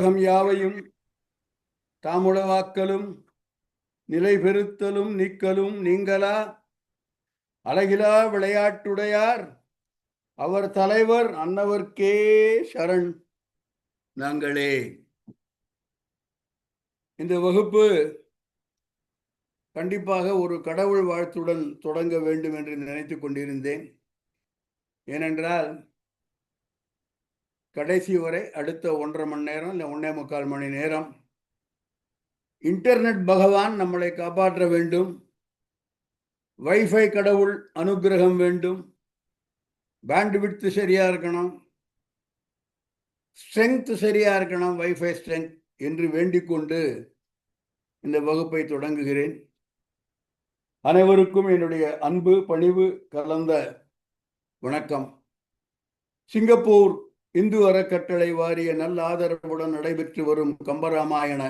உலகம் யாவையும் தாமுளவாக்கலும் நிலை பெறுத்தலும் நீக்கலும் நீங்களா அழகிலா விளையாட்டுடையார் அவர் தலைவர் அன்னவர்க்கே சரண் நாங்களே. இந்த வகுப்பு கண்டிப்பாக ஒரு கடவுள் வாழ்த்துடன் தொடங்க வேண்டும் என்று நினைத்துக் கொண்டிருந்தேன். ஏனென்றால் கடைசி வரை அடுத்த 1.5 மணி நேரம் இல்லை 1.25 மணி நேரம் இன்டர்நெட் பகவான் நம்மளை காப்பாற்ற வேண்டும், வைஃபை கடவுள் அனுகிரகம் வேண்டும், பேண்ட்விட்த் சரியா இருக்கணும், ஸ்ட்ரென்த் சரியா இருக்கணும், வைஃபை ஸ்ட்ரென்த் என்று வேண்டிக் கொண்டு இந்த வகுப்பை தொடங்குகிறேன். அனைவருக்கும் என்னுடைய அன்பு பணிவு கலந்த வணக்கம். சிங்கப்பூர் இந்து அறக்கட்டளை வாரிய நல்ல ஆதரவுடன் நடைபெற்று வரும் கம்பராமாயண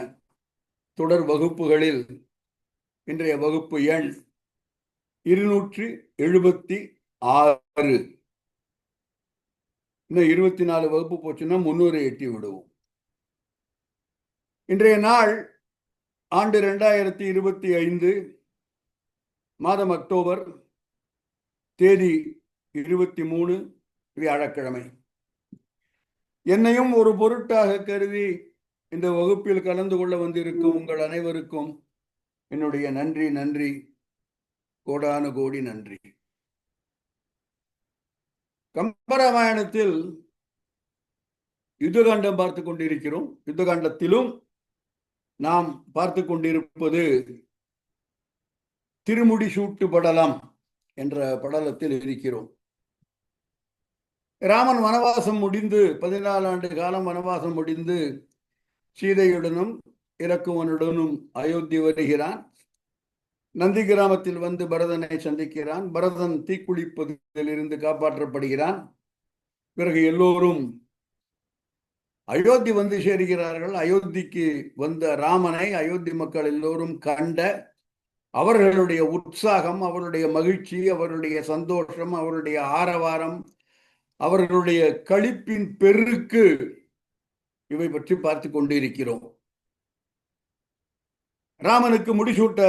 தொடர் வகுப்புகளில் இன்றைய வகுப்பு எண் 276. இன்னும் 24 வகுப்பு போச்சுன்னா 300 எட்டி விடுவோம். இன்றைய நாள் ஆண்டு 2025, மாதம் அக்டோபர், தேதி 23, வியாழக்கிழமை. என்னையும் ஒரு பொருட்டாக கருதி இந்த வகுப்பில் கலந்து கொள்ள வந்திருக்கும் உங்கள் அனைவருக்கும் என்னுடைய நன்றி, கோடானு கோடி நன்றி. கம்பராமாயணத்தில் யுத்தகாண்டம் பார்த்து கொண்டிருக்கிறோம். யுத்தகாண்டத்திலும் நாம் பார்த்து கொண்டிருப்பது திருமுடி சூட்டு படலம் என்ற படலத்தில் இருக்கிறோம். ராமன் வனவாசம் முடிந்து 14 ஆண்டு காலம் வனவாசம் முடிந்து சீதையுடனும் இலக்குவனுடனும் அயோத்தி வருகிறான். நந்தி கிராமத்தில் வந்து பரதனை சந்திக்கிறான். பரதன் தீக்குளிப்பதில் இருந்து காப்பாற்றப்படுகிறான். பிறகு எல்லோரும் அயோத்தி வந்து சேர்கிறார்கள். அயோத்திக்கு வந்த ராமனை அயோத்தி மக்கள் எல்லோரும் கண்ட அவர்களுடைய உற்சாகம், அவருடைய மகிழ்ச்சி, அவருடைய சந்தோஷம், அவருடைய ஆரவாரம், அவர்களுடைய களிப்பின் பெருக்கு, இவை பற்றி பார்த்து கொண்டிருக்கிறோம். ராமனுக்கு முடிசூட்ட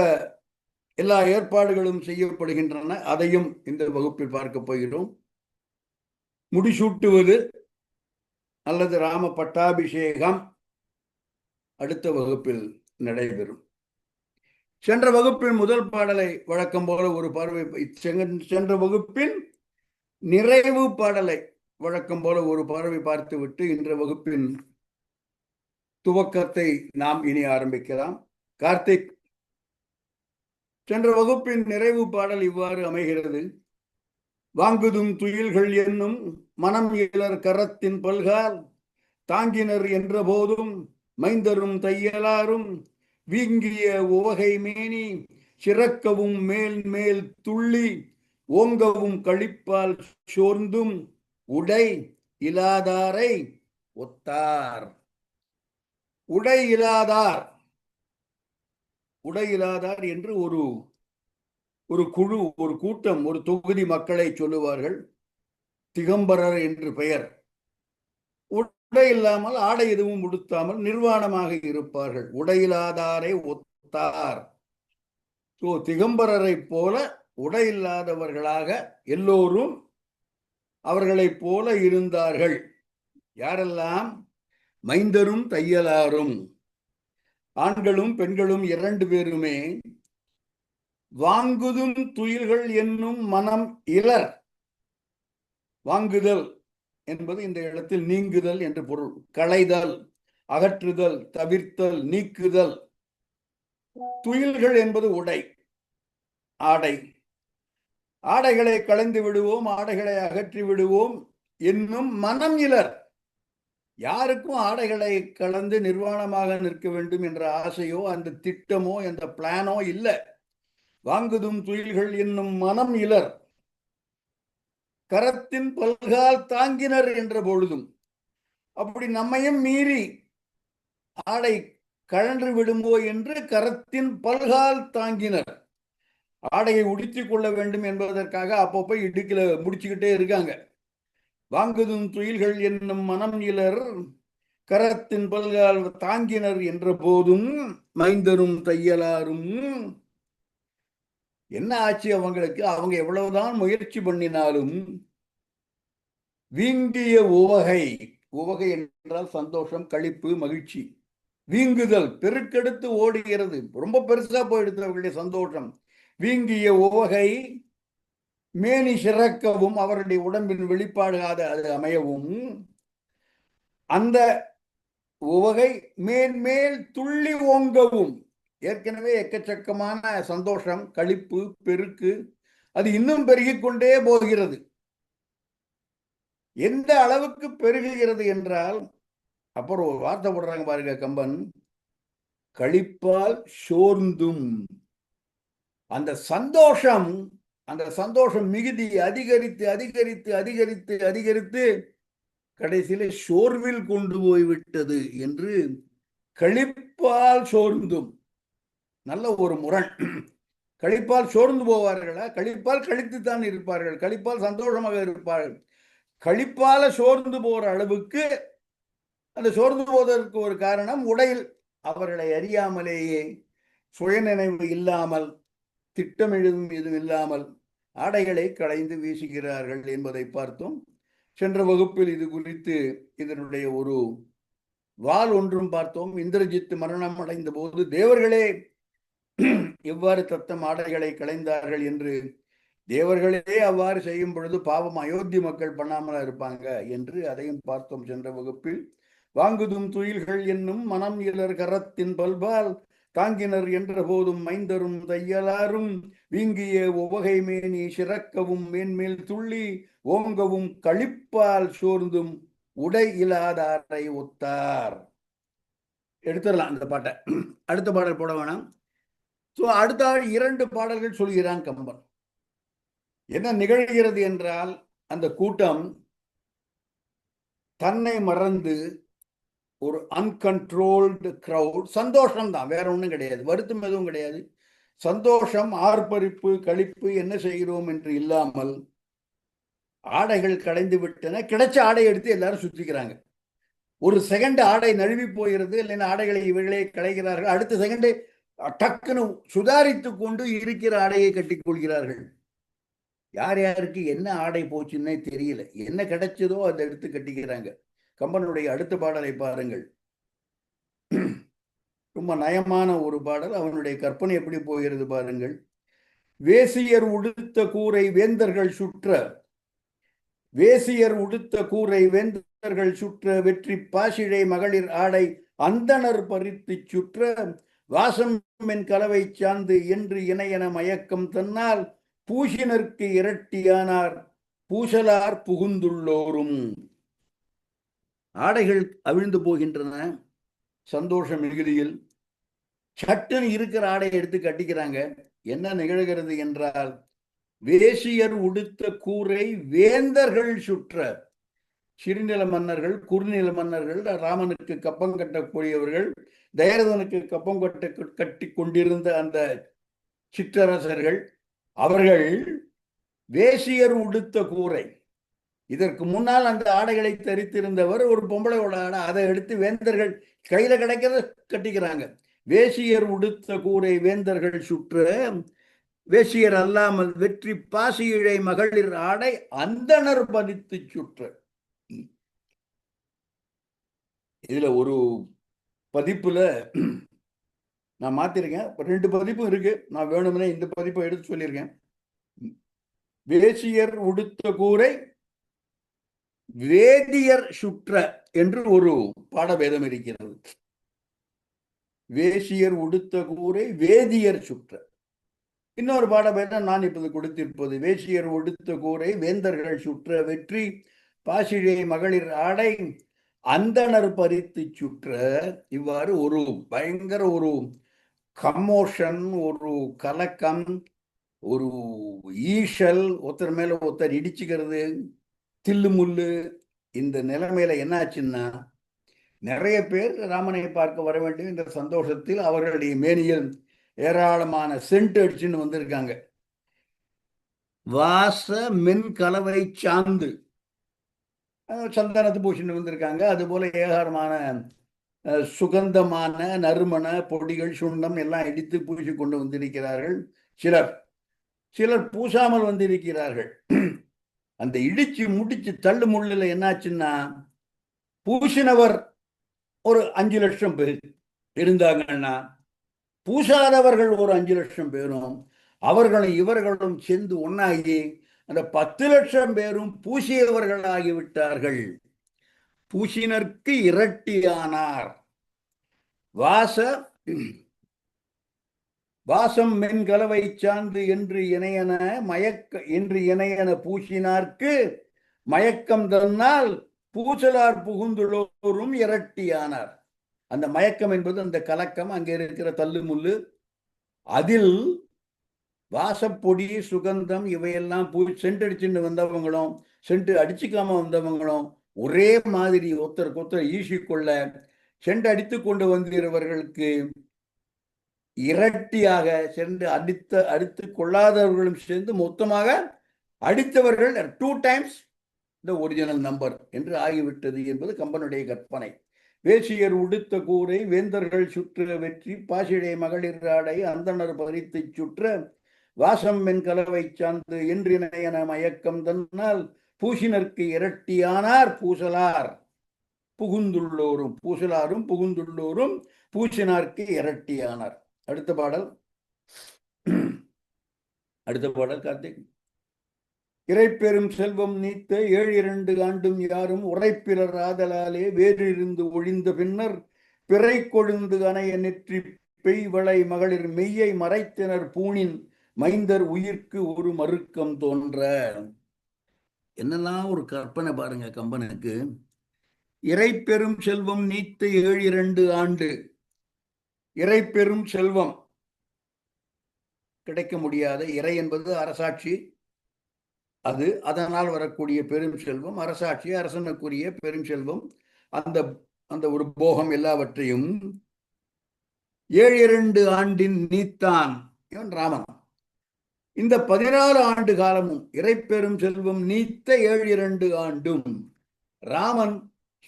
எல்லா ஏற்பாடுகளும் செய்யப்படுகின்றன. அதையும் இந்த வகுப்பில் பார்க்க போகிறோம். முடிசூட்டுவது அல்லது ராம பட்டாபிஷேகம் அடுத்த வகுப்பில் நடைபெறும். சென்ற வகுப்பின் முதல் பாடலை வழக்கம் போல ஒரு பார்வை, சென்ற வகுப்பின் நிறைவு பாடலை வழக்கம் போல ஒரு பார்வை பார்த்துவிட்டு இன்ற வகுப்பின் துவக்கத்தை நாம் இனி ஆரம்பிக்கலாம். கார்த்திக், சென்ற வகுப்பின் நிறைவு பாடல் இவ்வாறு அமைகிறது. வாங்குதும் துயில்கள் என்னும் மனம் இயலர் கரத்தின் பல்கால் தாங்கினர் என்ற போதும் மைந்தரும் தையலாரும் வீங்கிய உவகை மேனி சிறக்கவும் மேல் மேல் துள்ளி ஓங்கவும் களிப்பால் சோர்ந்தும் உடை இலாதாரை ஒத்தார். உடை இலாதார், உடை இலாதார் என்று ஒரு குழு, ஒரு கூட்டம், ஒரு தொகுதி மக்களை சொல்லுவார்கள். திகம்பரர் என்று பெயர். உடை இல்லாமல், ஆடை எதுவும் உடுத்தாமல் நிர்வாணமாக இருப்பார்கள். உடையில்லாதாரை ஒத்தார். திகம்பரரை போல உடை இல்லாதவர்களாக எல்லோரும் அவர்களைப் போல இருந்தார்கள். யாரெல்லாம்? மைந்தரும் தையலாரும், ஆண்களும் பெண்களும் 2 பேருமே வாங்குதும் துயில்கள் என்னும் மனம் இலர். வாங்குதல் என்பது இந்த இடத்தில் நீங்குதல் என்று பொருள். களைதல், அகற்றுதல், தவிர்த்தல், நீக்குதல். துயில்கள் என்பது உடை, ஆடை. ஆடைகளை களைந்து விடுவோம், ஆடைகளை அகற்றி விடுவோம் என்னும் மனம் இலர். யாருக்கும் ஆடைகளை கலந்து நிர்வாணமாக நிற்க வேண்டும் என்ற ஆசையோ அந்த திட்டமோ அந்த பிளானோ இல்லை. வாங்குதும் துயில்கள் என்னும் மனம் இலர் கரத்தின் பல்கால் தாங்கினர் என்ற பொழுதும். அப்படி நம்மையும் மீறி ஆடை கழன்று விடுமோ என்று கரத்தின் பல்கால் தாங்கினர். ஆடையை உடுத்திக் கொள்ள வேண்டும் என்பதற்காக அப்பப்போ இடுக்கில முடிச்சுக்கிட்டே இருக்காங்க. வாங்குதும் துயில்கள் என்னும் மனம் இலர் கரத்தின் பல்கால் தாங்கினர் என்ற போதும் மைந்தரும் தையலாரும். என்ன ஆச்சு அவங்களுக்கு? அவங்க எவ்வளவுதான் முயற்சி பண்ணினாலும் வீங்கிய உவகை, உவகை என்றால் சந்தோஷம், களிப்பு, மகிழ்ச்சி. வீங்குதல் பெருக்கெடுத்து ஓடுகிறது, ரொம்ப பெருசா போயிடுது அவர்களுடைய சந்தோஷம். வீங்கிய உவகை மேனி சிறக்கவும், அவருடைய உடம்பின் வெளிப்பாடு அது அமையவும், அந்த உவகை மேன்மேல் துள்ளி ஓங்கவும். ஏற்கனவே எக்கச்சக்கமான சந்தோஷம், களிப்பு, பெருக்கு, அது இன்னும் பெருகிக் கொண்டே போகிறது. எந்த அளவுக்கு பெருகுகிறது என்றால், அப்புறம் ஒரு வார்த்தை போடுறாங்க பாருங்க கம்பன், களிப்பால் சோர்ந்தும். அந்த சந்தோஷம், அந்த சந்தோஷம் மிகுதி அதிகரித்து அதிகரித்து அதிகரித்து அதிகரித்து கடைசியில சோர்வில் கொண்டு போய்விட்டது என்று. களிப்பால் சோர்ந்தும், நல்ல ஒரு முரண். களிப்பால் சோர்ந்து போவார்களா? களிப்பால் கழித்துத்தான் இருப்பார்கள், களிப்பால் சந்தோஷமாக இருப்பார்கள். களிப்பால சோர்ந்து போற அளவுக்கு, அந்த சோர்ந்து போவதற்கு ஒரு காரணம் உடையில் அவர்களை அறியாமலேயே சுயநினைவு இல்லாமல், திட்டமிழும் எதுவும் இல்லாமல் ஆடைகளை களைந்து வீசுகிறார்கள் என்பதை பார்த்தோம். சென்ற வகுப்பில் இது குறித்து இதனுடைய ஒரு வால் ஒன்றும் பார்த்தோம். இந்திரஜித் மரணம் அடைந்த போது தேவர்களே எவ்வாறு தத்தம் ஆடைகளை களைந்தார்கள் என்று. தேவர்களே அவ்வாறு செய்யும் பொழுது பாவம் அயோத்தி மக்கள் பண்ணாமலா இருப்பாங்க என்று அதையும் பார்த்தோம் சென்ற வகுப்பில். வாங்குதும் துயில்கள் என்னும் மனம் இலர் கரத்தின் பல்பால் தாங்கினர் என்ற போதும் மைந்தரும் தையலாரும். வீங்கிய உவகை மேனி சிறக்கவும் மேன்மேல் துள்ளி ஓங்கவும் களிப்பால் சோர்ந்தும் உடை இல்லாதாரை ஒத்தார். எடுத்துடலாம் இந்த பாட்டை, அடுத்த பாடல் போட வேணாம். அடுத்த 2 பாடல்கள் சொல்கிறான் கம்பன். என்ன நிகழ்கிறது என்றால், அந்த கூட்டம் தன்னை மறந்து ஒரு அன்கண்ட்ரோல்டு கிரவுட், சந்தோஷம் தான், வேற ஒன்றும் கிடையாது, வருத்தம் எதுவும் கிடையாது. சந்தோஷம், ஆர்ப்பரிப்பு, களிப்பு, என்ன செய்கிறோம் என்று இல்லாமல் ஆடைகள் களைந்து விட்டன. கிடைச்ச ஆடை எடுத்து எல்லாரும் சுத்திக்கிறாங்க. ஒரு செகண்ட் ஆடை நழுவி போகிறது, இல்லைன்னா ஆடைகளை இவர்களே களைகிறார்கள். அடுத்த செகண்டே டக்குன்னு சுதாரித்து கொண்டு இருக்கிற ஆடையை கட்டிக் கொள்கிறார்கள். யார் யாருக்கு என்ன ஆடை போச்சுன்னே தெரியல, என்ன கிடைச்சதோ அதை எடுத்து கட்டிக்கிறாங்க. கம்பனுடைய அடுத்த பாடலை பாருங்கள், ரொம்ப நயமான ஒரு பாடல். அவனுடைய கற்பனை எப்படி போகிறது பாருங்கள். வேசியர் உடுத்த கூரை வேந்தர்கள் சுற்ற, வேசியர் உடுத்த கூரை வேந்தர்கள் சுற்ற, வெற்றி பாசிழை மகளிர் ஆடை அந்தனர் பறித்து சுற்ற, வாசம் என் கலவை சார்ந்து என்று இணையன மயக்கம் தன்னால் பூசினருக்கு இரட்டியானார் பூசலார் புகுந்துள்ளோரும். ஆடைகள் அவிழ்ந்து போகின்றன சந்தோஷ மிகுதியில். சட்டுன்னு இருக்கிற ஆடையை எடுத்து கட்டிக்கிறாங்க. என்ன நிகழ்கிறது என்றால், வேசியர் உடுத்த கூரை வேந்தர்கள் சுற்ற, சிறுநில மன்னர்கள், குறுநில மன்னர்கள், ராமனுக்கு கப்பம் கட்டக்கூடியவர்கள், தயரதனுக்கு கப்பம் கட்டி கொண்டிருந்த அந்த சிற்றரசர்கள், அவர்கள் வேசியர் உடுத்த கூரை. இதற்கு முன்னால் அந்த ஆடைகளை தரித்திருந்தவர் ஒரு பொம்பளையோட ஆடை, அதை எடுத்து வேந்தர்கள் கையில கிடைக்கிறத கட்டிக்கிறாங்க. வேசியர் உடுத்த கூரை வேந்தர்கள் சுற்ற, வேசியர் அல்லாமல் வெற்றி பாசியிழை மகளிர் ஆடை அந்தனர் பதித்து சுற்ற. இதுல ஒரு பதிப்புல நான் மாத்திருக்கேன், 2 பதிப்பும் இருக்கு. நான் வேணும்னே இந்த பதிப்பை எடுத்து சொல்லியிருக்கேன். வேசியர் உடுத்த கூரை வேதியர் சுற்ற என்று ஒரு பாடபேதம் இருக்கிறது. வேசியர் உடுத்த கூரை வேதியர் சுற்ற. இன்னொரு பாடபேதம் நான் இப்போது கொடுத்திருப்பது, வேசியர் உடுத்த கூரை வேந்தர்கள் சுற்ற, வெற்றி பாசிழை மகளிர் ஆடை அந்தனர் பறித்து சுற்ற. இவ்வாறு ஒரு பயங்கர ஒரு கமோஷன், ஒரு கலக்கம், ஒரு ஈஷல், ஒருத்தர் மேல ஒருத்தர் இடிச்சுக்கிறது, தில்லு முள்ளு. இந்த நிலைமையில என்ன ஆச்சுன்னா, நிறைய பேர் ராமனை பார்க்க வர வேண்டும் என்ற சந்தோஷத்தில் அவர்களுடைய மேனியில் ஏராளமான சென்ட் அடிச்சுன்னு வந்திருக்காங்க. வாச மென் கலவை சாந்து, சந்தனத்து பூசின்னு வந்திருக்காங்க. அதுபோல ஏகாரமான சுகந்தமான நறுமண பொடிகள் சுண்ணம் எல்லாம் இடித்து பூசி கொண்டு வந்திருக்கிறார்கள். சிலர் சிலர் பூசாமல் வந்திருக்கிறார்கள். அந்த இடிச்சு முடிச்சு தள்ளு முள்ளில் என்னாச்சுன்னா, பூசினவர் ஒரு 5 லட்சம் பேர் இருந்தாங்கன்னா, பூசாதவர்கள் ஒரு 5 லட்சம் பேரும் அவர்களும் இவர்களும் சேர்ந்து ஒன்னாகி அந்த 10 லட்சம் பேரும் பூசியவர்களாகிவிட்டார்கள். பூசினருக்கு இரட்டியானார். வாசம் மென்கலவை சார்ந்து என்று இணையன பூசினார்க்கு மயக்கம் தன்னால் பூசலார் புகுந்துள்ளோரும் இரட்டியானார். அந்த மயக்கம் என்பது அந்த கலக்கம், அங்கே இருக்கிற தள்ளு முள்ளு, அதில் வாசப்பொடி சுகந்தம் இவையெல்லாம் சென்ட் அடிச்சுட்டு வந்தவங்களும் சென்ட் அடிச்சுக்காம வந்தவங்களும் ஒரே மாதிரி ஒருத்தருக்கு ஒருத்தர் ஈசிக்கொள்ள சென்ட் அடித்து கொண்டு வந்தவர்களுக்கு இரட்டியாக சென்று அடித்து கொள்ளாதவர்களும் சேர்ந்து மொத்தமாக அடித்தவர்கள் 2 times த ஒரிஜினல் நம்பர் என்று ஆகிவிட்டது என்பது கம்பனுடைய கற்பனை. வேசியர் உடுத்த கூரை வேந்தர்கள் சுற்ற வெற்றி பாசிடை மகளிர் ஆடை அந்தனர் பறித்து சுற்ற வாசம் மென் கலவை சார்ந்து என்றிணையன மயக்கம் தன்னால் பூசினருக்கு இரட்டியானார் பூசலார் புகுந்துள்ளோரும். பூசலாரும் புகுந்துள்ளோரும் பூசினார்க்கு இரட்டியானார். அடுத்த பாடல் கார்த்திக். இறைப்பெரும் செல்வம் நீத்த 7 ஆண்டும் யாரும் உரைப்பிலர் ஆதலாலே வேறிருந்து ஒழிந்த பின்னர் பிறை கொழுந்து அணைய நெற்றி பெய்வளை மகளிர் மெய்யை மறைத்தனர் பூணின் மைந்தர் உயிர்க்கு ஒரு மறுக்கம் தோன்ற. என்னெல்லாம் ஒரு கற்பனை பாருங்க கம்பனுக்கு. இறைப்பெரும் செல்வம் நீத்த 7 ஆண்டு. இறைப்பெரும் செல்வம் கிடைக்க முடியாத, இறை என்பது அரசாட்சி, அது அதனால் வரக்கூடிய பெரும் செல்வம், அரசாட்சி அரசனுக்குரிய பெரும் செல்வம், அந்த அந்த ஒரு போகம் எல்லாவற்றையும் 7 ஆண்டின் நீத்தான் இவன் ராமன். இந்த 14 ஆண்டு காலமும் இறைப்பெரும் செல்வம் நீத்த 7 ஆண்டும் ராமன்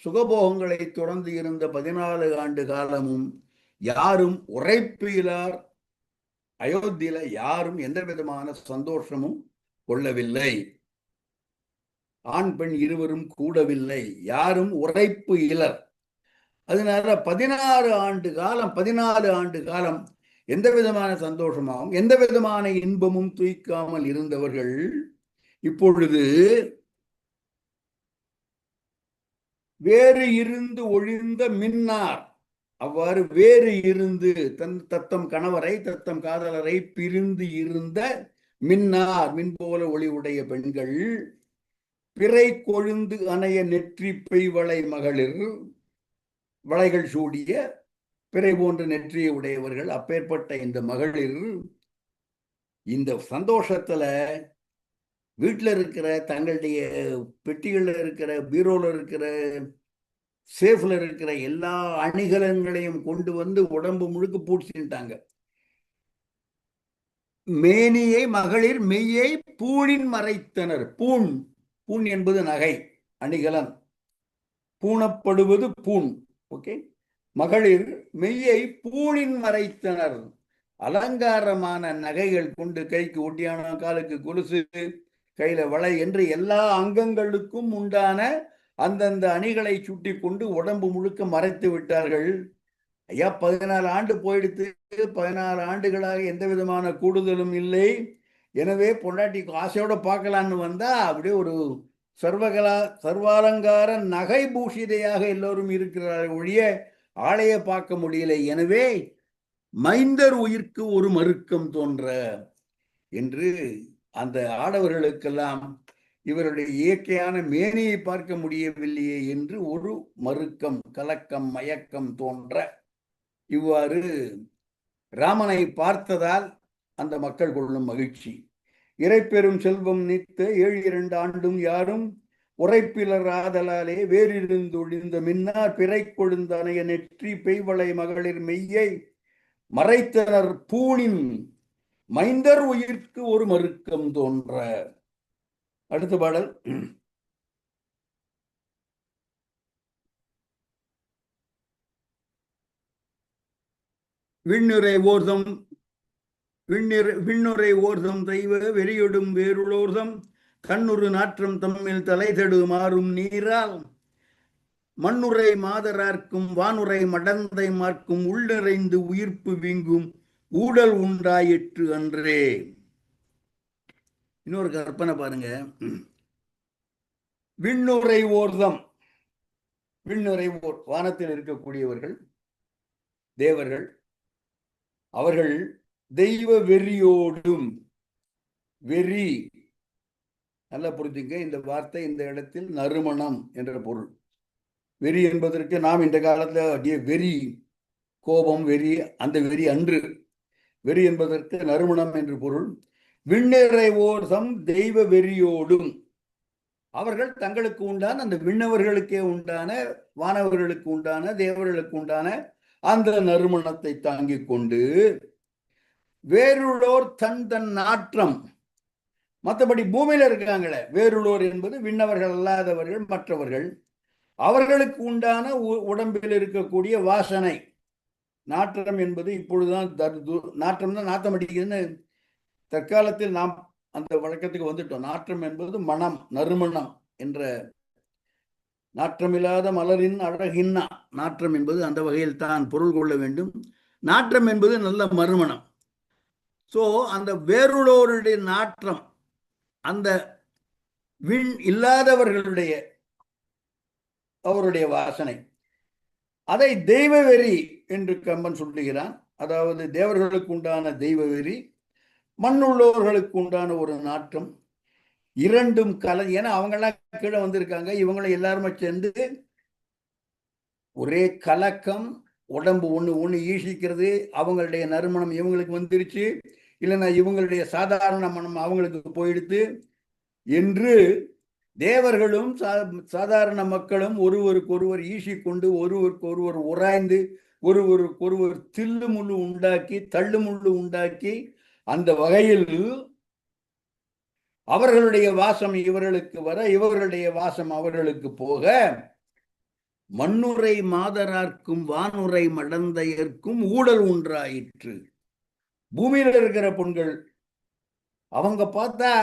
சுகபோகங்களை தொடர்ந்து இருந்த 14 ஆண்டு காலமும் யாரும் உரைப்பிலார். அயோத்தியில யாரும் எந்த விதமான சந்தோஷமும் கொள்ளவில்லை. ஆண் பெண் இருவரும் கூடவில்லை. யாரும் உரைப்பு இலர். அதனால 14 ஆண்டு காலம் எந்த விதமான சந்தோஷமாகவும் எந்த விதமான இன்பமும் தூய்க்காமல் இருந்தவர்கள் இப்பொழுது வேறு இருந்து ஒழிந்த மின்னார். அவ்வாறு வேறு இருந்து தத்தம் கணவரை தத்தம் காதலரை பிரிந்து இருந்த மின்னார், மின் போல ஒளி உடைய பெண்கள், பிறை கொழுந்து அணைய நெற்றி பெய்வளை மகளிர், வளைகள் சூடிய பிறை போன்ற நெற்றியை உடையவர்கள், அப்பேற்பட்ட இந்த மகளிர் இந்த சந்தோஷத்துல வீட்டில் இருக்கிற தங்களுடைய பெட்டிகளில் இருக்கிற பீரோல இருக்கிற சேஃப்ல இருக்கிற எல்லா அணிகலன்களையும் கொண்டு வந்து உடம்பு முழுக்க பூச்சிட்டாங்க. மேனியை மகளிர் மெய்யை பூணின் மறைத்தனர். பூண் என்பது நகை, அணிகலன். பூணப்படுவது பூண். ஓகே. மகளிர் மெய்யை பூணின் மறைத்தனர். அலங்காரமான நகைகள் கொண்டு கைக்கு ஒட்டியானம், காலுக்கு கொலுசு, கையில வளை என்று எல்லா அங்கங்களுக்கும் உண்டான அந்தந்த அணிகளை சுட்டி கொண்டு உடம்பு முழுக்க மறைத்து விட்டார்கள். ஐயா 14 ஆண்டு போயிடுத்து. 14 ஆண்டுகளாக எந்த விதமான கூடுதலும் இல்லை. எனவே பொண்டாட்டி ஆசையோட பார்க்கலான்னு வந்தா அப்படியே ஒரு சர்வாலங்கார நகை பூஷிதையாக எல்லோரும் இருக்கிறார்கள் ஒழிய ஆளைய பார்க்க முடியலை. எனவே மைந்தர் உயிர்க்கு ஒரு மறுக்கம் தோன்ற என்று அந்த ஆடவர்களுக்கெல்லாம் இவருடைய இயற்கையான மேனியை பார்க்க முடியவில்லையே என்று ஒரு மறுக்கம், கலக்கம், மயக்கம் தோன்ற. இவ்வாறு ராமனை பார்த்ததால் அந்த மக்கள் கொள்ளும் மகிழ்ச்சி. இறைப்பெரும் செல்வம் நீத்த 7 ஆண்டும் யாரும் உரைப்பிலர் ஆதலாலே வேறிருந்து ஒழிந்த மின்னார் பிறை கொழுந்தனைய நெற்றி பெய்வளை மகளிர் மெய்யை மறைத்தனர் பூணின் மைந்தர் உயிர்க்கு ஒரு மறுக்கம் தோன்ற. அடுத்த பாடல். விண்ணுரை ஓர்தம் விண்ணுரை ஓர்தம் தெய்வ வெறியொடும் வேருளோர்தம் கண்ணுறு நாற்றம் தம்மில் தலைதெடு மாறும் நீரால் மண்ணுரை மாதரார்க்கும் வானுரை மடந்தை மார்க்கும் உள்ளிறைந்து உயிர்ப்பு வீங்கும் ஊடல் உண்டாயிற்று அன்றே. இன்னொரு கற்பனை பாருங்க. விண்ணுரை ஓர்தம், விண்ணுரை ஓர் வானத்தில் இருக்கக்கூடியவர்கள் தேவர்கள், அவர்கள் தெய்வ வெறியோடும், வெறி நல்லா புரிஞ்சுங்க, இந்த வார்த்தை இந்த இடத்தில் நறுமணம் என்ற பொருள். வெறி என்பதற்கு நாம் இந்த காலத்துல வெறி, கோபம், வெறி, அந்த வெறி அன்று. வெறி என்பதற்கு நறுமணம் என்று பொருள். விண்ணிறை ஓர்தம் தெய்வ வெறியோடும், அவர்கள் தங்களுக்கு உண்டான அந்த விண்ணவர்களுக்கே உண்டான, வானவர்களுக்கு உண்டான, தேவர்களுக்கு உண்டான அந்த நறுமணத்தை தாங்கிக் கொண்டு வேறுளோர் தன் தன் நாற்றம், மற்றபடி பூமியில இருக்காங்களே வேறுளோர் என்பது விண்ணவர்கள் அல்லாதவர்கள், மற்றவர்கள், அவர்களுக்கு உண்டான உடம்பில் இருக்கக்கூடிய வாசனை. நாற்றம் என்பது இப்பொழுதுதான் நாற்றம் தான், நாத்தம் அடிக்குதுன்னு தற்காலத்தில் நாம் அந்த வழக்கத்துக்கு வந்துட்டோம். நாற்றம் என்பது மனம், நறுமணம் என்ற, நாற்றமில்லாத மலரின் அழகின்னா நாற்றம் என்பது அந்த வகையில் தான் பொருள் கொள்ள வேண்டும். நாற்றம் என்பது நல்ல மறுமணம். சோ அந்த வேறுளோருடைய நாற்றம், அந்த விண் இல்லாதவர்களுடைய அவருடைய வாசனை, அதை தெய்வ வெறி என்று கம்பன் சொல்லுகிறான். அதாவது தேவர்களுக்கு உண்டான தெய்வ வெறி, மண்ணுள்ளவர்களுக்கு உண்டான ஒரு நாற்றம், இரண்டும் ஏன்னா அவங்கெல்லாம் கீழே வந்திருக்காங்க, இவங்களை எல்லாருமே சேர்ந்து ஒரே கலக்கம், உடம்பு ஒண்ணு ஒண்ணு ஈசிக்கிறது, அவங்களுடைய நறுமணம் இவங்களுக்கு வந்துருச்சு, இல்லைன்னா இவங்களுடைய சாதாரண மனம் அவங்களுக்கு போயிடுத்து என்று தேவர்களும் சாதாரண மக்களும் ஒருவருக்கு ஒருவர் ஈசிக்கொண்டு, ஒருவருக்கு ஒருவர் உராய்ந்து, ஒருவருக்கு ஒருவர் தில்லு முள்ளு உண்டாக்கி, தள்ளு முள்ளு உண்டாக்கி, அந்த வகையில் அவர்களுடைய வாசம் இவர்களுக்கு வர, இவர்களுடைய வாசம் அவர்களுக்கு போக, மண்ணுரை மாதரார்க்கும் வானுரை மடந்தையர்க்கும் ஊடல் உண்டாயிற்று. பூமியில இருக்கிற பெண்கள் அவங்க பார்த்தா,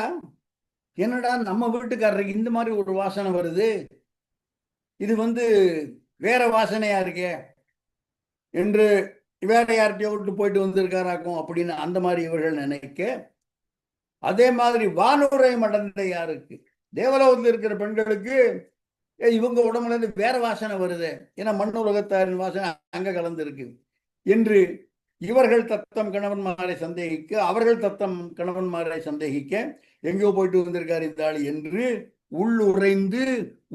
என்னடா நம்ம வீட்டுக்காரருக்கு இந்த மாதிரி ஒரு வாசனை வருது, இது வேற வாசனையா இருக்கே என்று வேற யார்கிட்டயோ விட்டு போயிட்டு வந்திருக்காராக்கும் அப்படின்னு அந்த மாதிரி இவர்கள் நினைக்க, அதே மாதிரி வானுரை மடந்தையாருக்கு, தேவலோகத்தில் இருக்கிற பெண்களுக்கு இவங்க உடம்புல இருந்து வேற வாசனை வருது, ஏன்னா மண்ணுலகத்தாரின் வாசனை அங்க கலந்து இருக்கு என்று இவர்கள் தத்தம் கணவன்மாரை சந்தேகிக்க, அவர்கள் தத்தம் கணவன்மாரை சந்தேகிக்க, எங்கோ போயிட்டு வந்திருக்காரு இந்த ஆள் என்று உள்ளுறைந்து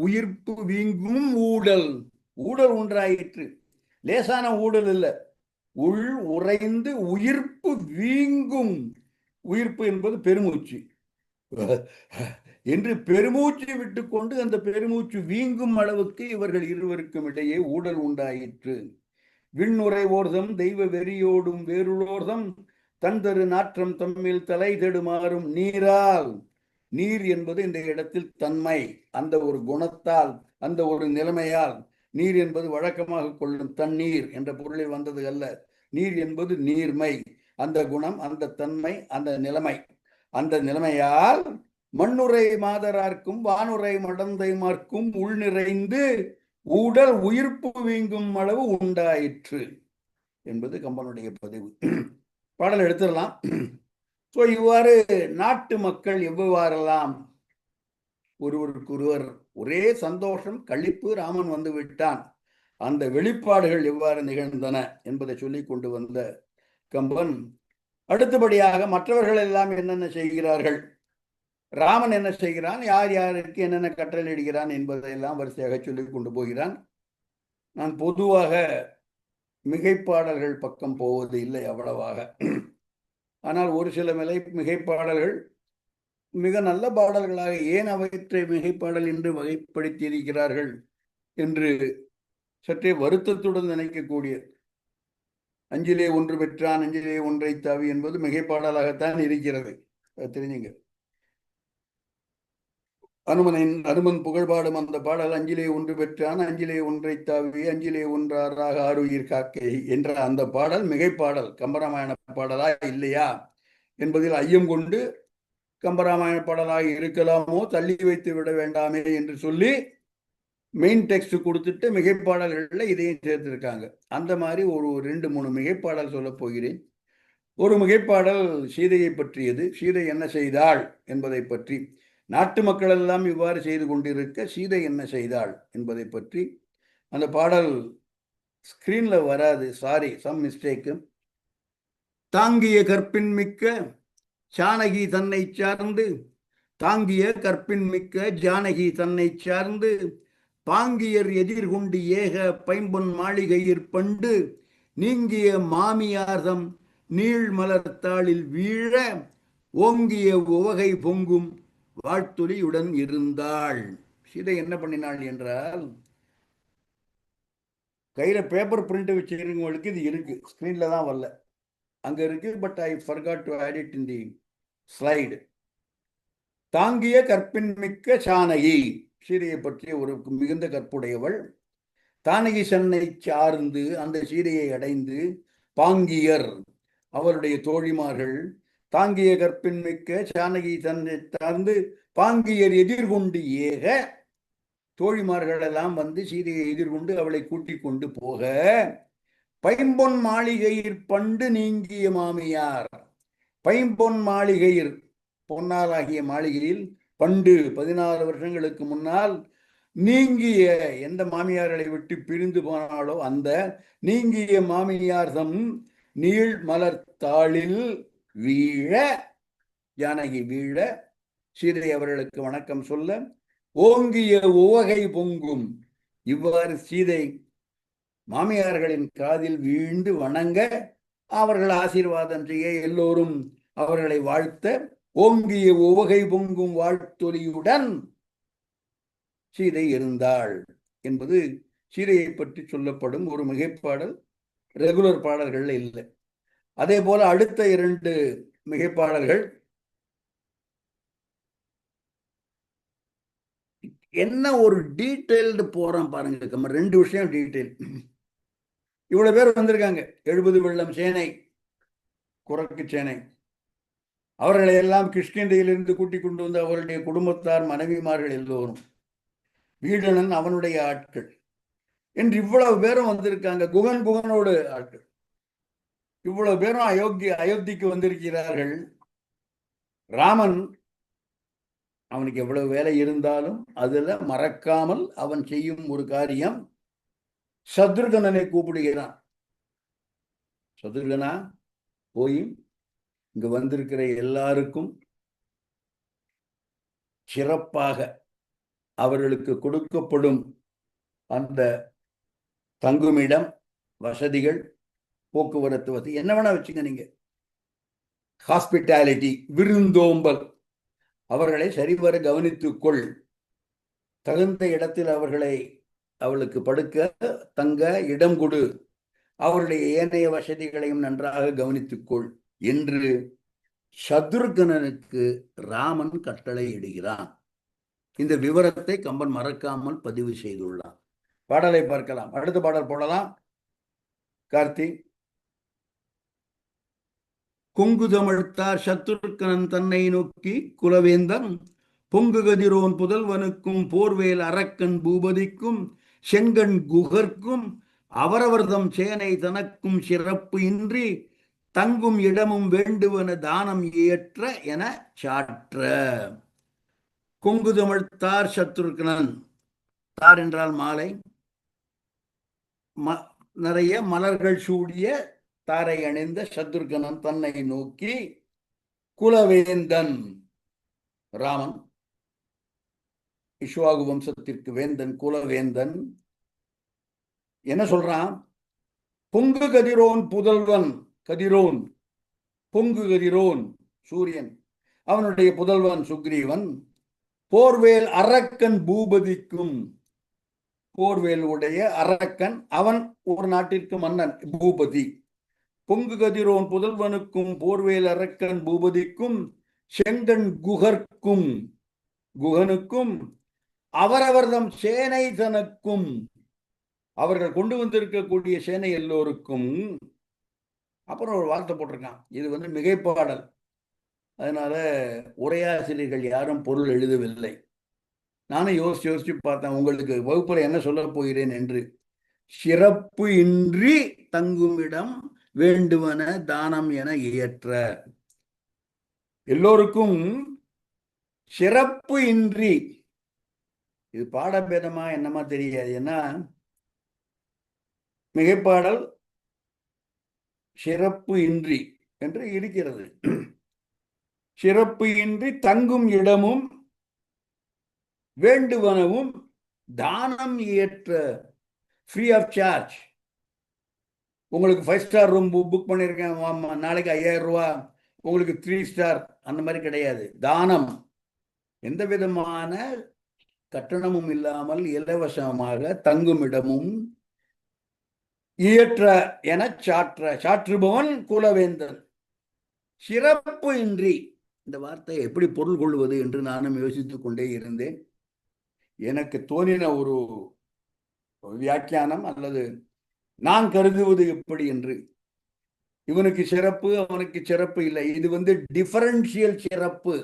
உயிர்ப்பு வீங்கும் ஊடல், ஊடல் உண்டாயிற்று. லேசான ஊடல் இல்ல, உள் உறைந்து உயிர்ப்பு வீங்கும். உயிர்ப்பு என்பது பெருமூச்சு என்று பெருமூச்சு விட்டுக்கொண்டு அந்த பெருமூச்சு வீங்கும் அளவுக்கு இவர்கள் இருவருக்கும் இடையே ஊடல் உண்டாயிற்று. விண்ணுரை ஓர்தம் தெய்வ வெறியோடும் வேறுளோர்தம் தந்தரு நாற்றம் தம்மில் தலை தெடுமாறும் நீரால். நீர் என்பது இந்த இடத்தில் தன்மை, அந்த ஒரு குணத்தால், அந்த ஒரு நிலைமையால். நீர் என்பது வழக்கமாக கொள்ளும் தண்ணீர் என்ற பொருளில் வந்தது அல்ல. நீர் என்பது நீர்மை, அந்த குணம், அந்த தன்மை, அந்த நிலைமை. அந்த நிலைமையால் மண்ணுரை மாதரார்க்கும் வானுரை மடந்தைமார்க்கும் உள் நிறைந்து ஊடல் உயிர்ப்பு வீங்கும் அளவு உண்டாயிற்று என்பது கம்பனுடைய பதிவு. பாடல் எடுத்துடலாம். ஸோ இவ்வாறு நாட்டு மக்கள் எவ்வாறெல்லாம் ஒருவருக்கொருவர் ஒரே சந்தோஷம், களிப்பு, ராமன் வந்து விட்டான், அந்த வெளிப்பாடுகள் எவ்வாறு நிகழ்ந்தன என்பதை சொல்லி கொண்டு வந்த கம்பன், அடுத்தபடியாக மற்றவர்கள் எல்லாம் என்னென்ன செய்கிறார்கள், ராமன் என்ன செய்கிறான், யார் யாருக்கு என்னென்ன கட்டளையிடுகிறான் என்பதையெல்லாம் வரிசையாக சொல்லி கொண்டு போகிறான். நான் பொதுவாக மிகைப்பாடல்கள் பக்கம் போவது இல்லை அவ்வளவாக. ஆனால் ஒரு சில மிகைப்பாடல்கள் மிக நல்ல பாடல்களாக, ஏன் அவற்றை மிகைப்பாடல் என்று வகைப்படுத்தி இருக்கிறார்கள் என்று சற்றே வருத்தத்துடன் நினைக்கக்கூடிய, அஞ்சிலே ஒன்று பெற்றான் அஞ்சிலே ஒன்றை தாவி என்பது மிகைப்பாடலாகத்தான் இருக்கிறது, தெரிஞ்சுங்க. அனுமன் புகழ்பாடும் அந்த பாடல் அஞ்சிலே ஒன்று பெற்றான் அஞ்சிலே ஒன்றை தாவி அஞ்சிலே ஒன்றாறாக ஆறுயிர் காக்கை என்ற அந்த பாடல் மிகை பாடல் கம்பராமாயண பாடலா இல்லையா என்பதில் ஐயம் கொண்டு கம்பராமாயண பாடலாக இருக்கலாமோ தள்ளி வைத்து விட வேண்டாமே என்று சொல்லி மெயின் டெக்ஸ்ட் கொடுத்துட்டு மிகைப்பாடல்கள்ல இதையும் சேர்த்திருக்காங்க. அந்த மாதிரி ஒரு 2-3 மிகைப்பாடல் சொல்ல போகிறேன். ஒரு மிகைப்பாடல் சீதையை பற்றியது. சீதை என்ன செய்தாள் என்பதை பற்றி, நாட்டு மக்கள் எல்லாம் இவ்வாறு செய்து கொண்டிருக்க சீதை என்ன செய்தாள் என்பதை பற்றி. அந்த பாடல் ஸ்கிரீன்ல வராது, சாரி, சம் மிஸ்டேக்கு. தாங்கிய கற்பின் மிக்க ஜானகி தன்னை சார்ந்து, தாங்கிய கற்பின் மிக்க ஜானகி தன்னை சார்ந்து, பாங்கியர் எதிர்கொண்டு ஏக பைம்பொன் மாளிகையிற் பண்டு, நீங்கிய மாமியார்தம் நீள் மலர்த்தாளில் வீழ, ஓங்கிய உவகை பொங்கும் வாழ்த்துளியுடன் இருந்தாள். சீதை என்ன பண்ணினாள் என்றால், கையில பேப்பர் பிரிண்ட் வச்சிருக்கவங்களுக்கு இது இருக்கு, ஸ்கிரீன்ல தான் வரல, அங்க இருக்கு. But I forgot to add it in the slide. தாங்கிய கற்பின் மிக்க ஜானகி, சீதையை பற்றிய ஒரு மிகுந்த கற்புடையவள். தானகி சென்னை சார்ந்து அந்த சீதையை அடைந்து, பாங்கியர் அவருடைய தோழிமார்கள், தாங்கிய கற்பின் மிக்க ஜானகி தன்னை சார்ந்து பாங்கியர் எதிர்கொண்டு ஏக, தோழிமார்கள் எல்லாம் வந்து சீதையை எதிர்கொண்டு அவளை கூட்டிக் கொண்டு போக, பைம்பொன் மாளிகையிற் பண்டு நீங்கிய மாமியார், பைம்பொன் மாளிகையிற் பொன்னாலாகிய மாளிகையில் பண்டு 16 வருஷங்களுக்கு முன்னால் நீங்கிய, எந்த மாமியார்களை விட்டு பிரிந்து போனாலோ அந்த நீங்கிய மாமியார்தம் நீள் மலர்த்தாளில் வீழ, ஜானகி வீழ, சீதை அவர்களுக்கு வணக்கம் சொல்ல, ஓங்கிய உவகை பொங்கும், இவ்வாறு சீதை மாமியார்களின் காதில் வீழ்ந்து வணங்க, அவர்கள் ஆசீர்வாதம் செய்ய, எல்லோரும் அவர்களை வாழ்த்த, ஓங்கிய உவகை பொங்கும் வாழ்த்தொலியுடன் சீதை இருந்தாள் என்பது சீதையை பற்றி சொல்லப்படும் ஒரு மிகைப்பாடல். ரெகுலர் பாடல்கள்ல இல்லை. அதே போல அடுத்த 2 மிகைப்பாடல்கள் என்ன ஒரு டீட்டெயில்டு போறான் பாருங்க. 2 விஷயம் டீட்டெயில். இவ்வளவு பேர் வந்திருக்காங்க, 70 வெள்ளம் சேனை, குரக்கு சேனை. அவர்களை எல்லாம் கிஷ்கிந்தையிலிருந்து கூட்டிக் கொண்டு வந்து அவருடைய குடும்பத்தார், மனைவிமார்கள் எல்லோரும், வீடனன் அவனுடைய ஆட்கள் என்று இவ்வளவு பேரும் வந்திருக்காங்க. குகனோடு ஆட்கள் இவ்வளவு பேரும் அயோத்திக்கு வந்திருக்கிறார்கள். ராமன் அவனுக்கு எவ்வளவு வேலை இருந்தாலும் அதுல மறக்காமல் அவன் செய்யும் ஒரு காரியம், சத்ருகனனை கூப்பிடுகிறான். சத்ருகனா, போய் இங்கு வந்திருக்கிற எல்லாருக்கும் சிறப்பாக அவர்களுக்கு கொடுக்கப்படும் அந்த தங்குமிடம், வசதிகள், போக்குவரத்து வசதி என்ன வேணா வச்சுங்க நீங்க, ஹாஸ்பிட்டாலிட்டி, விருந்தோம்பல், அவர்களை சரிவர கவனித்துக்கொள், தகுந்த இடத்தில் அவளுக்கு படுக்க தங்க இடம் கொடு, அவருடைய ஏனைய வசதிகளையும் நன்றாக கவனித்துக்கொள் என்று சத்ருகனனுக்கு ராமன் கட்டளை இடுகிறான். இந்த விவரத்தை கம்பன் மறக்காமல் பதிவு செய்துள்ளான். பாடலை பார்க்கலாம். அடுத்த பாடல் போடலாம். கார்த்தி. கொங்கு தமிழ்த்தார் சத்ருக்கனன் தன்னை நோக்கி குலவேந்தன், பொங்கு கதிரோன் புதல்வனுக்கும் போர்வேல் அரக்கன் பூபதிக்கும் செங்கண் குகர்க்கும் அவரவர்தம் சேனை தனக்கும் சிறப்பு இன்றி தங்கும் இடமும் வேண்டுவன தானம் ஏற்ற என சாற்ற. கொங்கு தமிழ்த்தார் சத்ருக்கனன், தார் என்றால் மாலை, நிறைய மலர்கள் சூடிய தாரை அணிந்த சத்ருகனன் தன்னை நோக்கி, குலவேந்தன் ராமன், இஷ்வாகு வம்சத்திற்கு வேந்தன், குலவேந்தன் என்ன சொல்றான்? பொங்கு கதிரோன் புதல்வன், கதிரோன், பொங்கு கதிரோன் சூரியன், அவனுடைய புதல்வன் சுக்ரீவன், போர்வேல் அரக்கன் பூபதிக்கும், போர்வேல் உடைய அரக்கன், அவன் ஒரு நாட்டிற்கு மன்னன், பூபதி. பொங்கு கதிரோன் புதல்வனுக்கும் போர்வேல் அரக்கன் பூபதிக்கும் செங்கண் குகர்க்கும், குகனுக்கும் அவரவர்தம் சேனை தனக்கும், அவர்கள் கொண்டு வந்திருக்கக்கூடிய சேனை எல்லோருக்கும். அப்புறம் ஒரு வார்த்தை போட்டிருக்கான், இது மிகைப்பாடல், அதனால உரையாசிரியர்கள் யாரும் பொருள் எழுதவில்லை. நானும் யோசிச்சு பார்த்தேன் உங்களுக்கு வகுப்புல என்ன சொல்ல போகிறேன் என்று. சிறப்பு இன்றி தங்குமிடம் வேண்டுவன தானம் என இயற்ற. எல்லோருக்கும் சிறப்பு இன்றி, இது பாடபேதமா என்னமா தெரியாது, ஏன்னா மிகைப்பாடல் சிறப்பு இன்றி என்று இருக்கிறது. சிறப்பு இன்றி தங்கும் இடமும் வேண்டுவனவும் தானம் இயற்ற, ஃப்ரீ ஆஃப் சார்ஜ். உங்களுக்கு 5 ஸ்டார் ரூம் புக் பண்ணியிருக்கேன், நாளைக்கு 5000 ரூபா, உங்களுக்கு 3 ஸ்டார், அந்த மாதிரி கிடையாது. தானம் எந்த விதமான கட்டணமும் இல்லாமல் இலவசமாக தங்குமிடமும் இயற்ற என சாற்றுபவன் குலவேந்தன். சிறப்பு இன்றி, இந்த வார்த்தையை எப்படி பொருள் கொள்வது என்று நானும் யோசித்துக் கொண்டே இருந்தேன். எனக்கு தோன்றின ஒரு வியாக்கியானம் அல்லது நான் கருதுவது எப்படி என்று, இவனுக்கு சிறப்பு அவனுக்கு சிறப்பு இல்லை, இது டிஃபரன்ஷியல் சிறப்பு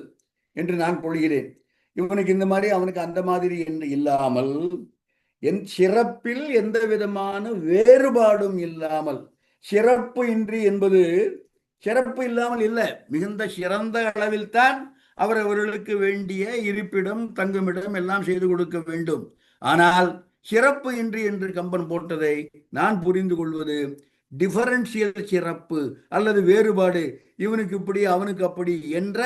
என்று நான் கொள்கிறேன். இவனுக்கு இந்த மாதிரி அவனுக்கு அந்த மாதிரி என்று இல்லாமல், என் சிறப்பில் எந்த விதமான வேறுபாடும் இல்லாமல், சிறப்பு இன்றி என்பது சிறப்பு இல்லாமல் இல்லை, மிகுந்த சிறந்த அளவில் தான் அவர்களுக்கு வேண்டிய இருப்பிடம் தங்குமிடம் எல்லாம் செய்து கொடுக்க வேண்டும். ஆனால் சிறப்பு இன்றி என்று கம்பன் போட்டதை நான் புரிந்து கொள்வது டிஃபரன்ஷியல் சிறப்பு அல்லது வேறுபாடு, இவனுக்கு இப்படி அவனுக்கு அப்படி என்ற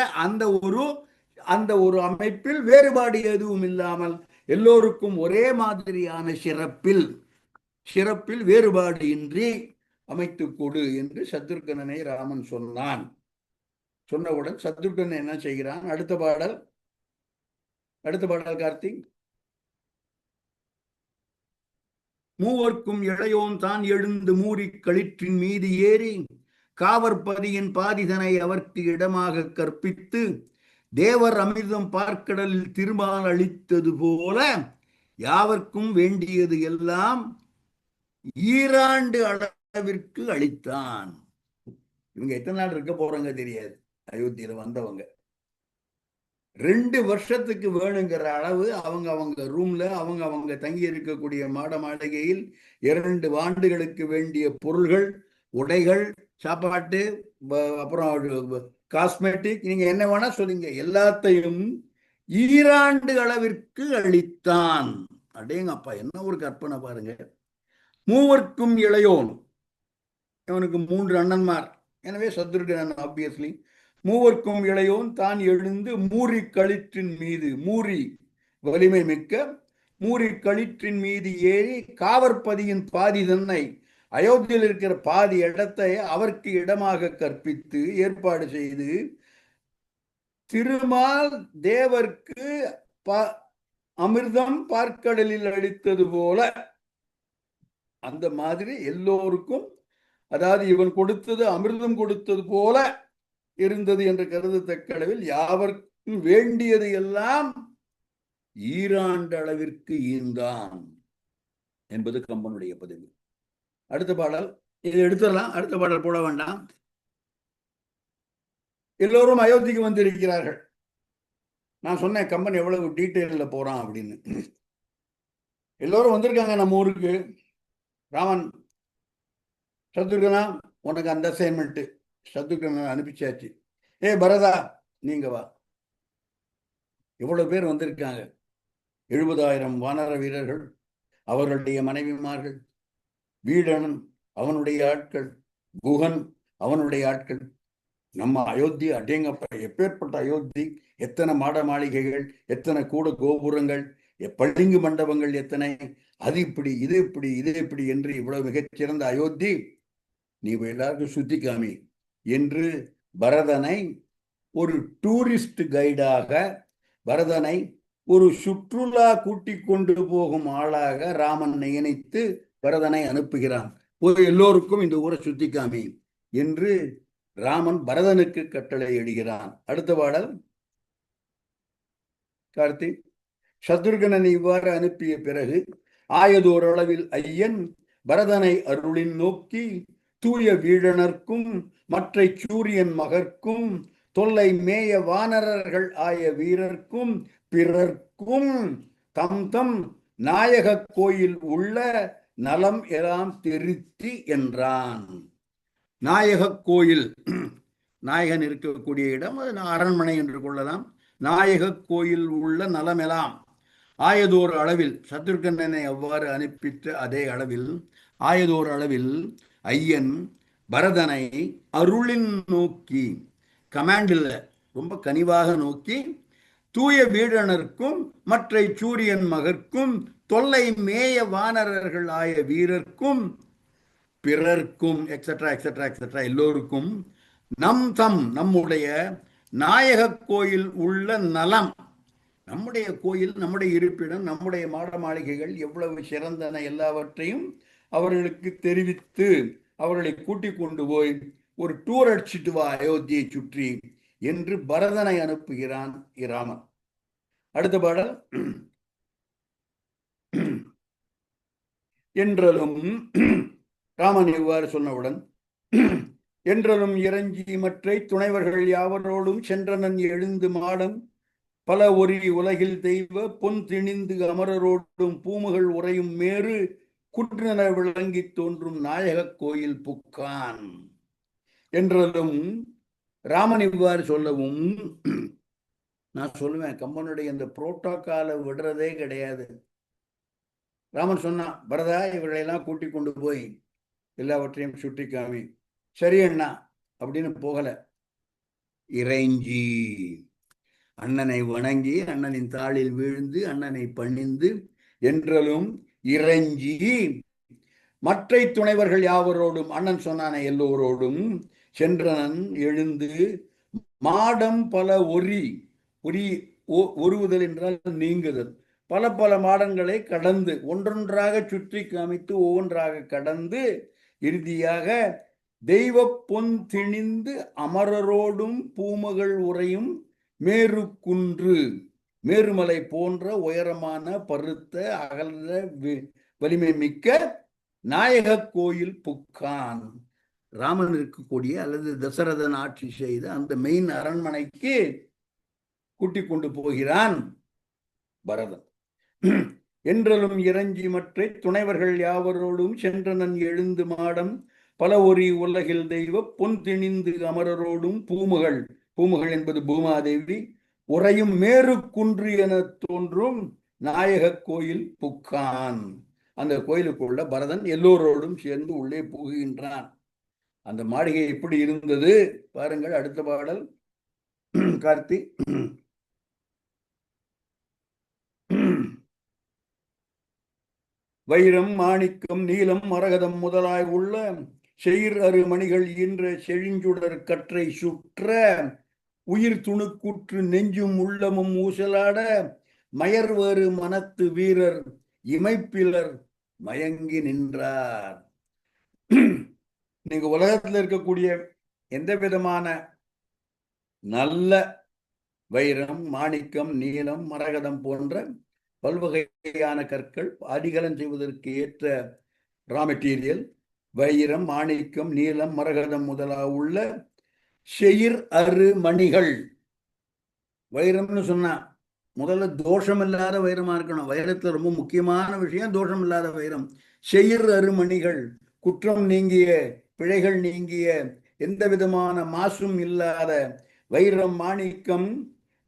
அந்த ஒரு அமைப்பில் வேறுபாடு எதுவும் இல்லாமல் எல்லோருக்கும் ஒரே மாதிரியான சிறப்பில் வேறுபாடு இன்றி அமைத்து கொடு என்று சத்ருக்கனனை ராமன் சொன்னான். சொன்னவுடன் சத்ருக்கன் என்ன செய்கிறான்? அடுத்த பாடல் கார்த்திக். மூவர்க்கும் இளையோன் தான் எழுந்து மூறி களிற்றின் மீது ஏறி காவற்பதியின் பாதிதனை அவர்க்கு இடமாக கற்பித்து தேவர் அமிர்தம் பார்க்கடலில் திருமால் அளித்தது போல யாவர்க்கும் வேண்டியது எல்லாம் ஈராண்டு அளவிற்கு அளித்தான். இவங்க எத்தனை நாள் இருக்க போறாங்க தெரியாது. அயோத்தியில வந்தவங்க 2 வருஷத்துக்கு வேணுங்கிற அளவு அவங்க ரூம்ல அவங்க தங்கி இருக்கக்கூடிய மாளிகையில் 2 ஆண்டுகளுக்கு வேண்டிய பொருள்கள், உடைகள், சாப்பாட்டு, அப்புறம் காஸ்மெட்டிக், நீங்க என்ன வேணா சொல்லுங்க, எல்லாத்தையும் ஈராண்டு அளவிற்கு அளித்தான். அடேங்கப்பா, என்ன ஒரு கற்பனை பாருங்க. மூவர்க்கும் இளையோன், இவனுக்கு 3 அண்ணன்மார், எனவே சத்ருகன் ஆப்வியஸ்லி. மூவர்க்கும் இளையோன் தான் எழுந்து மூறி களிற்றின் மீது, மூறி வலிமை மிக்க மூறி களிற்றின் மீது ஏறி காவற்பதியின் பாதி தன்னை, அயோத்தியில் இருக்கிற பாதி இடத்தை அவருக்கு இடமாக கற்பித்து ஏற்பாடு செய்து திருமால் தேவர்க்கு அமிர்தம் பார்க்கடலில் அளித்தது போல, அந்த மாதிரி எல்லோருக்கும், அதாவது இவன் கொடுத்தது அமிர்தம் கொடுத்தது போல இருந்தது என்று கருதத்தக்க அளவில் யாவர்க்கும் வேண்டியது எல்லாம் ஈராண்டு அளவிற்கு ஈந்தான் என்பது கம்பனுடைய பதிவு. அடுத்த பாடல், இதை எடுத்துடலாம், அடுத்த பாடல் போட வேண்டாம். எல்லோரும் அயோத்திக்கு வந்திருக்கிறார்கள். நான் சொன்னேன் கம்பன் எவ்வளவு டீட்டெயில்ல போறான் அப்படின்னு. எல்லோரும் வந்திருக்காங்க நம்ம ஊருக்கு. ராமன், சத்ருகனா உனக்கு அந்த அசைன்மெண்ட், சத்ருகனை அனுப்பிச்சாச்சு. பரதா நீங்க வா. எவ்வளவு பேர் வந்திருக்காங்க? 70,000 வானர வீரர்கள், அவர்களுடைய மனைவிமார்கள், வீடனன் அவனுடைய ஆட்கள், குகன் அவனுடைய ஆட்கள். நம்ம அயோத்தி, அடேங்கப்பா, எப்பேற்பட்ட அயோத்தி! எத்தனை மாட மாளிகைகள், எத்தனை கூட கோபுரங்கள், பளிங்கு மண்டபங்கள் எத்தனை! அது இப்படி, இது இப்படி, இது இப்படி என்று இவ்வளவு மிகச்சிறந்த அயோத்தி நீ எல்லாருக்கும் சுத்தி காமி என்று பரதனை ஒரு டூரிஸ்ட் கைடாக, பரதனை ஒரு சுற்றுலா கூட்டிக் கொண்டு போகும் ஆளாக ராமன் நியமித்து பரதனை அனுப்புகிறான். எல்லோருக்கும் இந்த ஊரை சுத்தி காமி என்று ராமன் பரதனுக்கு கட்டளை இடுகிறான். அடுத்த பாடல், கார்த்திக். சத்ருகனனை இவ்வாறு அனுப்பிய பிறகு ஆயதோர் அளவில் ஐயன் பரதனை அருளின் நோக்கி தூய வீழனர்க்கும் மற்ற சூரியன் மகர்க்கும் தொல்லை மேய வானரர்கள் ஆய வீரர்க்கும் பிறர்க்கும் தம் தம் நாயக கோயில் உள்ள நலம் எல்லாம் திருத்தி என்றான். நாயக கோயில், நாயகன் இருக்கக்கூடிய இடம், அரண்மனை என்று கொள்ளலாம். நாயக கோயில் உள்ள நலமெல்லாம் ஆயதோர் அளவில், சத்ருகனனை அவ்வாறு அனுப்பித்த அதே அளவில் ஆயதோர் அளவில் ஐயன் பரதனை அருளின் நோக்கி, கமாண்டில் ரொம்ப கனிவாக நோக்கி, தூய வீழனர்க்கும் மற்ற சூரியன் மகர்க்கும் தொல்லை மேய வானரர்கள் ஆய வீரர்க்கும் பிறர்க்கும் எக்ஸெட்ரா எக்ஸெட்ரா எக்ஸெட்ரா எல்லோருக்கும் நம் தம் நம்முடைய நாயக கோயில் உள்ள நலம், நம்முடைய கோயில், நம்முடைய இருப்பிடம், நம்முடைய மாட மாளிகைகள் எவ்வளவு சிறந்தன எல்லாவற்றையும் அவர்களுக்கு தெரிவித்து அவர்களை கூட்டிக் கொண்டு போய் ஒரு டூர் அடிச்சுட்டு வா அயோத்தியை சுற்றி என்று பரதனை அனுப்புகிறான் ராமன். அடுத்த பாடல். என்றலும் ராமன் இவ்வாறு சொன்னவுடன் என்றலும் இறஞ்சி மற்ற துணைவர்கள் யாவரோடும் சென்றனன் எழுந்து மாடம் பல ஒரி உலகில் தெய்வ பொன் திணிந்து அமரரோடும் பூமுகள் உறையும் மேறு குற்றென விளங்கி தோன்றும் நாயக கோயில் புக்கான் என்றதும் ராமன் இவ்வாறு சொல்லவும், நான் சொல்லுவேன், கம்பனுடைய இந்த புரோட்டோகாலை விடுறதே கிடையாது. ராமன் சொன்னான், பரதா இவர்களெல்லாம் கூட்டிக் கொண்டு போய் எல்லாவற்றையும் சுட்டி காமி. சரி அண்ணா அப்படின்னு போகல. இறைஞ்சி அண்ணனை வணங்கி அண்ணனின் தாளில் வீழ்ந்து அண்ணனை பணிந்து என்றலும் இறைஞ்சி மற்ற துணைவர்கள் யாவரோடும், அண்ணன் சொன்னான எல்லோரோடும் சென்றனன் எழுந்து மாடம் பல ஒரி ஒருவுதல் என்றால் நீங்குதல், பல பல மாடங்களை கடந்து ஒன்றொன்றாக சுற்றி காமித்து ஒவ்வொன்றாக கடந்து இறுதியாக தெய்வ பொன் திணிந்து அமரரோடும் பூமகள் உறையும் மேரு குன்று, மேருமலை போன்ற உயரமான பருத்த அகல வலிமை மிக்க நாயக கோயில் புக்கான், ராமன் இருக்கக்கூடிய அல்லது தசரதன் ஆட்சி செய்த அந்த மெயின் அரண்மனைக்கு கூட்டிக் கொண்டு போகிறான் பரதன். என்றலும் இறஞ்சி மற்ற துணைவர்கள் யாவரோடும் சென்றனன் எழுந்து மாடம் பல ஒரி உலகில் தெய்வ பொன் திணிந்து அமரரோடும் பூமுகள், பூமுகள் என்பது பூமாதேவி, உறையும் மேரு குன்று என தோன்றும் நாயக கோயில் புக்கான். அந்த கோயிலுக்குள்ள பரதன் எல்லோரோடும் சேர்ந்து உள்ளே புகுகின்றான். அந்த மாளிகை எப்படி இருந்தது பாருங்கள். அடுத்த பாடல். கார்த்தி. வைரம் மாணிக்கம் நீலம் மரகதம் முதலாய் உள்ள செயிர் அரு மணிகள் ஈன்ற செழிஞ்சுடர் கற்றை சுற்ற உயிர் துணுக்குற்று நெஞ்சும் உள்ளமும் ஊசலாட மயர்வேறு மனத்து வீரர் இமைப்பிலர் மயங்கி நின்றார். நீங்க உலகத்தில் இருக்கக்கூடிய எந்த விதமான நல்ல வைரம் மாணிக்கம் நீலம் மரகதம் போன்ற பல்வகையான கற்கள் அடிகலம் செய்வதற்கு ஏற்ற ரா மெட்டீரியல் வைரம் மாணிக்கம் நீலம் மரகதம் முதலாக உள்ள செயிர் அரு மணிகள். வைரம்னு சொன்னா முதல்ல தோஷம் இல்லாத வைரமா இருக்கணும். வைரத்துல ரொம்ப முக்கியமான விஷயம் தோஷம் இல்லாத வைரம். செயிர் அருமணிகள், குற்றம் நீங்கிய பிழைகள் நீங்கிய எந்த விதமான மாசும் இல்லாத வைரம் மாணிக்கம்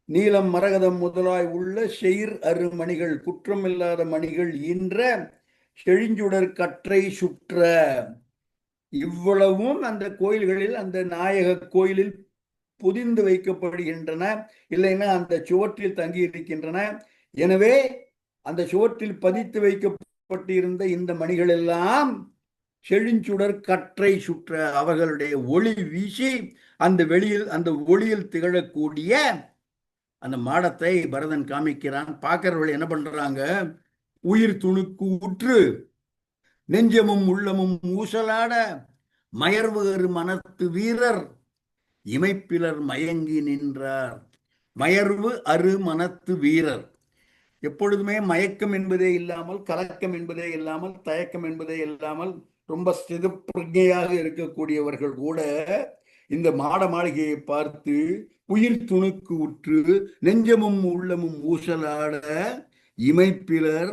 நீலம் மரகதம் முதலாய் உள்ள செயிர் அருமணிகள், குற்றம் இல்லாத மணிகள் ஈன்ற செழிஞ்சுடர் கற்றை சுற்ற. இவ்வளவும் அந்த கோயில்களில், அந்த நாயக கோயிலில் புதிந்து வைக்கப்படுகின்றன, இல்லைன்னா அந்த சுவற்றில் தங்கி இருக்கின்றன. எனவே அந்த சுவற்றில் பதித்து வைக்கப்பட்டிருந்த இந்த மணிகள் எல்லாம் செழிஞ்சுடர் கற்றை சுற்ற, அவர்களுடைய ஒளி வீசி அந்த வெளியில் அந்த ஒளியில் திகழக்கூடிய அந்த மாடத்தை பரதன் காமிக்கிறான். பார்க்கிறவர்கள் என்ன பண்றாங்க, உயிர் துணுக்கு உற்று நெஞ்சமும் உள்ளமும் ஊசலாட மயர்வேறு மனத்து வீரர் இமைப்பிலர் மயங்கி நின்றார். மயர்வு அரு மனத்து வீரர். எப்பொழுதுமே மயக்கம் என்பதே இல்லாமல், கலக்கம் என்பதே இல்லாமல், தயக்கம் என்பதே இல்லாமல் ரொம்ப ஸ்தித பிரஜையாக இருக்கக்கூடியவர்கள் கூட இந்த மாட மாளிகையை பார்த்து உயிர் துணுக்கு உற்று நெஞ்சமும் உள்ளமும் ஊசலாட இமைப்பிலர்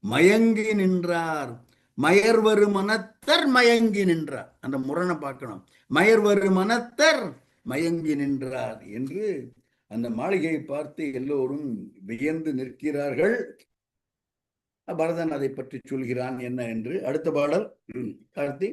மயங்கி நின்றார். மயர்வரு மனத்தர் மயங்கி நின்றார். அந்த முரணை பார்க்கணும். மயர்வரு மனத்தர் மயங்கி நின்றார் என்று அந்த மாளிகையை பார்த்து எல்லோரும் வியந்து நிற்கிறார்கள். பரதன் அதை பற்றி சொல்கிறான் என்ன என்று. அடுத்த பாடல் கார்த்தி.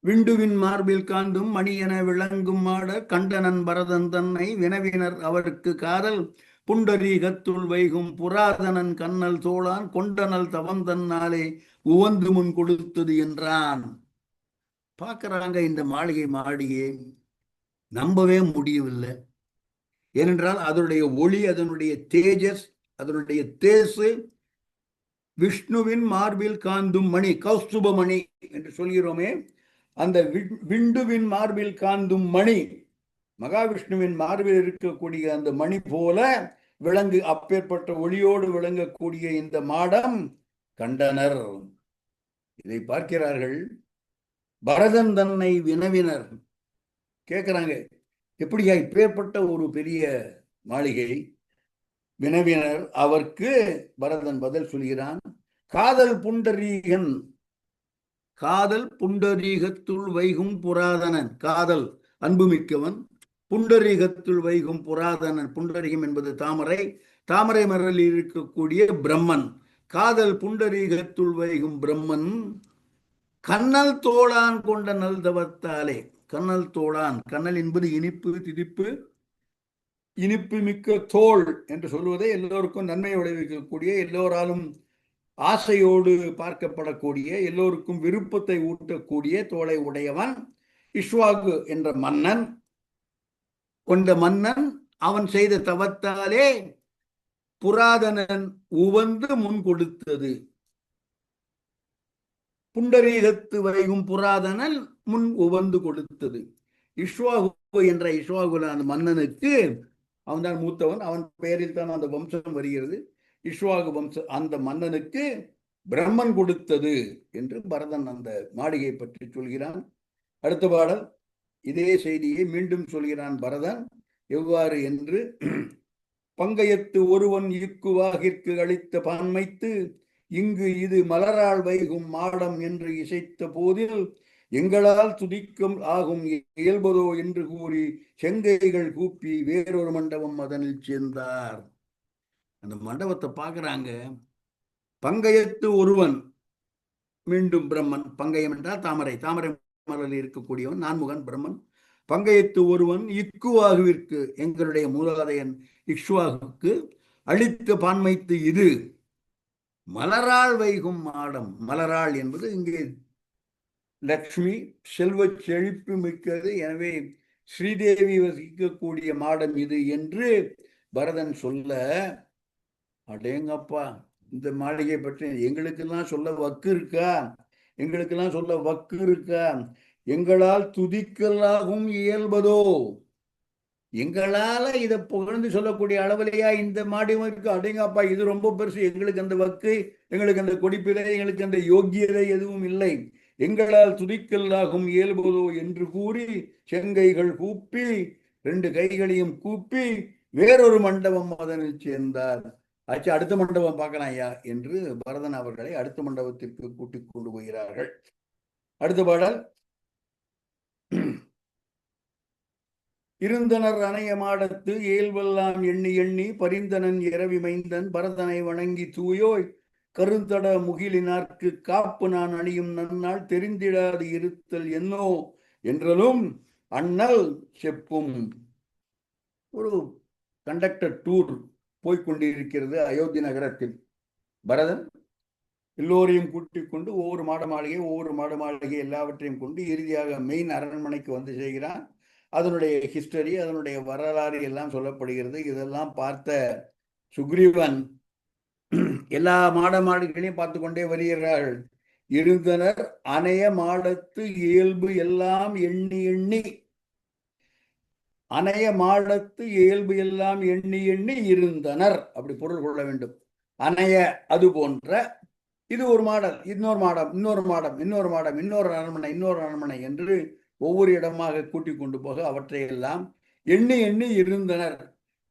விண்டுவின் மார்பில் காண்டும் மணி என விளங்கும் மாட கண்டனன் பரதன் தன்னை வினவினர் அவருக்கு காதல் புண்டரீகத்துள் வைகும் புராதனன் கண்ணல் தோளான் கொண்டனல் தவம் தன்னாலே உவந்து முன் கொடுத்தது என்றான். பார்க்கறாங்க இந்த மாளிகையை நம்பவே முடியவில்லை. ஏனென்றால் அதனுடைய ஒளி, அதனுடைய தேஜஸ், அதனுடைய தேசு விஷ்ணுவின் மார்பில் காந்தும் மணி, கௌஸ்துபமணி என்று சொல்கிறோமே, அந்த விண்டுவின் மார்பில் காந்தும் மணி, மகாவிஷ்ணுவின் மார்பில் இருக்கக்கூடிய அந்த மணி போல விளங்கு, அப்பேற்பட்ட ஒளியோடு விளங்கக்கூடிய இந்த மாடம் கண்டனர். இதை பார்க்கிறார்கள். பரதன் தன்னை வினவினர். கேட்கிறாங்க, எப்படியா இப்பேற்பட்ட ஒரு பெரிய மாளிகை? வினவினர். அவருக்கு பரதன் பதில் சொல்கிறான். காதல் புண்டரீகன், காதல் புண்டரீகத்துள் வைகும் புராதனன், காதல் அன்புமிக்கவன், புண்டரீகத்துள் வைகும் புராதனன். புண்டரீகம் என்பது தாமரை, தாமரை மரலில் இருக்கக்கூடிய பிரம்மன். காதல் புண்டரீகத்துள் வைகும் பிரம்மன் கண்ணல் தோளான் கொண்ட நல்தவத்தாலே. கண்ணல் தோளான், கண்ணல் என்பது இனிப்பு, திதிப்பு, இனிப்பு மிக்க தோள் என்று சொல்வதை எல்லோருக்கும் நன்மை விளைவிக்கக்கூடிய, எல்லோராலும் ஆசையோடு பார்க்கப்படக்கூடிய, எல்லோருக்கும் விருப்பத்தை ஊட்டக்கூடிய தோளை உடையவன் இஷ்வாகு என்ற மன்னன். கொண்ட மன்னன் அவன் செய்த தவத்தாலே புராதனன் உவந்து முன் கொடுத்தது. புண்டரீகத்து வைகும் புராதனன் முன் உவந்து கொடுத்தது. இஷ்வாகு என்ற இஷ்வாகுல அந்த மன்னனுக்கு, அவன் தான் மூத்தவன், அவன் பெயரில் தான் அந்த வம்சம் வருகிறது, இஷ்வாகு வம்சம். அந்த மன்னனுக்கு பிரம்மன் கொடுத்தது என்று பரதன் அந்த மாளிகை பற்றி சொல்கிறான். அடுத்த பாடல் இதே செய்தியை மீண்டும் சொல்கிறான் பரதன். எவ்வாறு என்று, பங்கயத்து ஒருவன் இக்குவாகிற்கு அளித்த பான்மைத்து இங்கு இது மலரால் வைகும் மாடம் என்று இசைத்த போதில் எங்களால் துதிக்கும் ஆகும் இயல்பதோ என்று கூறி செங்கைகள் கூப்பி வேறொரு மண்டபம் அதனில் சேர்ந்தார். அந்த மண்டபத்தை பார்க்கிறாங்க. பங்கயத்து ஒருவன், மீண்டும் பிரம்மன். பங்கயம் என்றால் தாமரை, தாமரை மலரில் இருக்கக்கூடியவன் நான்முகன் பிரம்மன். பங்கயத்து ஒருவன் இக்குவாகுவிற்கு, எங்களுடைய மூலாதையன் இக்ஷ்வாகுக்கு அளித்த பான்மைத்து இது மலரால் வைகும் மாடம். மலரால் என்பது இங்கே லக்ஷ்மி, செல்வ செழிப்பு மிக்கது. எனவே ஸ்ரீதேவி வசிக்கக்கூடிய மாடம் இது என்று பரதன் சொல்ல, அடேங்கப்பா, இந்த மாளிகை பற்றி எங்களுக்கெல்லாம் சொல்ல வக்கு இருக்கா? எங்களுக்கெல்லாம் சொல்ல வக்கு இருக்கா? எங்களால் துதிக்கலாகும் இயல்பதோ, எங்களால இதை புகழ்ந்து சொல்லக்கூடிய அளவிலேயா இந்த மாடியும் இருக்கு? அடேங்கப்பா, இது ரொம்ப பெருசு. எங்களுக்கு அந்த வக்கு, எங்களுக்கு அந்த கொடிப்பிலை, எங்களுக்கு அந்த யோக்கியதை எதுவும் இல்லை. எங்களால் துதிக்கலாகும் இயல்பதோ என்று கூறி செங்கைகள் கூப்பி, ரெண்டு கைகளையும் கூப்பி வேறொரு மண்டபம் அதனில் சேர்ந்தார். ஆச்சு, அடுத்த மண்டபம் பார்க்கலாம் ஐயா என்று பரதன் அவர்களை அடுத்த மண்டபத்திற்கு கூட்டிக் கொண்டு போகிறார்கள். அடுத்த பாடல். இருந்தனர் அணைய மாடத்து இயல்பெல்லாம் எண்ணி எண்ணி பரிந்தனன் இரவி மைந்தன் பரதனை வணங்கி தூயோய் கருந்தட முகிலினார்க்கு காப்பு நான் அணியும் நன்னாள் தெரிந்திடாது இருத்தல் என்னோ என்றலும் அண்ணல் செப்பும். ஒரு கண்டக்டர் டூர் போய்கொண்டிருக்கிறது அயோத்தி நகரத்தில். பரதன் எல்லோரையும் கூட்டிக் கொண்டு ஒவ்வொரு மாட மாளிகை எல்லாவற்றையும் கொண்டு இறுதியாக மெயின் அரண்மனைக்கு வந்து செய்கிறான். அதனுடைய ஹிஸ்டரி, அதனுடைய வரலாறு எல்லாம் சொல்லப்படுகிறது. இதெல்லாம் பார்த்த சுக்ரீவன் எல்லா மாளிகைகளையும் பார்த்து கொண்டே வருகிறார்கள். இருந்தனர் அணைய மாடத்து இயல்பு எல்லாம் எண்ணி எண்ணி. அணைய மாடத்து இயல்பு எல்லாம் எண்ணி எண்ணி இருந்தனர், அப்படி பொருள் கொள்ள வேண்டும். அணைய அது போன்ற, இது ஒரு மாடம், இன்னொரு மாடம், இன்னொரு மாடம், இன்னொரு மாடம், இன்னொரு அரண்மனை, இன்னொரு அரண்மனை என்று ஒவ்வொரு இடமாக கூட்டிக் கொண்டு போக அவற்றையெல்லாம் எண்ணி எண்ணி இருந்தனர்.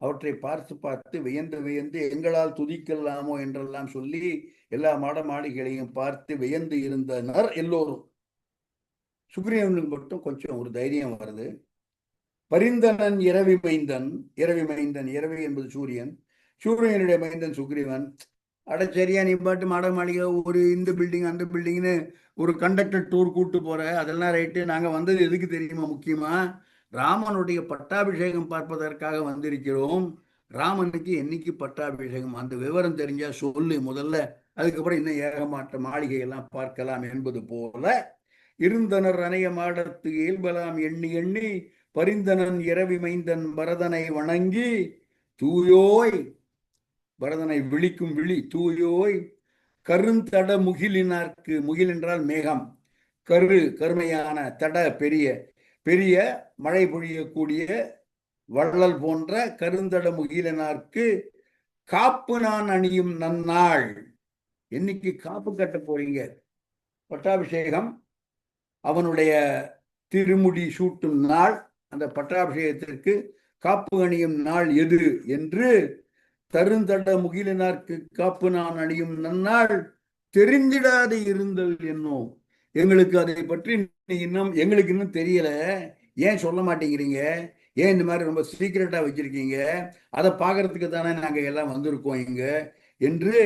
அவற்றை பார்த்து பார்த்து வியந்து வியந்து எங்களால் துதிக்கலாமோ என்றெல்லாம் சொல்லி எல்லா மாட மாளிகைகளையும் பார்த்து வியந்து இருந்தனர் எல்லோரும். சுக்ரீவனுக்கு மட்டும் கொஞ்சம் ஒரு தைரியம் வருது. பரிந்தனன் இரவி மைந்தன், இரவி மைந்தன், இரவி என்பது சூரியன், சூரியனுடைய மைந்தன் சுக்ரீவன். அட சரியா, நீ பாட்டு மாட மாளிகை ஒரு இந்த பில்டிங் அந்த பில்டிங்னு ஒரு கண்டக்டர் டூர் கூட்டு போற, அதெல்லாம் ரைட்டு. நாங்க வந்தது எதுக்கு தெரியுமா? முக்கியமா ராமனுடைய பட்டாபிஷேகம் பார்ப்பதற்காக வந்திருக்கிறோம். ராமனுக்கு என்னைக்கு பட்டாபிஷேகம், அந்த விவரம் தெரிஞ்சா சொல்லு முதல்ல, அதுக்கப்புறம் இன்னும் ஏகமாட்ட மாளிகை எல்லாம் பார்க்கலாம் என்பது போல இருந்தனர். அணைய மாடத்து இயல்பலாம் எண்ணி எண்ணி பரிந்தனன் இரவி மைந்தன் பரதனை வணங்கி தூயோய், பரதனை விழிக்கும் விழி, தூயோய் கருந்தட முகிலினார்க்கு, முகில் என்றால் மேகம், கருமையான தட, பெரிய பெரிய மழை பொழியக்கூடிய வள்ளல் போன்ற கருந்தட முகிலினார்க்கு காப்பு நான் அணியும் நன்னாள். என்னைக்கு காப்பு கட்ட போறீங்க? பட்டாபிஷேகம், அவனுடைய திருமுடி சூட்டும் நாள், அந்த பட்டாபிஷேகத்திற்கு காப்பு அணியும் நாள் எது என்று தருந்தட முகிலினார்க்கு காப்பு நான் அணியும் நன்னாள் தெரிந்திடாது இருந்தல் என்னும். எங்களுக்கு அதை பற்றி எங்களுக்கு இன்னும் தெரியல, ஏன் சொல்ல மாட்டேங்கிறீங்க, ஏன் இந்த மாதிரி ரொம்ப சீக்கிரட்டா வச்சிருக்கீங்க, அதை பார்க்கறதுக்கு தானே நாங்க எல்லாம் வந்திருக்கோம் இங்க என்று.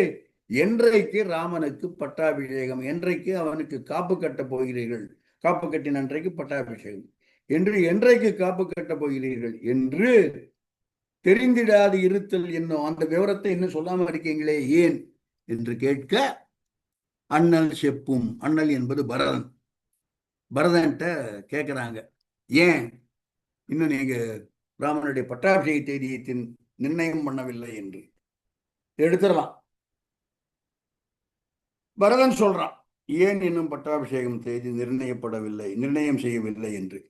என்றைக்கு ராமனுக்கு பட்டாபிஷேகம், என்றைக்கு அவனுக்கு காப்பு கட்ட போகிறீர்கள், காப்பு கட்டின அன்றைக்கு பட்டாபிஷேகம் என்று, என்றைக்கு காப்பு கட்ட போகிறீர்கள் என்று தெரிந்திடாது இருத்தல் என்னும். அந்த விவரத்தை இன்னும் சொல்லாம இருக்கீங்களே ஏன் என்று கேட்க, அண்ணல் செப்பும், அண்ணல் என்பது பரதன், பரதன்ட்ட கேட்கிறாங்க, ஏன் இன்னும் நீங்க ராமனுடைய பட்டாபிஷேக தேதியை நிர்ணயம் பண்ணவில்லை என்று. எடுத்துடலாம். பரதன் சொல்றான், ஏன் இன்னும் பட்டாபிஷேகம் தேதி நிர்ணயப்படவில்லை, நிர்ணயம் செய்யவில்லை என்று.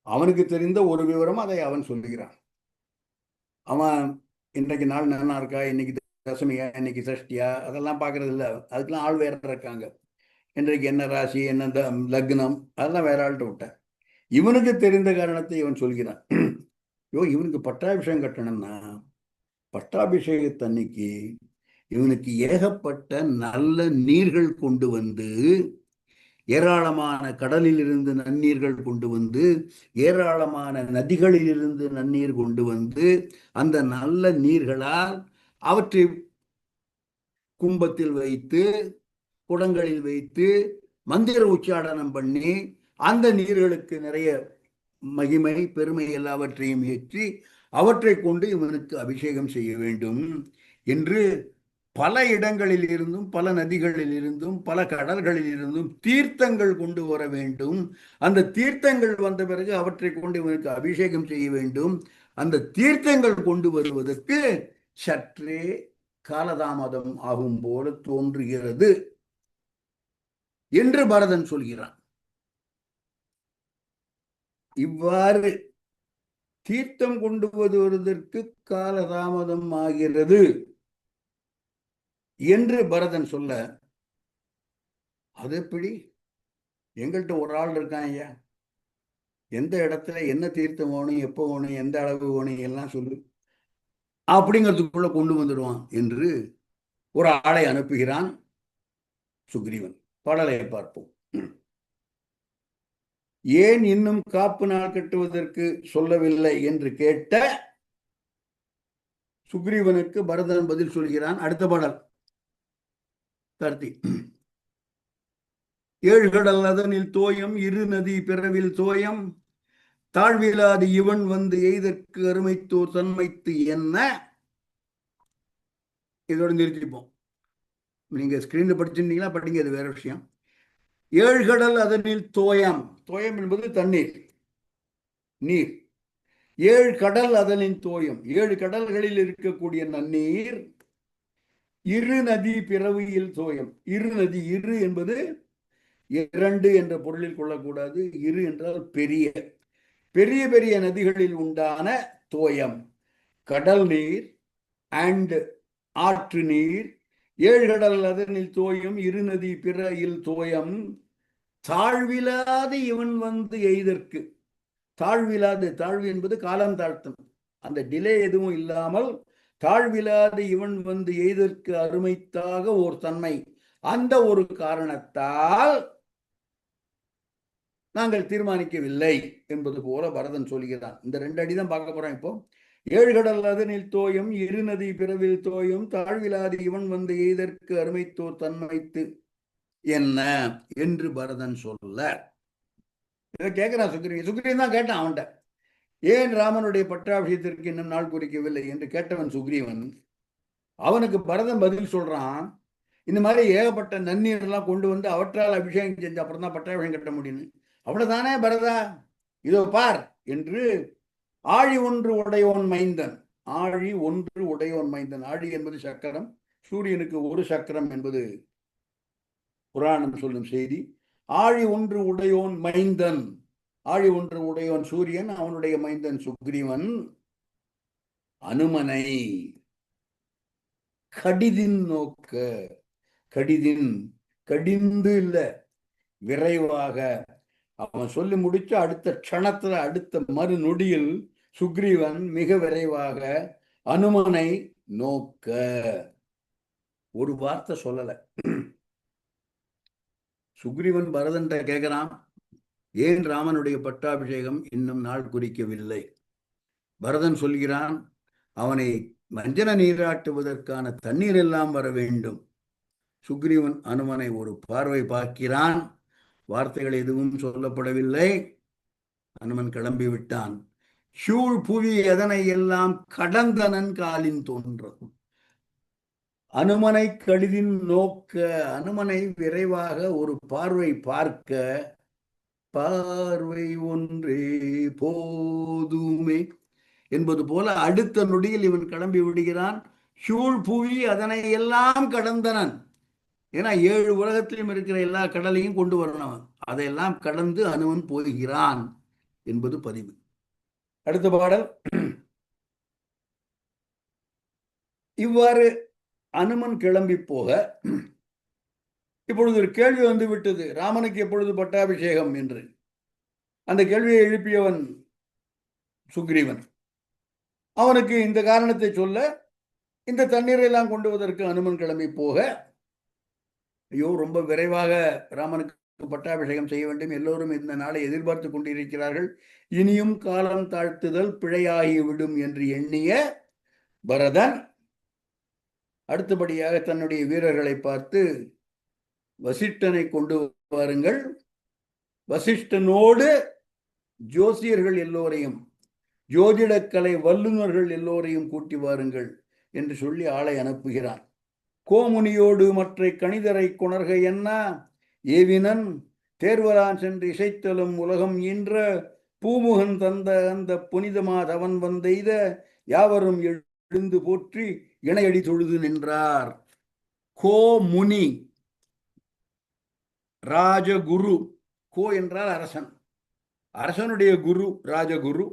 அவனுக்கு தெரிந்த ஒரு விவரம், அதை அவன் சொல்லுகிறான். அவன் இன்றைக்கு நாள் நல்லா இருக்கா, இன்னைக்கு தசமியா, இன்னைக்கு சஷ்டியா, அதெல்லாம் பார்க்கறது இல்லை. அதுக்கெல்லாம் ஆள் வேற இருக்காங்க. இன்றைக்கு என்ன ராசி, என்ன லக்னம், அதெல்லாம் வேற ஆள்கிட்ட விட்டேன். இவனுக்கு தெரிந்த காரணத்தை இவன் சொல்கிறான். இவனுக்கு பட்டாபிஷேகம் கட்டணும்னா, பட்டாபிஷேகத்தன்னைக்கு இவனுக்கு ஏகப்பட்ட நல்ல நீர்கள் கொண்டு வந்து, ஏராளமான கடலில் இருந்து நன்னீர்கள் கொண்டு வந்து, ஏராளமான நதிகளில் இருந்து நன்னீர் கொண்டு வந்து, அந்த நல்ல நீர்களால் அவற்றை கும்பத்தில் வைத்து, குடங்களில் வைத்து மந்திர உச்சாடனம் பண்ணி, அந்த நீர்களுக்கு நிறைய மகிமை பெருமை எல்லாவற்றையும் ஏற்றி அவற்றை கொண்டு இவனுக்கு அபிஷேகம் செய்ய வேண்டும் என்று பல இடங்களில் இருந்தும், பல நதிகளில் இருந்தும், பல கடல்களில் இருந்தும் தீர்த்தங்கள் கொண்டு வர வேண்டும். அந்த தீர்த்தங்கள் வந்த பிறகு அவற்றை கொண்டு இவனுக்கு அபிஷேகம் செய்ய வேண்டும். அந்த தீர்த்தங்கள் கொண்டு வருவதற்கு சற்றே காலதாமதம் ஆகும் போல தோன்றுகிறது என்று பரதன் சொல்கிறான். இவ்வாறு தீர்த்தம் கொண்டு வருவதற்கு காலதாமதம் ஆகிறது என்று பரதன் சொல்ல, அது எப்படி, எங்கள்கிட்ட ஒரு ஆள் இருக்கான் ஐயா, எந்த இடத்துல என்ன தீர்த்தம் வேணும், எப்போ வேணும், எந்த அளவு வேணும் எல்லாம் சொல்லு, அப்படிங்கிறதுக்குள்ள கொண்டு வந்துடுவான் என்று ஒரு ஆளை அனுப்புகிறான் சுக்ரீவன். பாடலை பார்ப்போம். ஏன் இன்னும் காப்பு நாள் கட்டுவதற்கு சொல்லவில்லை என்று கேட்ட சுக்ரீவனுக்கு பரதன் பதில் சொல்கிறான். அடுத்த பாடல் கார்த்தி. ஏழ்கடல் அதனில் தோயம், இரு நதி பிறவில் தோயம், தாழ்விலாது இவன் வந்து எய்தற்கு அருமைத்தோர் தன்மைத்து என்ன. இதோட நிறுத்திப்போம். நீங்க ஸ்கிரீன்ல படிச்சிருந்தீங்களா, படிங்க, அது வேற விஷயம். ஏழ்கடல் அதனில் தோயம், தோயம் என்பது தண்ணீர், நீர். ஏழு கடல் அதனின் தோயம், ஏழு கடல்களில் இருக்கக்கூடிய நன்னீர். இரு நதி பிறவியில் தோயம், இரு நதி, இரு என்பது இரண்டு என்ற பொருளில் கொள்ளக்கூடாது. இரு என்றால் பெரிய, பெரிய பெரிய நதிகளில் உண்டான தோயம், கடல் நீர் அண்ட் ஆற்று நீர், ஏழு கடல் அதனில் தோயம், இரு நதி பிற இல் தோயம், தாழ்விலாது இவன் வந்து எய்தற்கு. தாழ்விலாது, தாழ்வு என்பது காலம் தாழ்த்தம், அந்த டிலே எதுவும் இல்லாமல் தாழ்விலாது இவன் வந்து எய்தற்கு அருமைத்தாக ஓர் தன்மை, அந்த ஒரு காரணத்தால் நாங்கள் தீர்மானிக்கவில்லை என்பது போல பரதன் சொல்கிறான். இந்த ரெண்டு அடிதான் பார்க்க போறோம் இப்போ. ஏழு கடல் அதனில் தோயம், இரு நதி பிறவில் தோயம், தாழ்விலாது இவன் வந்து எய்தற்கு அருமைத்தோர் தன்மைத்து என்ன என்று பரதன் சொல்ல, இதை கேட்கிறான் சுக்ரீவன். சுக்ரீவன் தான் கேட்டான் அவன்கிட்ட, ஏன் ராமனுடைய பட்டாபிஷேகத்திற்கு இன்னும் நாள் குறிக்கவில்லை என்று கேட்டவன் சுக்ரீவன். அவனுக்கு பரதன் பதில் சொல்றான், இந்த மாதிரி ஏகப்பட்ட நன்னீர் எல்லாம் கொண்டு வந்து அவற்றால் அபிஷேகம் செஞ்ச அப்புறம் தான் பட்டாபிஷேகம் கட்ட முடியும். அவ்வளவுதானே பரதா, இதோ பார் என்று ஆழி ஒன்று உடையோன் மைந்தன். ஆழி ஒன்று உடையோன் மைந்தன். ஆழி என்பது சக்கரம், சூரியனுக்கு ஒரு சக்கரம் என்பது புராணம் சொல்லும் செய்தி. ஆழி ஒன்று உடையோன் மைந்தன், ஆழி ஒன்று உடையோன் சூரியன், அவனுடைய மைந்தன் சுக்ரீவன் அனுமனை கடிதின் நோக்க, கடிதின் கடிந்து இல்ல, விரைவாக. அவன் சொல்லி முடிச்ச அடுத்த க்ஷணத்துல, அடுத்த மறு நொடியில் சுக்ரீவன் மிக விரைவாக அனுமனை நோக்க. ஒரு வார்த்தை சொல்லல. சுக்ரீவன் பரதன்ட்ட கேட்கிறான், ஏன் ராமனுடைய பட்டாபிஷேகம் இன்னும் நாள் குறிக்கவில்லை? பரதன் சொல்கிறான், அவனை மஞ்சன நீராட்டுவதற்கான தண்ணீர் எல்லாம் வர வேண்டும். சுக்ரீவன் அனுமனை ஒரு பார்வை பார்க்கிறான், வார்த்தைகள் எதுவும் சொல்லப்படவில்லை. அனுமன் கிளம்பி விட்டான். சூழ் புவி எதனை எல்லாம் கடந்தனன் காலின் தோன்றும். அனுமனை கடிதின் நோக்க, அனுமனை விரைவாக ஒரு பார்வை பார்க்க, பார்வை ஒன்றே போதுமே என்பது போல அடுத்த நொடியில் இவன் கிளம்பி விடுகிறான். சூழ் புவி அதனை எல்லாம் கடந்தனன். ஏன்னா 7 உலகத்திலும் இருக்கிற எல்லா கடலையும் கொண்டு வரணும், அதையெல்லாம் கடந்து அனுமன் போகிறான் என்பது பதிவு. அடுத்த பாடல். இவ்வாறு அனுமன் கிளம்பி போக இப்பொழுது ஒரு கேள்வி வந்து விட்டது, ராமனுக்கு எப்பொழுது பட்டாபிஷேகம் என்று. அந்த கேள்வியை எழுப்பியவன் சுக்ரீவன். அவனுக்கு இந்த காரணத்தை சொல்ல, இந்த தண்ணீரை எல்லாம் கொண்டு வருவதற்கு அனுமன் கிளம்பி போக, ஐயோ ரொம்ப விரைவாக ராமனுக்கு பட்டாபிஷேகம் செய்ய வேண்டும், எல்லோரும் இந்த நாளை எதிர்பார்த்து கொண்டிருக்கிறார்கள், இனியும் காலம் தாழ்த்துதல் பிழையாகிவிடும் என்று எண்ணிய பரதன் அடுத்தபடியாக தன்னுடைய வீரர்களை பார்த்து, வசிஷ்டனை கொண்டு வாருங்கள், வசிஷ்டனோடு ஜோசியர்கள் எல்லோரையும், ஜோதிடக்கலை வல்லுநர்கள் எல்லோரையும் கூட்டி வாருங்கள் என்று சொல்லி ஆளை அனுப்புகிறான். கோமுனியோடு மற்ற கணிதரை கொணர்க என்ன ஏவினன், தேர்வரான் சென்று இசைத்தலும் உலகம் ஈன்ற பூமுகன் தந்த அந்த புனிதமா தவன் வந்தெய்த யாவரும் எழுந்து போற்றி இணையடி தொழுது நின்றார். கோ முனி ராஜகுரு. கோ என்றால் அரசன், அரசனுடைய குரு ராஜகுரு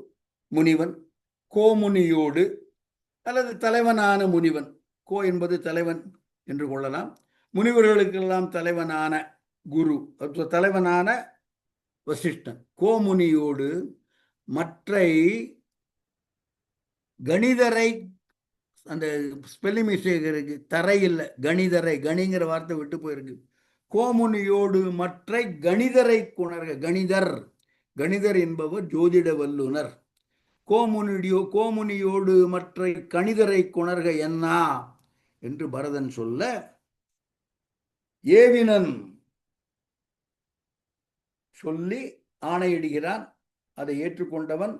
முனிவன். கோமுனியோடு அல்லது தலைவனான முனிவன், கோ என்பது தலைவன் என்று கொள்ளலாம். முனிவர்களுக்கெல்லாம் தலைவனான குரு, தலைவனான வசிஷ்டன். கோமுனியோடு மற்ற கணிதரை, அந்த ஸ்பெல்லிங் மிஸ்டேக் இருக்கு, தரை இல்லை, கணிதரை, கணிங்கிற வார்த்தை விட்டு போயிருக்கு. கோமுனியோடு மற்ற கணிதரை குணர்க. கணிதர், கணிதர் என்பவர் ஜோதிட வல்லுனர். கோமுனியோடு மற்ற கணிதரை குணர்க என்ன என்று பரதன் சொல்ல, ஏவினன் சொல்லி ஆணையிடுகிறான். அதை ஏற்றுக்கொண்டவன்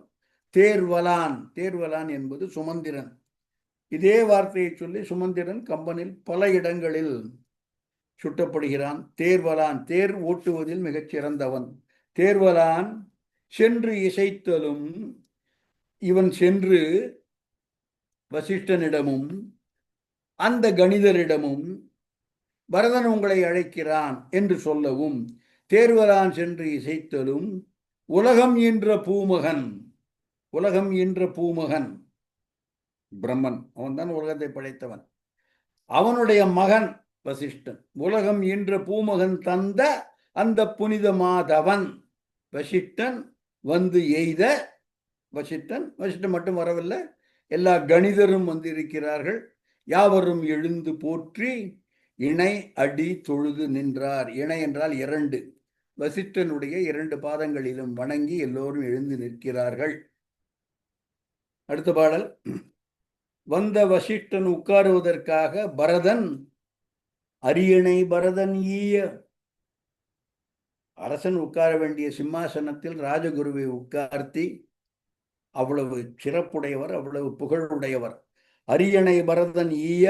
தேர்வலான். தேர்வலான் என்பது சுமந்திரன். இதே வார்த்தையை சொல்லி சுமந்திரன் கம்பனில் பல இடங்களில் சுட்டப்படுகிறான். தேர்வலான், தேர் ஓட்டுவதில் மிகச் சிறந்தவன். தேர்வலான் சென்று இசைத்தலும், இவன் சென்று வசிஷ்டனிடமும் அந்த கணிதரிடமும் பரதன் உங்களை அழைக்கிறான் என்று சொல்லவும், தேர்வலான் சென்று இசைத்தலும் உலகம் ஈன்ற பூமகன், உலகம் ஈன்ற பூமகன் பிரம்மன், அவன்தான் உலகத்தை படைத்தவன். அவனுடைய மகன் வசிஷ்டன். உலகம் ஈன்ற பூமகன் தந்த அந்த புனித மாதவன் வசிஷ்டன் வந்து எய்த. வசிஷ்டன் மட்டும் வரவில்லை, எல்லா கணிதரும் வந்து இருக்கிறார்கள். யாவரும் எழுந்து போற்றி இணை அடி தொழுது நின்றார். இணை என்றால் இரண்டு. வசிஷ்டனுடைய இரண்டு பாதங்களிலும் வணங்கி எல்லோரும் எழுந்து நிற்கிறார்கள். அடுத்த பாடல். வந்த வசிஷ்டன் உட்காருவதற்காக பரதன் அரியணை பரதன் ஈய. அரசன் உட்கார வேண்டிய சிம்மாசனத்தில் ராஜகுருவை உட்கார்த்தி, அவ்வளவு சிறப்புடையவர், அவ்வளவு புகழுடையவர். அரியணை பரதன் ஈய.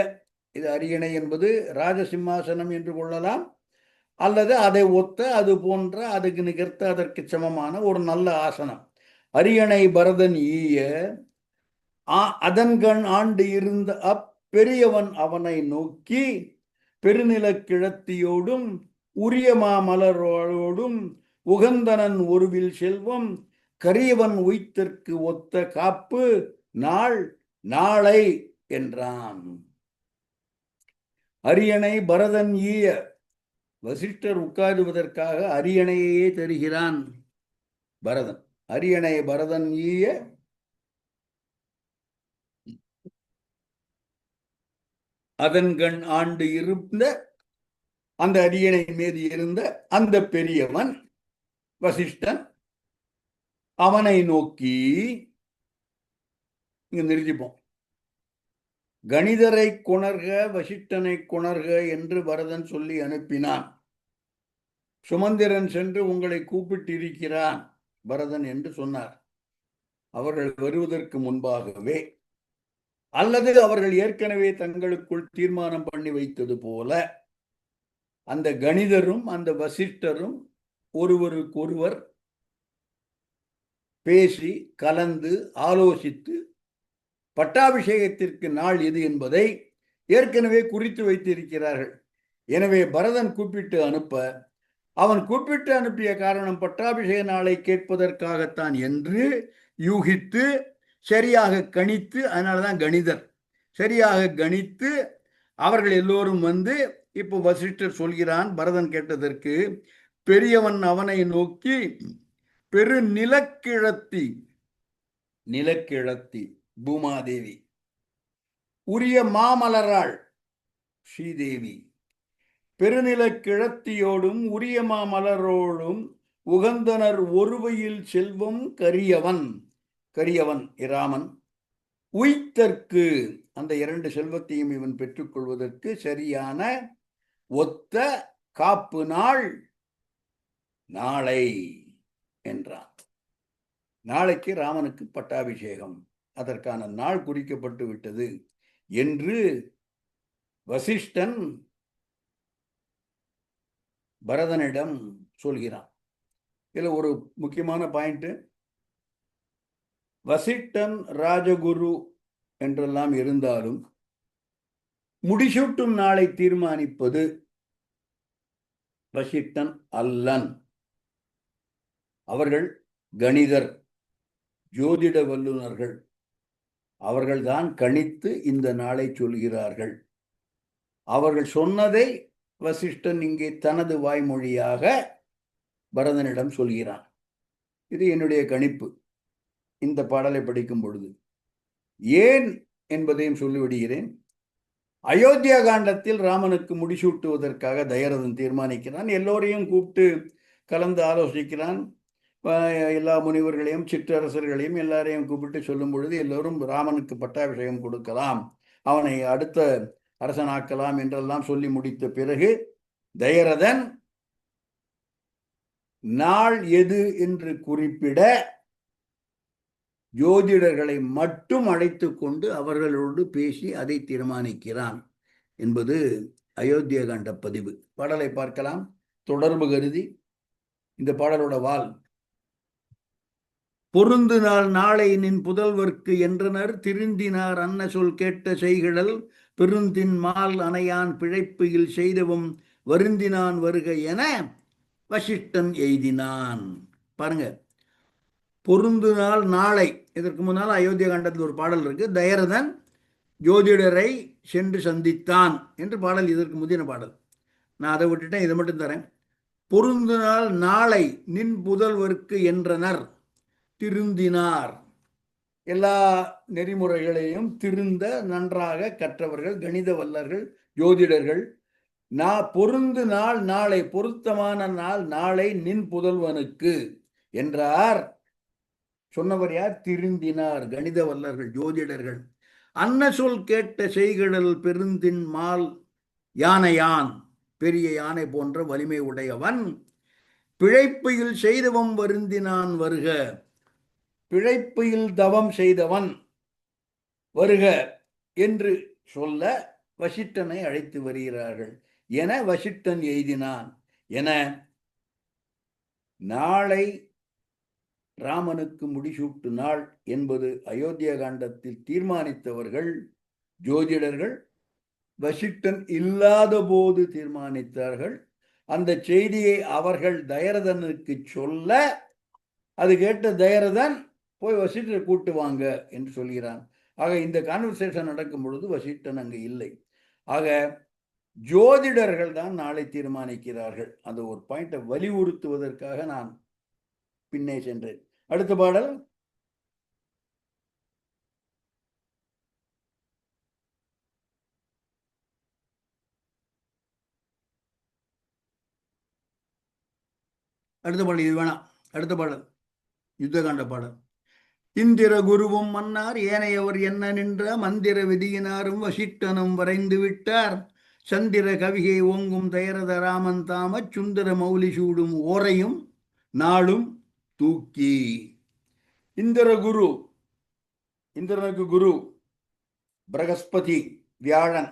இது அரியணை என்பது ராஜசிம்மாசனம் என்று கொள்ளலாம், அல்லது அதை ஒத்த, அது போன்ற, அதுக்கு நிகர்த்த, அதற்கு சமமான ஒரு நல்ல ஆசனம். அரியணை பரதன் ஈய அதன்கண் ஆண்டு இருந்த அப்பெரியவன் அவனை நோக்கி பெருநில கிழத்தியோடும் உரிய மாமலரோடும் உகந்தனன் ஒருவில் செல்வம் கரியவன் உய்தற்கு ஒத்த காப்பு நாள் நாளை என்றான். அரியணை பரதன் ஈய. வசிஷ்டர் உட்காருவதற்காக அரியணையே தருகிறான் பரதன். அரியணை பரதன் ஈய அதன்கண் ஆண்டு இருந்த, அந்த அரியணை மீது இருந்த அந்த பெரியவன் வசிஷ்டன் அவனை நோக்கி, இங்க நிறுத்திப்போம். கணிதரை கொணர்க வசிஷ்டனை கொணர்க என்று பரதன் சொல்லி அனுப்பினான். சுமந்திரன் சென்று உங்களை கூப்பிட்டிருக்கிறான் பரதன் என்று சொன்னார். அவர்கள் வருவதற்கு முன்பாகவே, அல்லது அவர்கள் ஏற்கனவே தங்களுக்குள் தீர்மானம் பண்ணி வைத்தது போல, அந்த கணிதரும் அந்த வசிஷ்டரும் ஒருவருக்கொருவர் பேசி கலந்து ஆலோசித்து பட்டாபிஷேகத்திற்கு நாள் எது என்பதை ஏற்கனவே குறித்து வைத்திருக்கிறார்கள். எனவே பரதன் கூப்பிட்டு அனுப்ப, அவன் கூப்பிட்டு அனுப்பிய காரணம் பட்டாபிஷேக நாளை கேட்பதற்காகத்தான் என்று யூகித்து சரியாக கணித்து, அதனாலதான் கணிதர், சரியாக கணித்து அவர்கள் எல்லோரும் வந்து, இப்போ வசிஷ்டர் சொல்கிறான் பரதன் கேட்டதற்கு, பெரியவன் அவனை நோக்கி பெரு நிலக்கிழத்தி, நிலக்கிழத்தி பூமாதேவி, உரிய மாமலராள் ஸ்ரீதேவி, பெருநில கிழத்தியோடும் உரிய மாமலரோடும் உகந்தனர் ஒருவையில் செல்வம் கரியவன், கரியவன் இராமன் உய்தற்கு, அந்த இரண்டு செல்வத்தையும் இவன் பெற்றுக்கொள்வதற்கு சரியான ஒத்த காப்பு நாள் நாளை என்றான். நாளைக்கு ராமனுக்கு பட்டாபிஷேகம், அதற்கான நாள் குறிக்கப்பட்டு விட்டது என்று வசிஷ்டன் பரதனிடம் சொல்கிறான். இதுல ஒரு முக்கியமான பாயிண்ட், வசிஷ்டன் ராஜகுரு என்றெல்லாம் இருந்தாலும் முடிசூட்டும் நாளை தீர்மானிப்பது வசிஷ்டன் அல்லன். அவர்கள் கணிதர், ஜோதிட வல்லுநர்கள். அவர்கள்தான் கணித்து இந்த நாளை சொல்கிறார்கள். அவர்கள் சொன்னதை வசிஷ்டன் இங்கே தனது வாய்மொழியாக பரதனிடம் சொல்கிறான். இது என்னுடைய கணிப்பு இந்த பாடலை படிக்கும் பொழுது. ஏன் என்பதையும் சொல்லிவிடுகிறேன். அயோத்தியா காண்டத்தில் ராமனுக்கு முடிசூட்டுவதற்காக தயரதன் தீர்மானிக்கிறான். எல்லோரையும் கூப்பிட்டு கலந்து ஆலோசிக்கிறான். எல்லா முனிவர்களையும் சிற்றரசர்களையும் எல்லாரையும் கூப்பிட்டு சொல்லும் பொழுது எல்லோரும் ராமனுக்கு பட்டாபிஷேகம் கொடுக்கலாம், அவனை அடுத்த அரசனாக்கலாம் என்றெல்லாம் சொல்லி முடித்த பிறகு தயரதன் நாள் எது என்று குறிப்பிட ஜோதிடர்களை மட்டும் அழைத்து கொண்டு அவர்களோடு பேசி அதை தீர்மானிக்கிறான் என்பது அயோத்தியா காண்ட பதிவு. பாடலை பார்க்கலாம் தொடர்பு கருதி. இந்த பாடலோட வால், பொருந்தினால் நாளை நின் புதல்வர்க்கு என்றனர் திருந்தினார் அன்ன சொல் கேட்ட செய்கிழல் பெருந்தின் மால் அணையான் பிழைப்பில் செய்தவும் வருந்தினான் வருக என வசிஷ்டன் எய்தினான். பாருங்க, பொருந்து நாள் நாளை. இதற்கு முன்னால் அயோத்தியா காண்டத்தில் ஒரு பாடல் இருக்கு, தயரதன் ஜோதிடரை சென்று சந்தித்தான் என்று பாடல், இதற்கு முந்தின பாடல். நான் அதை விட்டுட்டேன், இதை மட்டும் தரேன். பொருந்து நாள் நாளை நின் புதல்வர்க்கு என்றனர் திருந்தினார். எல்லா நெறிமுறைகளையும் திருந்த நன்றாக கற்றவர்கள், கணித வல்லர்கள், ஜோதிடர்கள். பொருந்து நாள் நாளை, பொருத்தமான நாள் நாளை நின் புதல்வனுக்கு என்றார். சொன்னவர் யார்? திருந்தினார், கணித வல்லர்கள், ஜோதிடர்கள். அன்ன சொல் கேட்ட செய்கடல் பெருந்தின் மால் யானையான், பெரிய யானை போன்ற வலிமை உடையவன். பிழைப்பையில் செய்தவன் வருந்தினான் வருக, பிழைப்பையில் தவம் செய்தவன் வருக என்று சொல்ல வசிட்டனை அழைத்து வருகிறார்கள் என வசிட்டன் எய்தினான் என. நாளை ராமனுக்கு முடிசூட்டு நாள் என்பது அயோத்தியா காண்டத்தில் தீர்மானித்தவர்கள் ஜோதிடர்கள். வசிட்டன் இல்லாத போது தீர்மானித்தார்கள். அந்த செய்தியை அவர்கள் தயரதனுக்கு சொல்ல, அது கேட்ட தயரதன் போய் வசிட்டரை கூட்டு வாங்க என்று சொல்கிறான். ஆக இந்த கான்வர்சேஷன் நடக்கும் பொழுது வசிட்டன் அங்கு இல்லை. ஆக ஜோதிடர்கள் தான் நாளை தீர்மானிக்கிறார்கள். அந்த ஒரு பாயிண்டை வலியுறுத்துவதற்காக நான் பின்னே சென்றேன். அடுத்த பாடல். அடுத்த பாடல், இது வேணாம். அடுத்த பாடல் யுத்தகாண்ட பாடல். இந்திர குருவும் மன்னார் ஏனையவர் என்ன நின்ற மந்திர விதியினாரும் வசிட்டனும் வரைந்து விட்டார். சந்திர கவிகை ஓங்கும் தயரத ராமன் தாம சுந்தர மௌலி சூடும் ஓரையும் நாளும் தூக்கி. இந்திர குரு, இந்திரனுக்கு குரு பிரகஸ்பதி வியாழன்.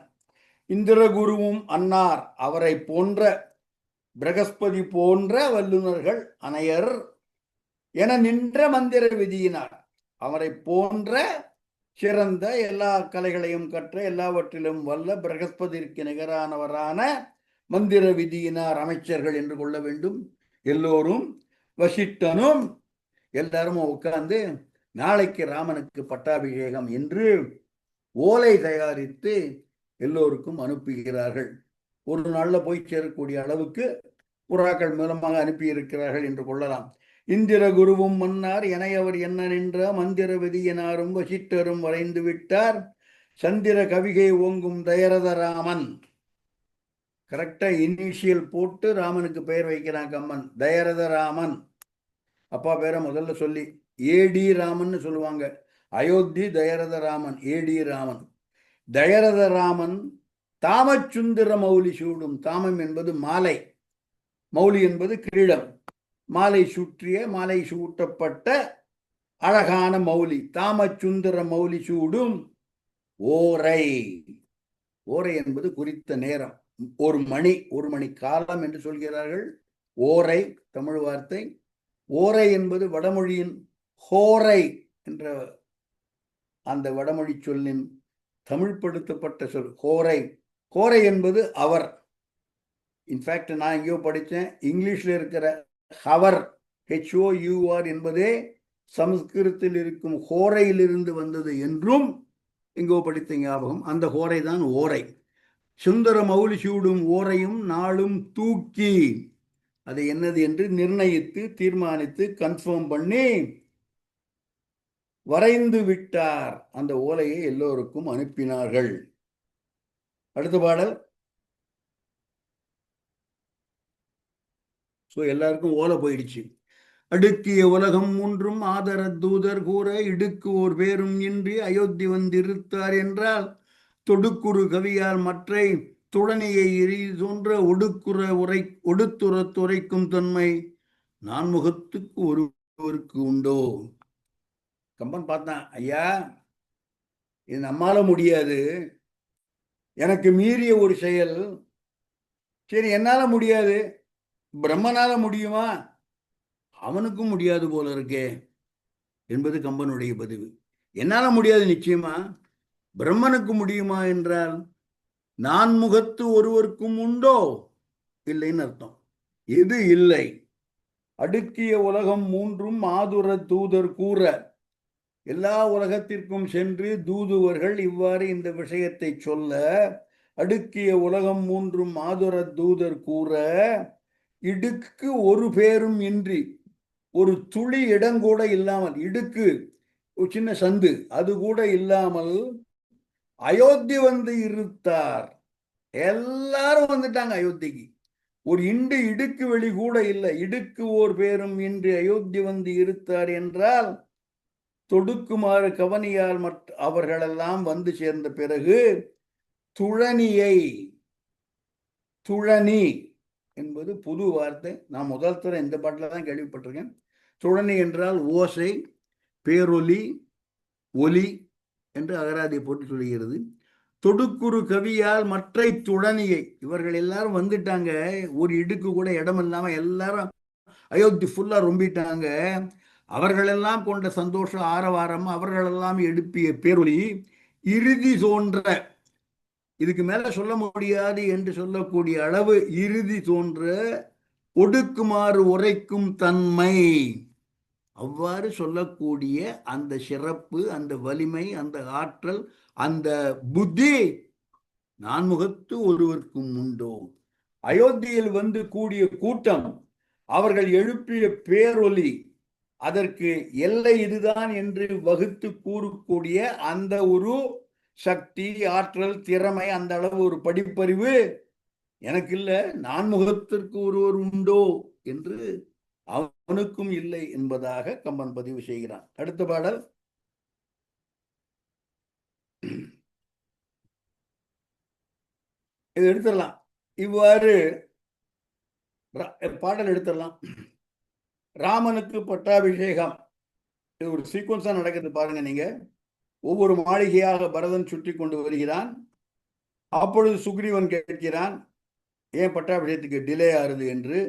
இந்திர குருவும் அன்னார், அவரை போன்ற பிரகஸ்பதி போன்ற வல்லுநர்கள் அனையர் என நின்ற மந்திர விதியினார், அவரை போன்ற சிறந்த எல்லா கலைகளையும் கற்ற எல்லாவற்றிலும் வல்ல பிரகஸ்பதிக்கு நிகரானவரான மந்திர விதியினார் அமைச்சர்கள் என்று கொள்ள வேண்டும். எல்லோரும் வசிட்டனும் எல்லாரும் உட்கார்ந்து நாளைக்கு ராமனுக்கு பட்டாபிஷேகம் என்று ஓலை தயாரித்து எல்லோருக்கும் அனுப்புகிறார்கள். ஒரு நாள்ல போய் சேரக்கூடிய அளவுக்கு புறாக்கள் மூலமாக அனுப்பி இருக்கிறார்கள் என்று கொள்ளலாம். இந்திர குருவும் மன்னார் எனையவர் என்ன நின்ற மந்திர விதியினாரும் வசிட்டரும் வரைந்து விட்டார். சந்திர கவிகை ஓங்கும் தயரத ராமன். கரெக்டா இனிஷியல் போட்டு ராமனுக்கு பெயர் வைக்கிறான் கம்மன், தயரத ராமன். அப்பா பேரை முதல்ல சொல்லி ஏடி ராமன் சொல்லுவாங்க. அயோத்தி தயரத ராமன், ஏடி ராமன். தயரத ராமன் தாமச்சுந்தர மௌலி சூடும். தாமம் என்பது மாலை, மௌலி என்பது கிரீடம். மாலை சுற்றிய, மாலை சூட்டப்பட்ட அழகான மௌலி. தாமச்சுந்தர மௌலி சூடும் ஓரை. ஓரை என்பது குறித்த நேரம், ஒரு மணி, ஒரு மணி காலம் என்று சொல்கிறார்கள். ஓரை தமிழ் வார்த்தை. ஓரை என்பது வடமொழியின் ஹோரை என்ற அந்த வடமொழி சொல்லின் தமிழ்படுத்தப்பட்ட சொல் ஹோரை. ஹோரை என்பது அவர். இன்ஃபேக்ட் நான் எங்கேயோ படித்தேன், இங்கிலீஷ்ல இருக்கிற ஹவர், HOUR என்பதே சமஸ்கிருதத்தில் இருக்கும் ஹோரையிலிருந்து வந்தது என்றும் எங்கோ படித்த ஞாபகம். அந்த ஹோரை தான் ஓரை. சுந்தர மௌலி சூடும் ஓரையும் நாளும் தூக்கி, அது என்னது என்று நிர்ணயித்து தீர்மானித்து கன்ஃபார்ம் பண்ணி வரைந்து விட்டார். அந்த ஓலையை எல்லோருக்கும் அனுப்பினார்கள். அடுத்த பாடல். எல்லாருக்கும் ஓலை போயிடுச்சு. அடுக்கிய உலகம் ஒன்றும் ஆதர தூதர் கூற இடுக்கு ஓர் பேரும் இன்றி அயோத்தி வந்திருத்தார் என்றால் தொடுக்குறு கவியால் மற்றை துளனியை எரி தோன்ற ஒடுத்துற துரைக்கும் தன்மை நான்முகத்துக்கு ஒருவருக்கு உண்டோ. கம்பன் பார்த்தான், ஐயா இது நம்மால முடியாது, எனக்கு மீறிய ஒரு செயல். சரி, என்னால முடியாது, பிரம்மனால முடியுமா? அவனுக்கும் முடியாது போல இருக்கே என்பது கம்பனுடைய பதிவு. என்னால முடியாது நிச்சயமா, பிரம்மனுக்கு முடியுமா என்றால் நான்முகத்து ஒருவருக்கும் உண்டோ, இல்லைன்னு அர்த்தம். எது இல்லை? அடுக்கிய உலகம் மூன்றும் ஆதுர தூதர் கூற. எல்லா உலகத்திற்கும் சென்று தூதுவர்கள் இவ்வாறு இந்த விஷயத்தை சொல்ல, அடுக்கிய உலகம் மூன்றும் ஆதுர தூதர் கூற, இடுக்கு ஒரு பேரும் இன்றி, ஒரு துளி இடங்கூட இல்லாமல், இடுக்கு ஒரு சின்ன சந்து அது கூட இல்லாமல் அயோத்தி வந்து இருத்தார். எல்லாரும் வந்துட்டாங்க அயோத்திக்கு. ஒரு இடுக்கு வெளி கூட இல்லை. இடுக்கு ஓர் பேரும் இன்றி அயோத்தி வந்து இருத்தார் என்றால், தொடுக்குமாறு கவனியால் அவர்களெல்லாம் வந்து சேர்ந்த பிறகு துழனியை, துழனி என்பது புது வார்த்தை, நான் முதல் தர இந்த பாட்டில் தான் கேள்விப்பட்டிருக்கேன். துழனி என்றால் ஓசை, பேரொலி, ஒலி என்று அகராதி போட்டு சொல்கிறது. தொடுக்குறு கவியால் மற்ற துழனியை, இவர்கள் எல்லாரும் வந்துட்டாங்க, ஒரு இடுக்கு கூட இடம் இல்லாம எல்லாரும் அயோத்தி ஃபுல்லா ரொம்பிட்டாங்க. அவர்களெல்லாம் கொண்ட சந்தோஷம் ஆரவாரம், அவர்களெல்லாம் எழுப்பிய பேரொலி இறுதி தோன்ற, இதுக்கு மேல சொல்ல முடியாது என்று சொல்லக்கூடிய அளவு இறுதி தோன்ற ஒடுக்குமாறு உரைக்கும் தன்மை, அவ்வாறு சொல்லக்கூடிய அந்த சிறப்பு, அந்த வலிமை, அந்த ஆற்றல், அந்த புத்தி நான்முகத்து ஒருவருக்கும் உண்டோ? அயோத்தியில் வந்து கூடிய கூட்டம், அவர்கள் எழுப்பிய பேரொலி, அதற்கு எல்லை இதுதான் என்று வகுத்து கூறக்கூடிய அந்த ஒரு சக்தி, ஆற்றல், திறமை, அந்த அளவு ஒரு படிப்பறிவு எனக்கு இல்லை, நான்முகத்திற்கு ஒருவர் உண்டோ என்று அவனுக்கும் இல்லை என்பதாக கம்பன் பதிவு செய்கிறான். அடுத்த பாடல். இது எடுத்துடலாம். இவ்வாறு பாடல் எடுத்துடலாம். ராமனுக்கு பட்டாபிஷேகம், இது ஒரு சீக்வன்ஸா நடக்குது பாருங்க நீங்க. ஒவ்வொரு மாளிகையாக பரதன் சுற்றி கொண்டு வருகிறான். அப்பொழுது சுக்ரீவன் கேட்கிறான், ஏன் பட்டாபிஷேகத்துக்கு டிலே ஆறுது என்று.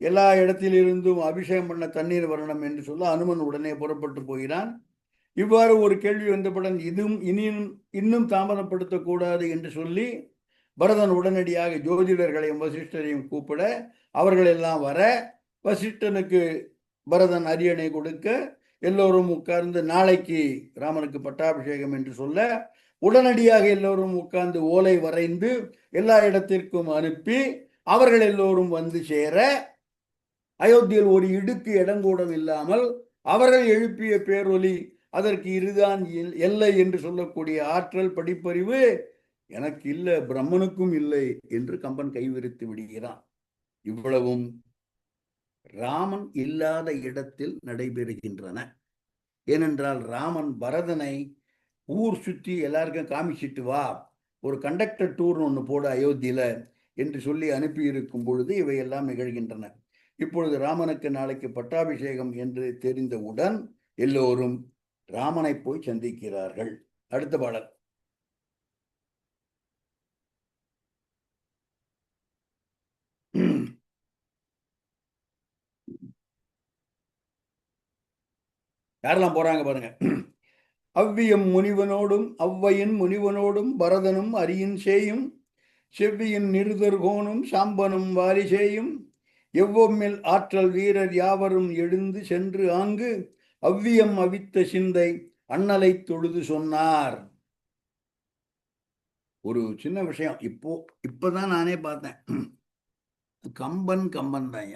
எல்லா இடத்திலிருந்தும் அபிஷேகம் பண்ண தண்ணீர் வரணும் என்று சொல்ல அனுமன் உடனே புறப்பட்டு போகிறான். இவ்வாறு ஒரு கேள்வி வந்தவுடன் இன்னும் தாமதப்படுத்தக்கூடாது என்று சொல்லி பரதன் உடனடியாக ஜோதிடர்களையும் வசிஷ்டரையும் கூப்பிட, அவர்கள் எல்லாம் வர, வசிஷ்டனுக்கு பரதன் அரியணை கொடுக்க, எல்லோரும் உட்கார்ந்து நாளைக்கு ராமனுக்கு பட்டாபிஷேகம் என்று சொல்ல, உடனடியாக எல்லோரும் உட்கார்ந்து ஓலை வரைந்து எல்லா இடத்திற்கும் அனுப்பி அவர்கள் எல்லோரும் வந்து சேர, அயோத்தியில் ஒரு இடுக்கு இடங்கூடம் இல்லாமல் அவர்கள் எழுப்பிய பேரொலி, அதற்கு இதுதான் எல்லை என்று சொல்லக்கூடிய ஆற்றல், படிப்பறிவு எனக்கு இல்லை, பிரம்மனுக்கும் இல்லை என்று கம்பன் கைவிரித்து விடுகிறான். இவ்வளவும் ராமன் இல்லாத இடத்தில் நடைபெறுகின்றன. ஏனென்றால் ராமன் பரதனை ஊர் சுற்றி எல்லாருக்கும் காமிச்சிட்டு வா, ஒரு கண்டக்டர் டூர் ஒன்று போட அயோத்தியில என்று சொல்லி அனுப்பி இருக்கும் பொழுது இவையெல்லாம் நிகழ்கின்றன. இப்பொழுது ராமனுக்கு நாளைக்கு பட்டாபிஷேகம் என்று தெரிந்தவுடன் எல்லோரும் ராமனை போய் சந்திக்கிறார்கள். அடுத்த பாடல். யாரெல்லாம் போறாங்க பாருங்க. அவ்வியம் முனிவனோடும் அவ்வையின் முனிவனோடும் பரதனும் அரியின் சேயும் செவ்வியின் நிருதர்கோனும் சாம்பனும் வாரிசேயும் எவ்வொம்மில் ஆற்றல் வீரர் யாவரும் எழுந்து சென்று ஆங்கு அவ்வியம் அவித்த சிந்தை அண்ணலை தொழுது சொன்னார். ஒரு சின்ன விஷயம், இப்பதான் நானே பார்த்தேன். கம்பன் தான்.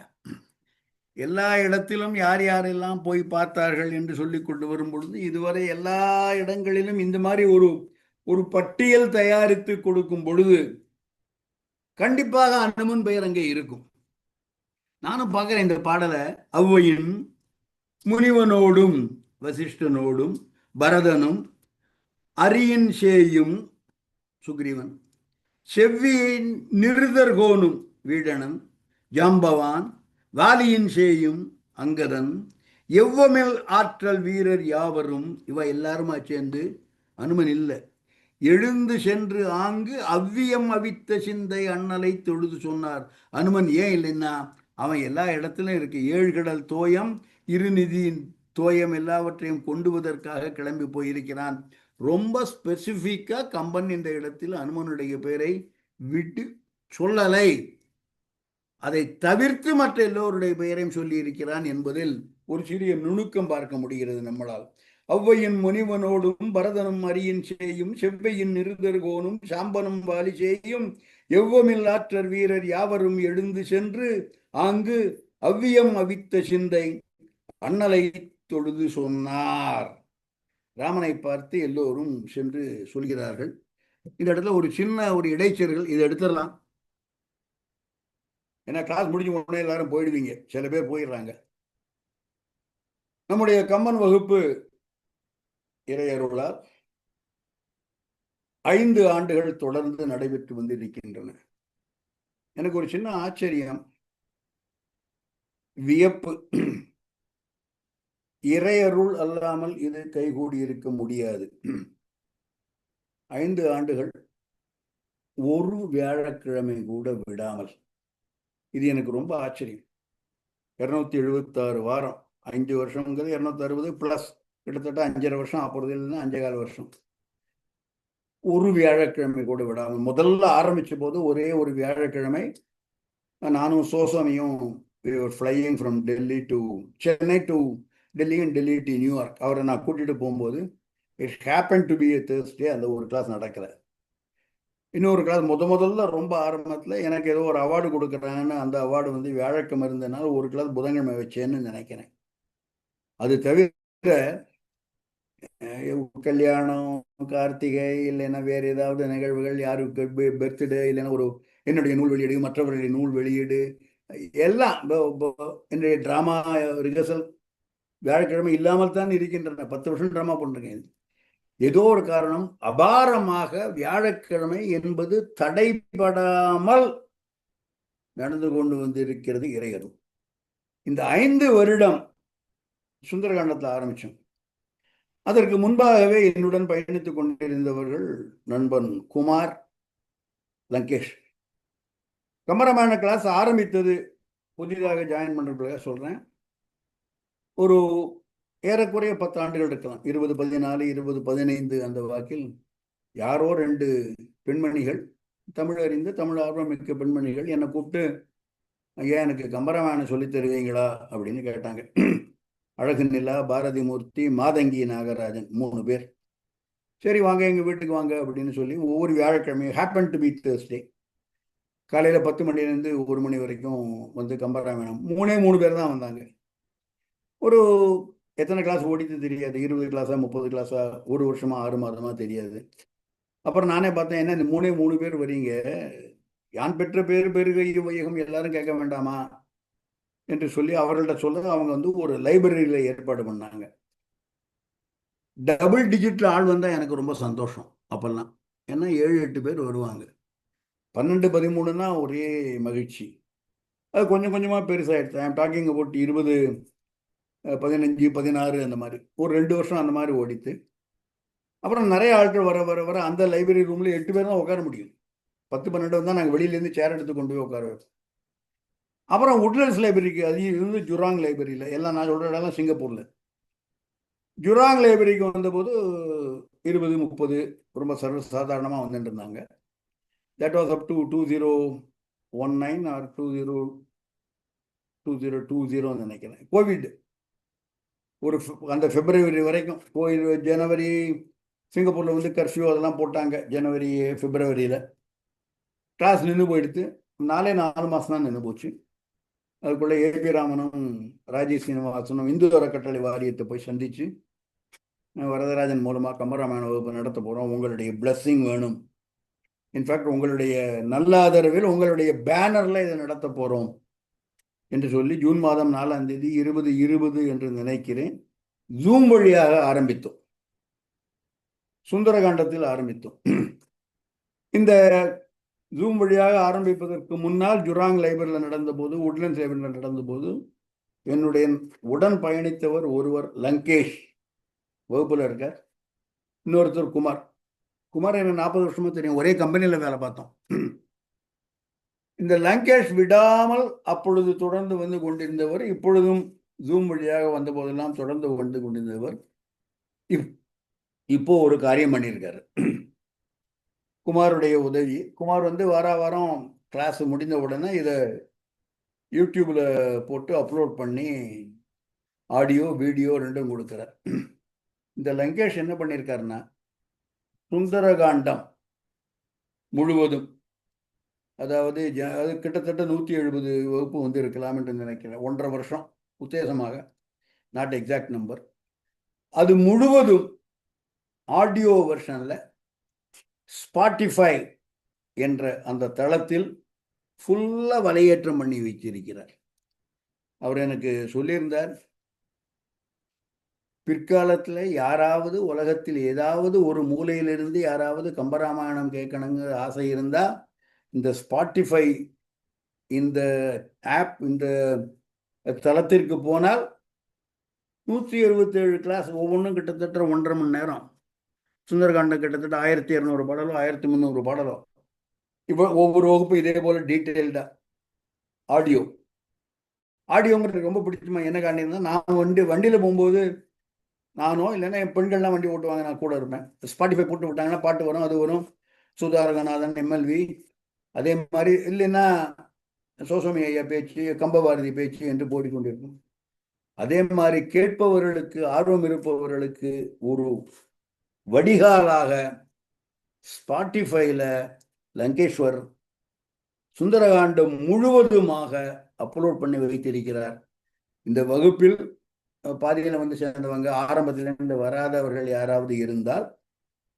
எல்லா இடத்திலும் யார் யாரெல்லாம் போய் பார்த்தார்கள் என்று சொல்லி கொண்டு வரும் பொழுது இதுவரை எல்லா இடங்களிலும் இந்த மாதிரி ஒரு பட்டியல் தயாரித்து கொடுக்கும் பொழுது கண்டிப்பாக அனுமன் பெயர் அங்கே இருக்கும். நானும் பார்க்கிறேன் இந்த பாடலை. அவ்வையின் முனிவனோடும் வசிஷ்டனோடும் பரதனும் அரியின் சேயும் சுக்ரீவன், செவ்வியின் நிருதர்கோனும் வீடனன், ஜாம்பவான், வாலியின் சேயும் அங்கதன், எவ்வமில் ஆற்றல் வீரர் யாவரும், இவ எல்லாருமா சேர்ந்து, அனுமன் இல்லை, எழுந்து சென்று ஆங்கு அவ்வியம் அவித்த சிந்தை அண்ணலை தொழுது சொன்னார். அனுமன் ஏன் இல்லைன்னா அவன் எல்லா இடத்திலும் இருக்கு. 7 கடல் தோயம், இருநிதியின் தோயம் எல்லாவற்றையும் கொண்டுவதற்காக கிளம்பி போயிருக்கிறான். ரொம்ப ஸ்பெசிபிக்கா கம்பன் இந்த இடத்தில் அனுமனுடைய பெயரை விட்டு சொல்லலை. அதை தவிர்த்து மற்ற எல்லோருடைய பெயரையும் சொல்லி இருக்கிறான் என்பதில் ஒரு சிறிய நுணுக்கம் பார்க்க முடிகிறது நம்மளால். ஔவையின் முனிவனோடும் பரதனும் அரியின் செய்யும் செவ்வையின் நிருதர்கோனும் சாம்பனும் வாலி செய்யும் எவ்வமில்லாற்றர் வீரர் யாவரும் எழுந்து சென்று ஆங்கு அவ்வியம் அவித்த சிந்தை அண்ணலை தொழுது சொன்னார். ராமனை பார்த்து எல்லோரும் சென்று சொல்கிறார்கள். இந்த இடத்துல ஒரு சின்ன ஒரு இடைச்செருகள், இதை எடுத்துடலாம். ஏன்னா கிளாஸ் முடிஞ்ச உடனே எல்லாரும் போயிடுவீங்க, சில பேர் போயிடுறாங்க. நம்முடைய கம்மன் வகுப்பு இறையருளால் 5 ஆண்டுகள் தொடர்ந்து நடைபெற்று வந்திருக்கின்றன. எனக்கு ஒரு சின்ன ஆச்சரியம், வியப்பு. இறையருள் அல்லாமல் இது கைகூடி இருக்க முடியாது. 5 ஆண்டுகள் ஒரு வியாழக்கிழமை கூட விடாமல். இது எனக்கு ரொம்ப ஆச்சரியம். 276 வாரம், 5 வருஷங்கிறது 260 பிளஸ் கிட்டத்தட்ட 5.5 வருஷம் ஆப்பறது, இல்லைன்னா 5.25 வருஷம். ஒரு வியாழக்கிழமை கூட விடாமல். முதல்ல ஆரம்பிச்ச போது ஒரே ஒரு வியாழக்கிழமை நானும் சோசமியும் flying from Delhi to Chennai to Delhi and Delhi to New York. அவரை நான் கூட்டிட்டு போகும்போது it happen to be a Thursday. அந்த ஒரு கிளாஸ் நடக்கல. இன்னொரு கிளாஸ் முதல்ல ரொம்ப ஆரம்பத்தில் எனக்கு ஏதோ ஒரு அவார்டு கொடுக்குறாங்கன்னு அந்த அவார்டு வந்து வியாழக்கிழமை இருந்ததுனால ஒரு கிளாஸ் புதன்கிழமை வச்சேன்னு நினைக்கிறேன். அது தவிர கல்யாணம், கார்த்திகை, இல்லைன்னா வேறு ஏதாவது நிகழ்வுகள், யாருக்கு பர்த்டே, இல்லைன்னா ஒரு என்னுடைய நூல் வெளியீடு, மற்றவர்களுடைய நூல் வெளியீடு, எல்லாம் என்னுடைய ட்ராமா ரிஹர்சல் வியாழக்கிழமை இல்லாமல் தான் இருக்கின்றன. 10 வருஷம் ட்ராமா பண்ணுறேன். ஏதோ ஒரு காரணம் அபாரமாக வியாழக்கிழமை என்பது தடைபடாமல் நடந்து கொண்டு வந்திருக்கிறது இறையருள். இந்த 5 வருடம் சுந்தரகாண்டத்தில் ஆரம்பிச்சோம். அதற்கு முன்பாகவே என்னுடன் பயணித்துக் கொண்டிருந்தவர்கள் நண்பன் குமார், லங்கேஷ். கம்பராமாயண கிளாஸ் ஆரம்பித்தது புதிதாக ஜாயின் பண்றதுக்காக சொல்றேன். ஒரு ஏறக்குறைய 10 ஆண்டுகள் இருக்கலாம், 2014, 2015 அந்த வாக்கில் யாரோ 2 பெண்மணிகள், தமிழ் அறிந்து தமிழ் ஆர்வம் மிக்க பெண்மணிகள் என்னை கூப்பிட்டு, ஐயா எனக்கு கம்பராமாயணம் சொல்லி தருவீங்களா அப்படின்னு கேட்டாங்க. அழகு நிலா, பாரதி மூர்த்தி, மாதங்கி நாகராஜன் 3 பேர். சரி வாங்க எங்கள் வீட்டுக்கு வாங்க அப்படின்னு சொல்லி ஒவ்வொரு வியாழக்கிழமையும் ஹேப்பன் டு பி தேர்ஸ்டே காலையில் 10 மணிலேருந்து 1 மணி வரைக்கும் வந்து கம்பராமாயணம் 3 பேர் தான் வந்தாங்க. ஒரு எத்தனை கிளாஸ் ஓடித்து தெரியாது, 20 கிளாஸா 30 கிளாஸா, ஒரு வருஷமா 6 மாதமா தெரியாது. அப்புறம் நானே பார்த்தேன், என்ன இந்த 3 பேர் வரீங்க, யான் பெற்ற பேர் பெருக வையகம் எல்லாரும் கேட்க வேண்டாமா என்று சொல்லி அவர்கள்ட்ட சொல்ல அவங்க வந்து ஒரு லைப்ரரியில் ஏற்பாடு பண்ணாங்க. டபுள் டிஜிட்ல ஆள் வந்தால் எனக்கு ரொம்ப சந்தோஷம் அப்பெல்லாம். ஏன்னா 7-8 பேர் வருவாங்க. 12, 13னா ஒரே மகிழ்ச்சி. அது கொஞ்சம் கொஞ்சமாக பெருசாகிடுச்சு. ஐம் டாக்கிங் அபவுட் 20, 15, 16 அந்த மாதிரி ஒரு 2 வருஷம் அந்த மாதிரி ஓடித்து. அப்புறம் நிறைய ஆட்கள் வர வர வர அந்த லைப்ரரி ரூமில் 8 பேர் தான் உட்கார முடியும். 10, 12 தான் நாங்கள் வெளியிலேருந்து சேர் எடுத்து கொண்டு போய் உட்கார வைப்போம். அப்புறம் உட்லண்ட்ஸ் லைப்ரரிக்கு, அது இருந்து ஜுராங் லைப்ரரியில், எல்லாம் நான் சொல்கிற இடம்லாம் சிங்கப்பூரில். ஜுராங் லைப்ரரிக்கு வந்தபோது 20, 30 ரொம்ப சாதாரணமாக வந்துட்டு இருந்தாங்க. That was up to 2019 or 2020 நினைக்கிறேன். கோவிட் ஒரு அந்த பிப்ரவரி வரைக்கும், ஜனவரி சிங்கப்பூரில் வந்து கர்ஃப்யூ அதெல்லாம் போட்டாங்க. ஜனவரி, பிப்ரவரியில் கிளாஸ் நின்று போயிடுத்து. 4 மாதம் தான் நின்று போச்சு. அதுக்குள்ளே ஏபி ராமனும் ராஜீவ் சீனிவாசனும் இந்து அறக்கட்டளை வாரியத்தை போய் சந்தித்து, வரதராஜன் மூலமாக கம்பராமாயண வகுப்பு நடத்த போகிறோம், உங்களுடைய பிளஸ்ஸிங் வேணும், இன்ஃபேக்ட் உங்களுடைய நல்ல ஆதரவில் உங்களுடைய பேனரில் இதை நடத்த போகிறோம் என்று சொல்லி ஜூன் மாதம் 4ஆம் தேதி 2020 என்று நினைக்கிறேன், ஜூம் வழியாக ஆரம்பித்தோம். சுந்தரகாண்டத்தில் ஆரம்பித்தோம். இந்த ஜூம் வழியாக ஆரம்பிப்பதற்கு முன்னால் ஜுராங் லைப்ரரியில் நடந்தபோது, உட்லண்ட்ஸ் லைப்ரரியில் நடந்தபோது என்னுடைய உடன் பயணித்தவர் ஒருவர் லங்கேஷ் வகுப்பில் இருக்கார். இன்னொருத்தர் குமார். குமார் எனக்கு 40 வருஷமா தெரியும், ஒரே கம்பெனியில் வேலை பார்த்தோம். இந்த லங்கேஷ் விடாமல் அப்பொழுது தொடர்ந்து வந்து கொண்டிருந்தவர், இப்பொழுதும் ஜூம் வழியாக வந்த போதெல்லாம் தொடர்ந்து வந்து கொண்டிருந்தவர், இப்போ ஒரு காரியம் பண்ணியிருக்காரு. குமாருடைய உதவி. குமார் வந்து வாரம் கிளாஸ் முடிந்த உடனே இதை யூடியூப்ல போட்டு அப்லோட் பண்ணி ஆடியோ வீடியோ ரெண்டும் கொடுக்குறார். இந்த லங்கேஷ் என்ன பண்ணியிருக்காருன்னா, சுந்தரகாண்டம் முழுவதும், அதாவது அது கிட்டத்தட்ட 170 வகுப்பு வந்து இருக்கலாம் என்று நினைக்கிறேன். 1.5 வருஷம் உத்தேசமாக, நாட் எக்ஸாக்ட் நம்பர். அது முழுவதும் ஆடியோ வெர்ஷன்ல ஸ்பாட்டிஃபை என்ற அந்த தளத்தில் ஃபுல்லா வலையேற்றம் பண்ணி வச்சிருக்கிறார். அவர் எனக்கு சொல்லியிருந்தார், பிற்காலத்தில் யாராவது உலகத்தில் ஏதாவது ஒரு மூலையிலிருந்து யாராவது கம்பராமாயணம் கேட்கணுங்கிற ஆசை இருந்தா இந்த ஸ்பாட்டிஃபை இந்த ஆப் இந்த தளத்திற்கு போனால் 177 கிளாஸ், ஒவ்வொன்றும் கிட்டத்தட்ட 1.5 மணி நேரம். சுந்தரகாண்டம் கிட்டத்தட்ட 1200 பாடலோ 1300 பாடலோ. இப்போ ஒவ்வொரு வகுப்பு இதே போல டீட்டெயில்டா ஆடியோ. ஆடியோங்கிறது ரொம்ப பிடிக்குமா என்ன காரணம், நான் வண்டியில் போகும்போது நானோ இல்லைன்னா என் பெண்கள்லாம் வண்டி ஓட்டுவாங்க, நான் கூட இருப்பேன். ஸ்பாட்டிஃபை போட்டு விட்டாங்கன்னா பாட்டு வரும், அது வரும். சுதாரகநாதன், எம்எல்வி, அதே மாதிரி இல்லைன்னா சோசோமி ஐயா பேச்சு, கம்பபாரதி பேச்சு என்று போடிக்கொண்டிருக்கும். அதே மாதிரி கேட்பவர்களுக்கு, ஆர்வம் இருப்பவர்களுக்கு ஒரு வடிகாலாக ஸ்பாட்டிஃபைல லங்கேஸ்வர் சுந்தரகாண்டம் முழுவதுமாக அப்லோட் பண்ணி வைத்திருக்கிறார். இந்த வகுப்பில் பாதியில் வந்து சேர்ந்தவங்க, ஆரம்பத்திலிருந்து வராதவர்கள் யாராவது இருந்தால்,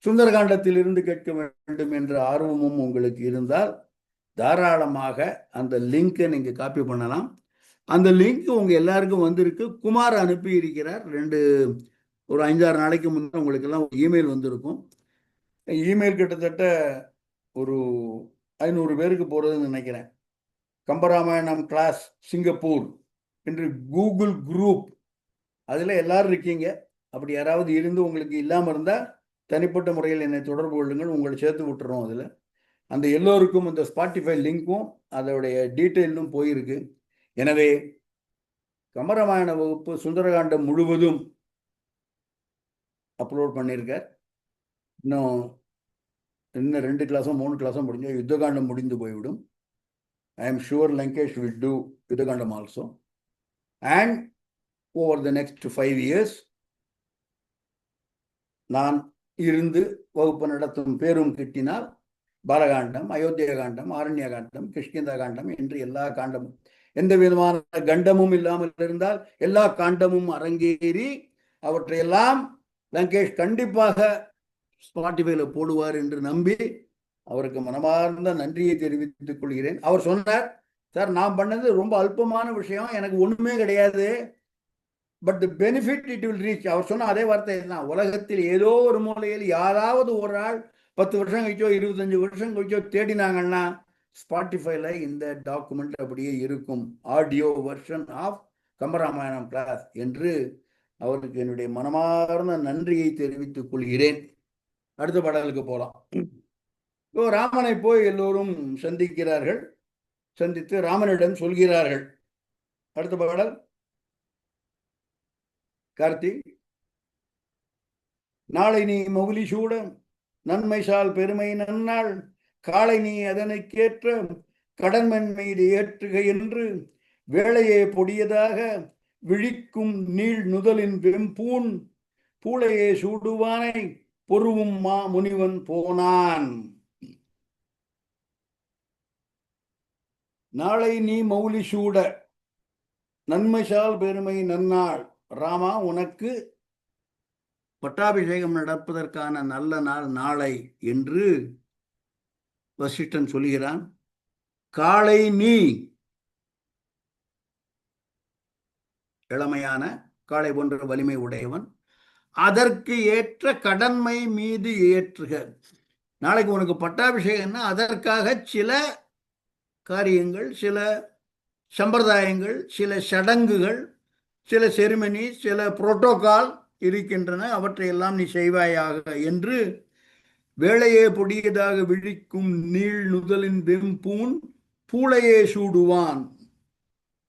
சுந்தரகாண்டத்தில் இருந்து கேட்க வேண்டும் என்ற ஆர்வமும் உங்களுக்கு இருந்தால் தாராளமாக அந்த லிங்கை நீங்க காப்பி பண்ணலாம். அந்த லிங்க் உங்க எல்லாருக்கும் வந்திருக்கு. குமார் அனுப்பி இருக்கிறார். ஒரு 5-6 நாளைக்கு முன்னே உங்களுக்கு எல்லாம் இமெயில் வந்திருக்கும். இமெயில் கிட்டத்தட்ட ஒரு 500 பேருக்கு போறதுன்னு நினைக்கிறேன். கம்பராமாயணம் கிளாஸ் சிங்கப்பூர் என்று கூகுள் குரூப், அதுல எல்லாரும் இருக்கீங்க. அப்படி யாராவது இருந்து உங்களுக்கு இல்லாம இருந்தா தனிப்பட்ட முறையில் என்னை தொடர்பு கொள்ளுங்கள், உங்களை சேர்த்து விட்டுறோம். அதுல அந்த எல்லோருக்கும் இந்த ஸ்பாட்டிஃபை லிங்க்கும் அதோடைய டீட்டெயிலும் போயிருக்கு. எனவே கம்பராமாயண வகுப்பு சுந்தரகாண்டம் முழுவதும் அப்லோட் பண்ணியிருக்கார். இன்னும் 2 கிளாஸோ 3 கிளாஸோ முடிஞ்சு யுத்தகாண்டம் முடிந்து போய்விடும். I am sure Lankesh will do யுத்தகாண்டம் also. And over the next 5 years நான் இருந்து வகுப்பு நடத்தும் பேரும் கிட்டினால் பாலகாண்டம், அயோத்தியா காண்டம், ஆரண்ய காண்டம், கிஷ்கிந்தா காண்டம் என்று எல்லா காண்டமும், எந்த விதமான கண்டமும் இல்லாமல் இருந்தால் எல்லா காண்டமும் அரங்கேறி அவற்றையெல்லாம் லங்கேஷ் கண்டிப்பாக ஸ்பாட்டிஃபைல போடுவார் என்று நம்பி அவருக்கு மனமார்ந்த நன்றியை தெரிவித்துக் கொள்கிறேன். அவர் சொன்னார், சார் நான் பண்ணது ரொம்ப அல்பமான விஷயம், எனக்கு ஒண்ணுமே கிடையாது, but the benefit it will reach. அவர் சொன்ன அதே வார்த்தை தான், உலகத்தில் ஏதோ ஒரு மூலையில் யாராவது ஒரு ஆள் 10 வருஷம் கழிச்சோ 25 வருஷம் கழிச்சோ தேடினாங்கன்னா ஸ்பாட்டிஃபைல இந்த டாக்குமெண்ட் அப்படியே இருக்கும், audio version of Kambaramayanam class என்று அவருக்கு என்னுடைய மனமார்ந்த நன்றியை தெரிவித்துக் கொள்கிறேன். அடுத்த பாடலுக்கு போலாம். இப்போ ராமனை போய் எல்லோரும் சந்திக்கிறார்கள், சந்தித்து ராமனிடம் சொல்கிறார்கள். அடுத்த பாடல் கார்த்தி. நாளை நீ மௌலி சூட நன்மைசால் பெருமை நன்னாள், காலை நீ அதனைக்கேற்ற கடன்மன் மீது ஏற்றுக என்று வேளையே பொடியதாக விழிக்கும் நீள் நுதலின் வெம்பூன் பூளையே சூடுவானை பொருவும் மா முனிவன் போனான். நாளை நீ மௌலி சூட நன்மைசால் பெருமை நன்னாள், ராமா உனக்கு பட்டாபிஷேகம் நடப்பதற்கான நல்ல நாள் நாளை என்று வசிஷ்டன் சொல்கிறான். காளை நீ, இளமையான காளை போன்ற வலிமை உடையவன், அதற்கு ஏற்ற கடன்மை மீது ஏற்றுக. நாளைக்கு உனக்கு பட்டாபிஷேகம்னா அதற்காக சில காரியங்கள், சில சம்பிரதாயங்கள், சில சடங்குகள், சில செரிமனி, சில புரோட்டோகால் இருக்கின்றன, அவற்றையெல்லாம் நீ செய்வாயாக என்று வேளையே பொடியதாக விழிக்கும் நீள் நுதலின் வெம்பூன் பூளையே சூடுவான்.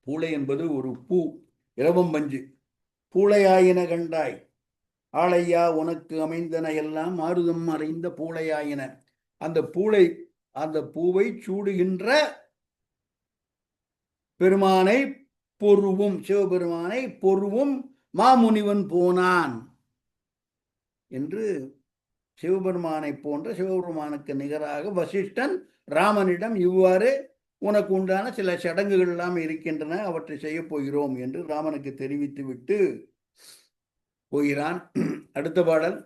பூளை என்பது ஒரு பூ, இலவம் பஞ்சு. பூளையாயின கண்டாய் ஆளையா உனக்கு அமைந்தன எல்லாம் மாறுதம் மறைந்த பூளையாயின. அந்த பூளை, அந்த பூவை சூடுகின்ற பெருமானை பொருவும், சிவபெருமானை பொருவும் மாமுனிவன் போனான் என்று சிவபெருமானை போன்ற சிவபெருமானுக்கு நிகராக வசிஷ்டன் ராமனிடம் இவ்வாறு உனக்கு உண்டான சில சடங்குகள் எல்லாம் இருக்கின்றன, அவற்றை செய்ய போகிறோம் என்று ராமனுக்கு தெரிவித்து விட்டு போகிறான். அடுத்த பாடல்.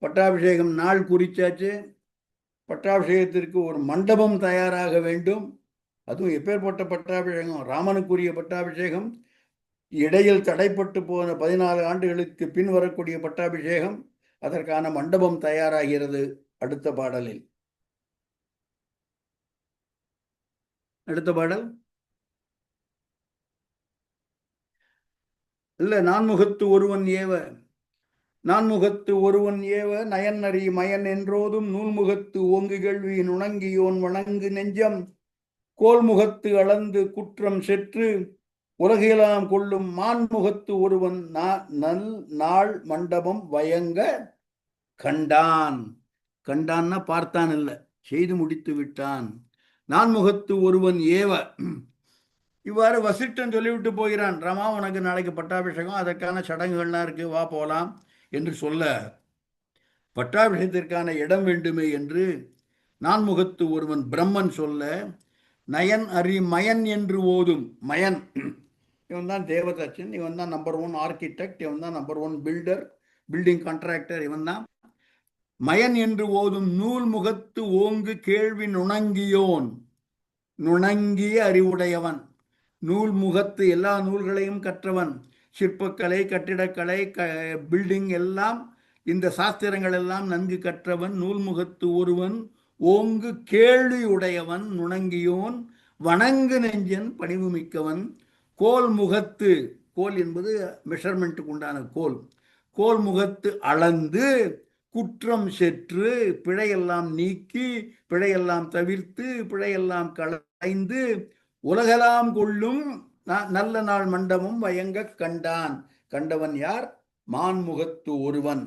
பட்டாபிஷேகம் நாள் குறிச்சாச்சு. பட்டாபிஷேகத்திற்கு ஒரு மண்டபம் தயாராக வேண்டும். அதுவும் எப்பேற்பட்ட பட்டாபிஷேகம்? ராமனுக்குரிய பட்டாபிஷேகம், இடையில் தடைப்பட்டு போன 14 ஆண்டுகளுக்கு பின் வரக்கூடிய பட்டாபிஷேகம். அதற்கான மண்டபம் தயாராகிறது அடுத்த பாடலில். அடுத்த பாடல் இல்ல, நான்முகத்து ஒருவன் ஏவ, நான்முகத்து ஒருவன் ஏவ நயன்னறி மயன் என்றோதும் நூல்முகத்து ஓங்கு கேள்வி நுணங்கியோன் வணங்கு நெஞ்சம் கோல்முகத்து அளந்து குற்றம் செற்று உலகையெல்லாம் கொள்ளும் மான்முகத்து ஒருவன் நல் நாள் மண்டபம் வயங்க கண்டான். கண்டான்னா பார்த்தான் இல்ல, செய்து முடித்து விட்டான். நான்முகத்து ஒருவன் ஏவ, இவ்வாறு வசிஷ்டன் சொல்லிவிட்டு போகிறான். ராமா, உனக்கு நாளைக்கு பட்டாபிஷேகம், அதற்கான சடங்குகள்லாம் இருக்கு, வா போலாம் என்று சொல்ல, பட்டாபிஷேகத்திற்கான இடம் வேண்டுமே என்று நான்முகத்து ஒருவன் பிரம்மன் சொல்ல, நயன் அறி மயன் என்று ஓதும். மயன் இவன் தான் தேவதச்சன், இவன் தான் நம்பர் 1 ஆர்கிடெக்ட், இவன் தான் நம்பர் 1 பில்டர், பில்டிங் கான்ட்ராக்டர், இவன் தான். மயன் என்று ஓதும் நூல் முகத்து ஓங்கு கேள்வி நுணங்கியோன், நுணங்கிய அறிவுடையவன், நூல் முகத்து எல்லா நூல்களையும் கற்றவன், சிற்பக்கலை, கட்டிடக்கலை, பில்டிங் எல்லாம், இந்த சாஸ்திரங்கள் எல்லாம் நன்கு கற்றவன், நூல்முகத்து ஒருவன், ஓங்கு கேள்வி உடையவன், நுணங்கியோன், வணங்கு நெஞ்சன், பணிவு மிக்கவன், கோல் முகத்து, கோல் என்பது மெஷர்மெண்ட்டுக்கு உண்டான கோல், கோல் முகத்து அளந்து குற்றம் செற்று, பிழையெல்லாம் நீக்கி, பிழையெல்லாம் தவிர்த்து, பிழையெல்லாம் களைந்து, உலகெல்லாம் கொள்ளும் நல்ல நாள் மண்டபம் வயங்க கண்டான். கண்டவன் யார்? மான்முகத்து ஒருவன்.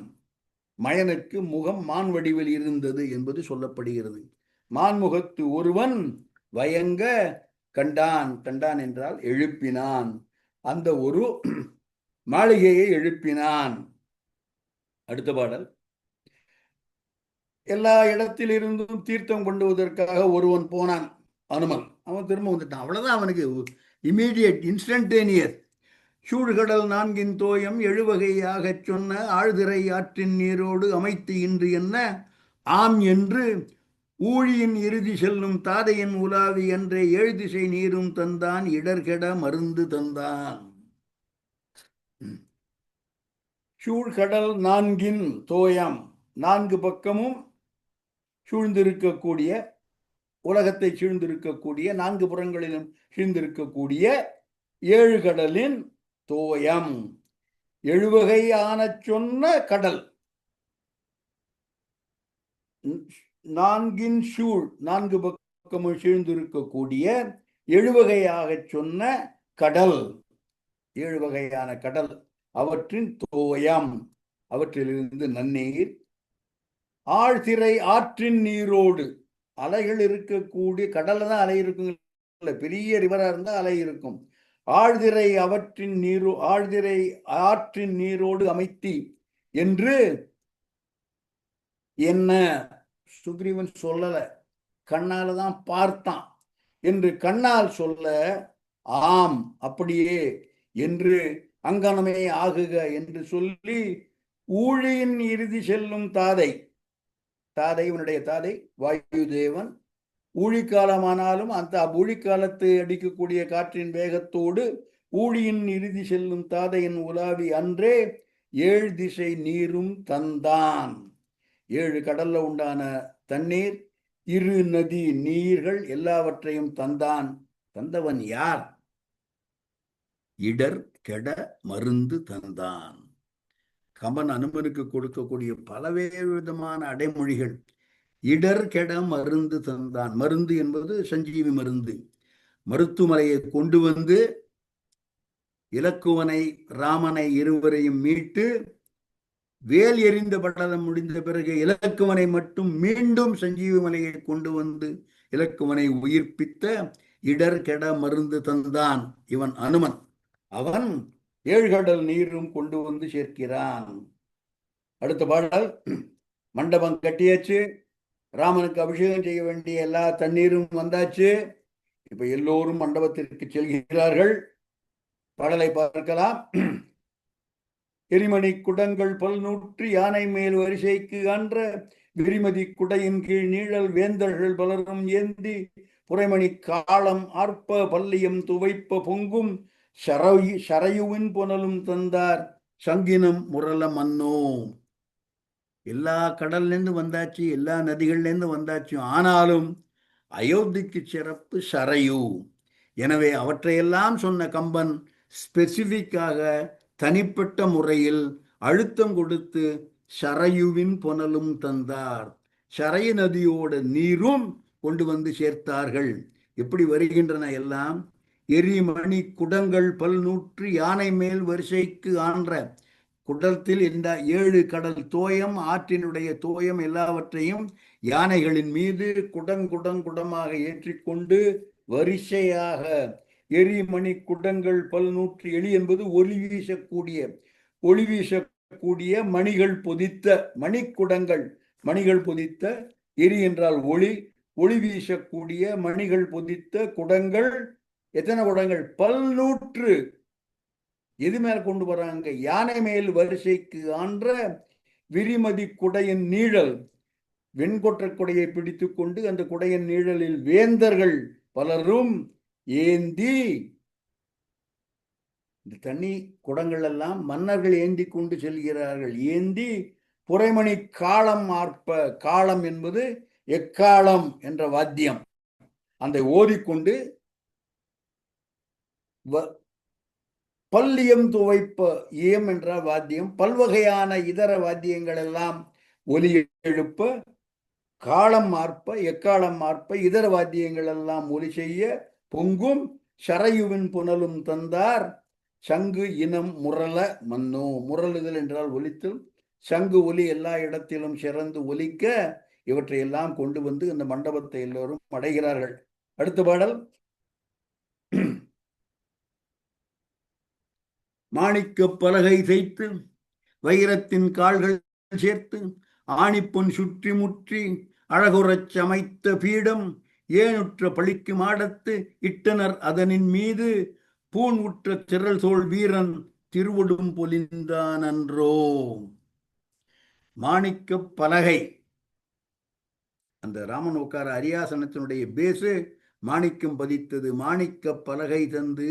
மயனுக்கு முகம் மான் வடிவில் இருந்தது என்பது சொல்லப்படுகிறது. மான்முகத்து ஒருவன் வயங்க கண்டான். கண்டான் என்றால் எழுப்பினான், அந்த ஒரு மாளிகையை எழுப்பினான். அடுத்த பாடல். எல்லா இடத்திலிருந்தும் தீர்த்தம் கொண்டுவதற்காக ஒருவன் போனான், அனுமன். அவன் திரும்ப வந்துட்டான், அவ்வளவுதான். அவனுக்கு இமீடியட், இன்ஸ்டன்டேனியஸ். சூழ்கடல் 4 தோயம் 7 வகையாகச் சொன்ன ஆழ்திரை ஆற்றின் நீரோடு அமைத்து இன்று என்ன ஆம் என்று ஊழியின் இறுதி செல்லும் தாதையின் உலாவி என்றே 7 திசை நீரும் தந்தான், இடர்கெட மருந்து தந்தான். சூழ்கடல் 4 தோயம், 4 பக்கமும் சூழ்ந்திருக்கக்கூடிய, உலகத்தை சூழ்ந்திருக்கக்கூடிய, 4 புறங்களிலும் சூழ்ந்திருக்கக்கூடிய 7 கடலின் தோயம், 7 வகையான சொன்ன கடல். 4 சூழ், 4 பக்கமும் சூழ்ந்திருக்கக்கூடிய 7 வகையாக சொன்ன கடல், 7 வகையான கடல், அவற்றின் தோயம், அவற்றிலிருந்து நன்னீர். ஆழ்திரை ஆற்றின் நீரோடு, அலைகள் இருக்கக்கூடிய கடல்ல தான் அலை இருக்கும், பெரிய ரிவரா இருந்தா அலை இருக்கும். ஆழ்திரை அவற்றின் நீரோ, ஆழ்திரை ஆற்றின் நீரோடு அமைத்தி என்று என்ன சுக்ரீவன் சொல்லல, கண்ணால தான் பார்த்தான் என்று கண்ணால் சொல்ல, ஆம் அப்படியே என்று அங்கனமே ஆகுக என்று சொல்லி, ஊழியின் இறுதி செல்லும் தாதை, தாதை இவனுடைய தாதை வாயுதேவன், ஊழிக்காலமானாலும் அந்த ஊழிக்காலத்தை அடிக்கக்கூடிய காற்றின் வேகத்தோடு ஊழியின் இறுதி செல்லும் தாதையின் உலாவி அன்றே 7 திசை நீரும் தந்தான். 7 கடல்ல உண்டான தண்ணீர், 2 நதி நீர்கள் எல்லாவற்றையும் தந்தான். தந்தவன் யார்? இடர் கெட மருந்து தந்தான். கம்பன் அனுமனுக்கு கொடுக்கக்கூடிய பலவேறு விதமான அடைமொழிகள். இடர் கெட மருந்து தந்தான். மருந்து என்பது சஞ்சீவி மருந்து. மருத்துவமனையை கொண்டு வந்து இலக்குவனை, ராமனை இருவரையும் மீட்டு, வேல் எறிந்த படலம் முடிந்த பிறகு இலக்குவனை மட்டும் மீண்டும் சஞ்சீவி மலையை கொண்டு வந்து இலக்குவனை உயிர்ப்பித்த இடர் கெட மருந்து தந்தான் இவன் அனுமன். அவன் ஏழ்கடல் நீரும் கொண்டு வந்து சேர்க்கிறான். அடுத்த பாடல், மண்டபம் கட்டியாச்சு, ராமனுக்கு அபிஷேகம் செய்ய வேண்டிய எல்லா தண்ணீரும் வந்தாச்சு. இப்ப எல்லோரும் மண்டபத்திற்கு செல்கிறார்கள். பாடலை பார்க்கலாம். எரிமணி குடங்கள் பல்நூற்றி யானை மேல் வரிசைக்கு அன்ற விரிமதி குடையின் கீழ் நீழல் வேந்தர்கள் பலரும் ஏந்தி புரைமணி காலம் ஆர்ப்ப பல்லியம் துவைப்ப பொங்கும் சரையுவின் புனலும் தந்தார் சங்கினம் முரல மன்னோ. எல்லா கடல்லேருந்து வந்தாச்சு, எல்லா நதிகள்லேருந்து வந்தாச்சு. ஆனாலும் அயோத்திக்கு சிறப்பு சரையு. எனவே அவற்றையெல்லாம் சொன்ன கம்பன் ஸ்பெசிபிக்காக தனிப்பட்ட முறையில் அழுத்தம் கொடுத்து சரையுவின் புனலும் தந்தார். சரையு நதியோட நீரும் கொண்டு வந்து சேர்த்தார்கள். எப்படி வருகின்றன எல்லாம்? எரிமணி குடங்கள் பல்நூற்று யானை மேல் வரிசைக்கு ஆன்ற. குடத்தில் இந்த 7 கடல் தோயம், ஆற்றினுடைய தோயம் எல்லாவற்றையும் யானைகளின் மீது குடமாக ஏற்றிக்கொண்டு வரிசையாக எரிமணி குடங்கள் பல்நூற்று. எலி என்பது ஒளி வீசக்கூடிய மணிகள் பொதித்த மணிக்குடங்கள். மணிகள் பொதித்த, எரி என்றால் ஒளி வீசக்கூடிய மணிகள் பொதித்த குடங்கள். எத்தனை குடங்கள்? பல்நூற்று. எது மேல கொண்டு வராங்க? யானை மேல் வரிசைக்கு ஆன்ற விரிமதி குடையின் நீழல். வெண்கொற்ற குடையை பிடித்து கொண்டு அந்த குடையின் நீழலில் வேந்தர்கள் பலரும் ஏந்தி. இந்த தண்ணி குடங்கள் எல்லாம் மன்னர்கள் ஏந்தி கொண்டு செல்கிறார்கள். ஏந்தி புரைமணி காலம் ஆர்ப்ப. காலம் என்பது எக்காலம் என்ற வாத்தியம். அந்த ஓதிக்கொண்டு பல்லியம் துவைப்ப. ஏம் என்ற வாத்தியம். பல்வகையான இதர வாத்தியங்கள் எல்லாம் ஒலி எழுப்ப, காலம் ஆர்ப்ப, எக்காலம் ஆர்ப்ப, இதர வாத்தியங்கள் எல்லாம் ஒலி செய்ய பொங்கும் சரையுவின் புனலும் தந்தார் சங்கு இனம் முரல மன்னோ. முரலுதல் என்றால் ஒலித்தல். சங்கு ஒலி எல்லா இடத்திலும் சிறந்து ஒலிக்க இவற்றை எல்லாம் கொண்டு வந்து அந்த மண்டபத்தை எல்லோரும் அடைகிறார்கள். அடுத்த பாடல், மாணிக்க பலகை தைத்து வைரத்தின் கால்கள் சேர்த்து ஆணிப்பொன் சுற்றி முற்றி அழகுறச் சமைத்த பீடம் ஏனுற்ற பழிக்கு மாடத்து இட்டனர் அதனின் மீது பூன் உற்ற திரள் சோழ் வீரன் திருவடும் பொலிந்தான் அன்றோ. மாணிக்க பலகை, அந்த ராமன் உட்கார அரியாசனத்தினுடைய பேசு மாணிக்கம் பதித்தது. மாணிக்க பலகை தந்து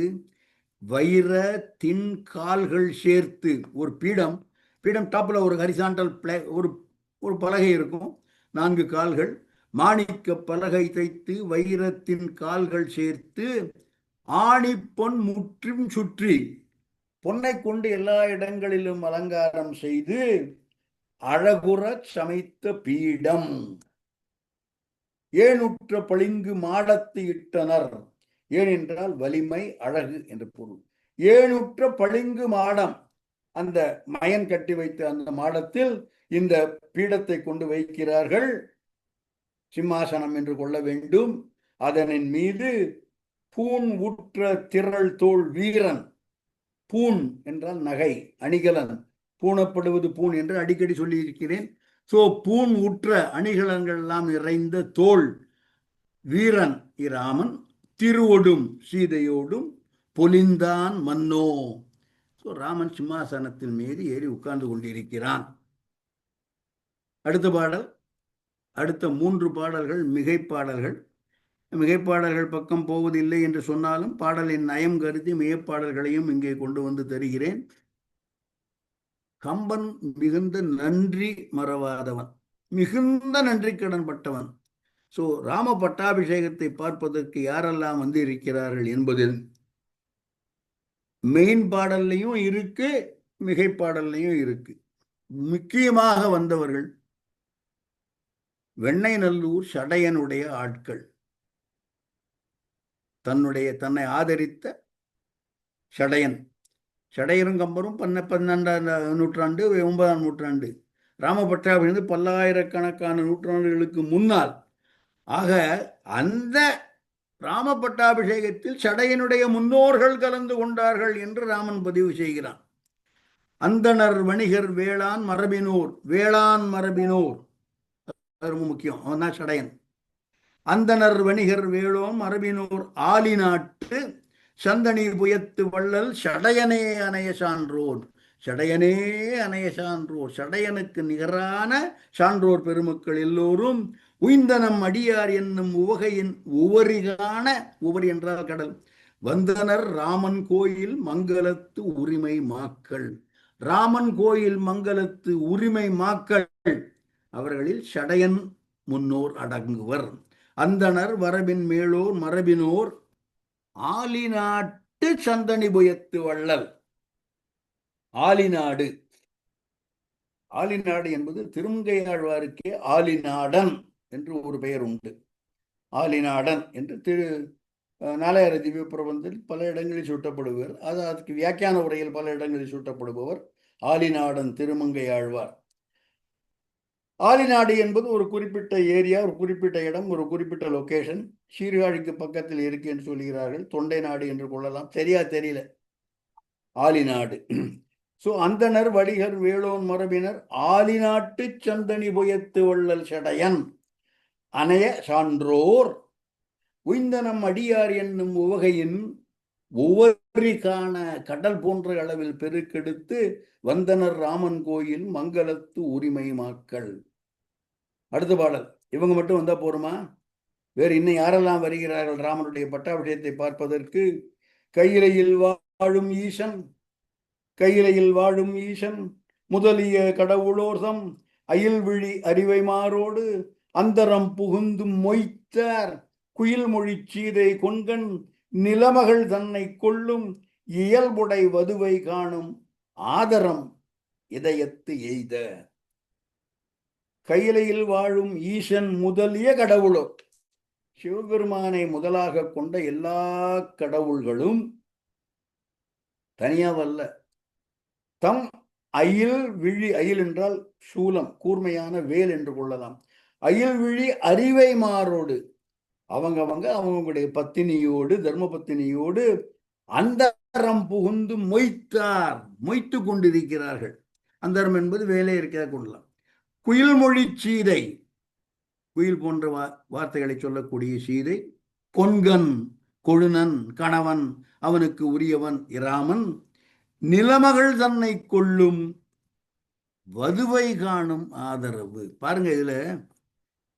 வைர தின் கால்கள் சேர்த்து. ஒரு பீடம் டாப்ல ஒரு ஹரிசாண்டல் ஒரு பலகை இருக்கும், 4 கால்கள். மாணிக்க பலகை தைத்து வைரத்தின் கால்கள் சேர்த்து ஆணி பொன் முற்றும் சுற்றி. பொன்னை கொண்டு எல்லா இடங்களிலும் அலங்காரம் செய்து அழகுற சமைத்த பீடம். ஏனுற்ற பளிங்கு மாடத்து இட்டனர். ஏனென்றால் வலிமை, அழகு என்று பொருள். ஏனுற்ற பளிங்கு மாடம், அந்த மயன் கட்டி வைத்த அந்த மாடத்தில் இந்த பீடத்தை கொண்டு வைக்கிறார்கள். சிம்மாசனம் என்று கொள்ள வேண்டும். அதனின் மீது பூன் உற்ற திரள் தோள் வீரன். பூன் என்றால் நகை, அணிகலன். பூணப்படுவது பூன் என்று அடிக்கடி சொல்லி இருக்கிறேன். சோ பூன் உற்ற அணிகலன்கள் எல்லாம் நிறைந்த தோள் வீரன் இராமன் திருவொடும் சீதையோடும் பொலிந்தான் மன்னோ. ஸோ ராமன் சிம்மாசனத்தின் மீது ஏறி உட்கார்ந்து கொண்டிருக்கிறான். அடுத்த பாடல், அடுத்த 3 பாடல்கள் மிகைப்பாடல்கள். மிகைப்பாடல்கள் பக்கம் போவதில்லை என்று சொன்னாலும் பாடலின் நயம் கருதி மிகைப்பாடல்களையும் இங்கே கொண்டு வந்து தருகிறேன். கம்பன் மிகுந்த நன்றி மறவாதவன், மிகுந்த நன்றி கடன் பட்டவன். ஸோ ராம பட்டாபிஷேகத்தை பார்ப்பதற்கு யாரெல்லாம் வந்து இருக்கிறார்கள் என்பதில் மெயின் பாடல்லையும் இருக்கு, மிகைப்பாடல்லையும் இருக்கு. முக்கியமாக வந்தவர்கள் வெண்ணெய்நல்லூர் சடையனுடைய ஆட்கள். தன்னை ஆதரித்த சடையரும் கம்பரும் 12ஆம் நூற்றாண்டு 9ஆம் நூற்றாண்டு. ராம பல்லாயிரக்கணக்கான நூற்றாண்டுகளுக்கு முன்னால். ஆக அந்த ராம பட்டாபிஷேகத்தில் சடையனுடைய முன்னோர்கள் கலந்து கொண்டார்கள் என்று ராமன் பதிவு செய்கிறான். அந்தணர் வணிகர் வேளாண் மரபினோர், வேளாண் மரபினோர் ரொம்ப முக்கியம், அவன் தான் சடையன். அந்தணர் வணிகர் வேளோன் மரபினோர் ஆலிநாட்டு சந்தனி புயத்து வள்ளல் சடையனே அணைய சான்றோர், சடையனே அணைய சான்றோர், சடையனுக்கு நிகரான சான்றோர் பெருமக்கள் எல்லோரும் உய்ந்தனம் அடியார் என்னும் உவகையின் உவரிகான, உவரி என்றால் கடல், வந்தனர் ராமன் கோயில் மங்களத்து உரிமை மாக்கள், ராமன் கோயில் மங்களத்து உரிமை மாக்கள், அவர்களில் சடையன் முன்னோர் அடங்குவர். அந்தனர் வரபின் மேலோர் மரபினோர் ஆலிநாட்டு சந்தனி புயத்து வள்ளல். ஆலிநாடு, ஆலிநாடு என்பது திருமங்கையாழ்வாருக்கே ஆலிநாடன் என்று ஒரு பெயர் உண்டு. ஆலிநாடன் என்று திரு நாலாயிர திவ்ய பிரபந்தில் பல இடங்களில் சூட்டப்படுவர். அதுக்கு வியாக்கியான உரையில் பல இடங்களில் சூட்டப்படுபவர் ஆலிநாடன் திருமங்கையாழ்வார். ஆலிநாடு என்பது ஒரு குறிப்பிட்ட ஏரியா, ஒரு குறிப்பிட்ட இடம், ஒரு குறிப்பிட்ட லொகேஷன். சீர்காழிக்கு பக்கத்தில் இருக்கு என்று சொல்கிறார்கள். தொண்டை நாடு என்று கொள்ளலாம், சரியா தெரியல. ஆலிநாடு. சோ அந்தனர் வடிகர் வேளோன் மரபினர் ஆலிநாட்டு சந்தனி புயத்து வள்ளல் சடையன் அணைய சான்றோர் உய்ந்தனம் அடியார் என்னும் உவகையின் ஒவ்வொரு காண கடல் போன்ற அளவில் பெருக்கெடுத்து வந்தனர் ராமன் கோயில் மங்களத்து உரிமை மாக்கள். அடுத்த பாடல். இவங்க மட்டும் வந்தா போருமா? வேறு இன்னும் யாரெல்லாம் வருகிறார்கள் ராமனுடைய பட்டாபிஷேகத்தை பார்ப்பதற்கு? கையிலையில் வாழும் ஈசன், கையிலையில் வாழும் ஈசன் முதலிய கடவுளோர்தம் அயில் விழி அறிவை மாறோடு அந்தரம் புகுந்தும் மொய்த்தார் குயில் மொழி சீதை கொண்கண் நிலமகள் தன்னை கொள்ளும் இயல்புடை வதுவை காணும் ஆதரம் இதயத்து எய்த. கையிலையில் வாழும் ஈசன் முதலிய கடவுளோ, சிவபெருமானை முதலாக கொண்ட எல்லா கடவுள்களும் தனியாவல்ல, தம் அயில் விழி, அயில் என்றால் சூலம், கூர்மையான வேல் என்று கொள்ளலாம், அயில் விழி அறிவை மாறோடு அவங்களுடைய பத்தினியோடு, தர்ம பத்தினியோடு அந்தரம் புகுந்து மொய்த்தார், மொய்த்து கொண்டிருக்கிறார்கள். அந்தரம் என்பது வேலை இருக்க கொள்ளலாம். குயில் மொழி சீதை, குயில் போன்ற வார்த்தைகளை சொல்லக்கூடிய சீதை, கொண்கன் கொழுனன் கணவன், அவனுக்கு உரியவன் இராமன், நிலமகள் தன்னை கொள்ளும் வதுவை காணும் ஆதரவு. பாருங்க, இதுல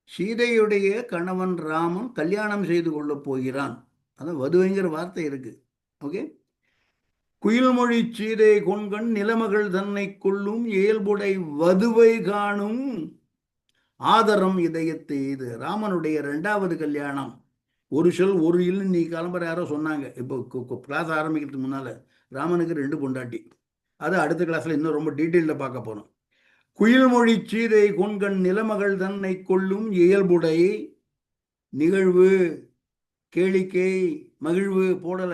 சீதையுடைய கணவன் ராமன் கல்யாணம் செய்து கொள்ள போகிறான், அதான் வதுவைங்கிற வார்த்தை இருக்கு. ஓகே, குயில்மொழி சீதை கொண்கண் நிலமகள் தன்னை கொள்ளும் இயல்புடை வதுவை காணும் ஆதரம் இதயத்தை. இது ராமனுடைய 2வது கல்யாணம். ஒரு சொல் ஒரு இல்லு நீ கிளம்புற யாரோ சொன்னாங்க. இப்போ கிளாஸ் ஆரம்பிக்கிறதுக்கு முன்னால ராமனுக்கு 2 பொண்டாட்டி. அது அடுத்த கிளாஸ்ல இன்னும் ரொம்ப டீட்டெயில்ல பார்க்க போறோம். குயில்மொழி சீதை கொண்கண் நிலமகள் தன்னை கொள்ளும் இயல்புடை, நிகழ்வு, கேளிக்கை, மகிழ்வு போடல,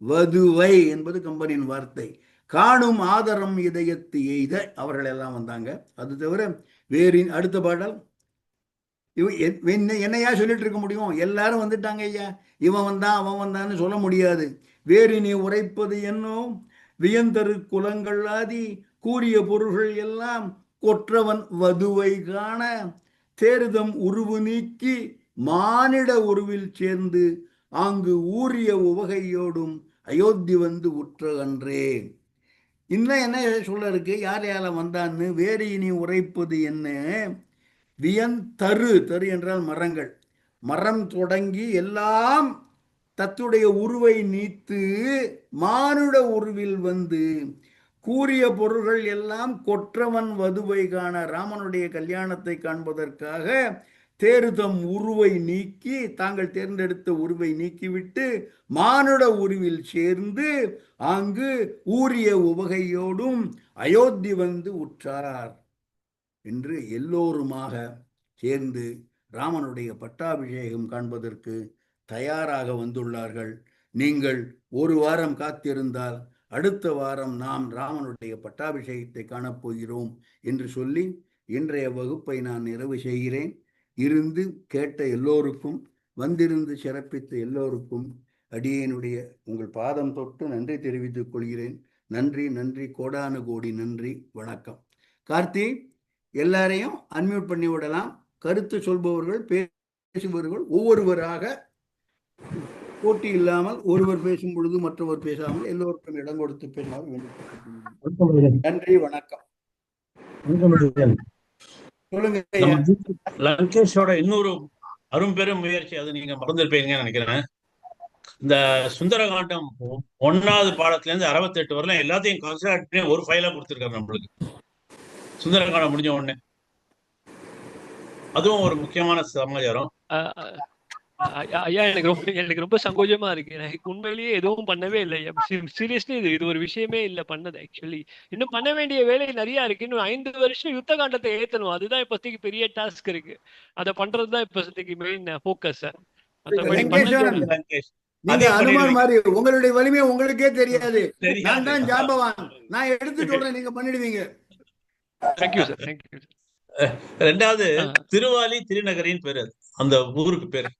வதுவை என்பது கம்பனின் வார்த்தை, காணும் ஆதரம் இதயத்து எய்த. அவர்கள் எல்லாம் வந்தாங்க. அது தவிர வேறு அடுத்த பாடல், என்னையா சொல்லிட்டு இருக்க முடியும்? எல்லாரும் வந்துட்டாங்க ஐயா, இவன் வந்தான் அவன் வந்தான்னு சொல்ல முடியாது. வேறு நீ உரைப்பது என்னோ வியந்தரு குலங்கள் ஆதி கூறிய பொருள்கள் எல்லாம் கொற்றவன் வதுவை காண தேர்தம் உருவு நீக்கி மானிட உருவில் சேர்ந்து ஆங்கு ஊறிய உவகையோடும் அயோத்தி வந்து உற்ற அன்றே. இன்னும் என்ன சொல்ல இருக்கு, யார் யாரெல்லாம் வந்தான்னு. வேறு இனி உரைப்பது என்ன, வியந்தரு, தரு என்றால் மரங்கள், மரம் தொடங்கி எல்லாம் தத்துடைய உருவை நீத்து மானுட உருவில் வந்து கூறிய பொருள்கள் எல்லாம் கொற்றவன் வதுவை காண, ராமனுடைய கல்யாணத்தை காண்பதற்காக தேர்தம் உருவை நீக்கி, தாங்கள் தேர்ந்தெடுத்த உருவை நீக்கிவிட்டு மானுட உருவில் சேர்ந்து அங்கு ஊறிய உவகையோடும் அயோத்தி வந்து உற்றார் என்று எல்லோருமாக சேர்ந்து ராமனுடைய பட்டாபிஷேகம் காண்பதற்கு தயாராக வந்துள்ளார்கள். நீங்கள் ஒரு வாரம் காத்திருந்தால் அடுத்த வாரம் நாம் ராமனுடைய பட்டாபிஷேகத்தை காணப்போகிறோம் என்று சொல்லி இன்றைய வகுப்பை நான் நிறைவு செய்கிறேன். இருந்து கேட்ட எல்லோருக்கும் வந்திருந்து சிறப்பித்த எல்லோருக்கும் அடியேனுடைய உங்கள் பாதம் தொட்டு நன்றி தெரிவித்துக் கொள்கிறேன். நன்றி நன்றி, கோடானு கோடி நன்றி. வணக்கம். கார்த்தி, எல்லாரையும் அன்மியூட் பண்ணி விடலாம். கருத்து சொல்பவர்கள், பேசுபவர்கள் ஒவ்வொருவராக, போட்டி இல்லாமல் ஒருவர் பேசும் பொழுது மற்றவர் பேசாமல் எல்லோருக்கும் இடம் கொடுத்து பேசாமல் வேண்டும். நன்றி, வணக்கம். சொல்லுங்க. லங்கேஷோட இன்னொரு அரும்பெரும் முயற்சி, அது நீங்க மறந்துருப்பீங்கன்னு நினைக்கிறேன். இந்த சுந்தரகாண்டம் 1வது பாடத்துல இருந்து 68 வரலாம் எல்லாத்தையும் கன்சிடர் பண்ணி ஒரு ஃபைலா கொடுத்துருக்காரு நம்மளுக்கு. சுந்தரகாண்டம் முடிஞ்ச உடனே அதுவும் ஒரு முக்கியமான சமாச்சாரம். ஐயா, எனக்கு ரொம்ப சங்கோஜமா இருக்கு. எனக்கு உண்மையிலேயே எதுவும் பண்ணவே இல்லை. சீரியஸ்லி இது ஒரு விஷயமே இல்லை பண்ணது. ஆக்சுவலி இன்னும் பண்ண வேண்டிய வேலை நிறைய இருக்கு. இன்னும் 5 வருஷம் யுத்த காண்டத்தை ஏத்தணும். அதுதான் இப்போதைக்கு பெரிய டாஸ்க் இருக்கு. அதை பண்றதுதான் இப்போதைக்கு மெயின் போக்கஸ். அனுமான் மாதிரி உங்களுடைய வலிமை உங்களுக்கே தெரியாது. நான் தான் ஜாம்பவான், நான் எடுத்து சொல்றேன், நீங்க பண்ணிடுவீங்க. Thank you sir, thank you. 2வது திருவாலி திருநகரின் பேரு, அந்த ஊருக்கு பேரு.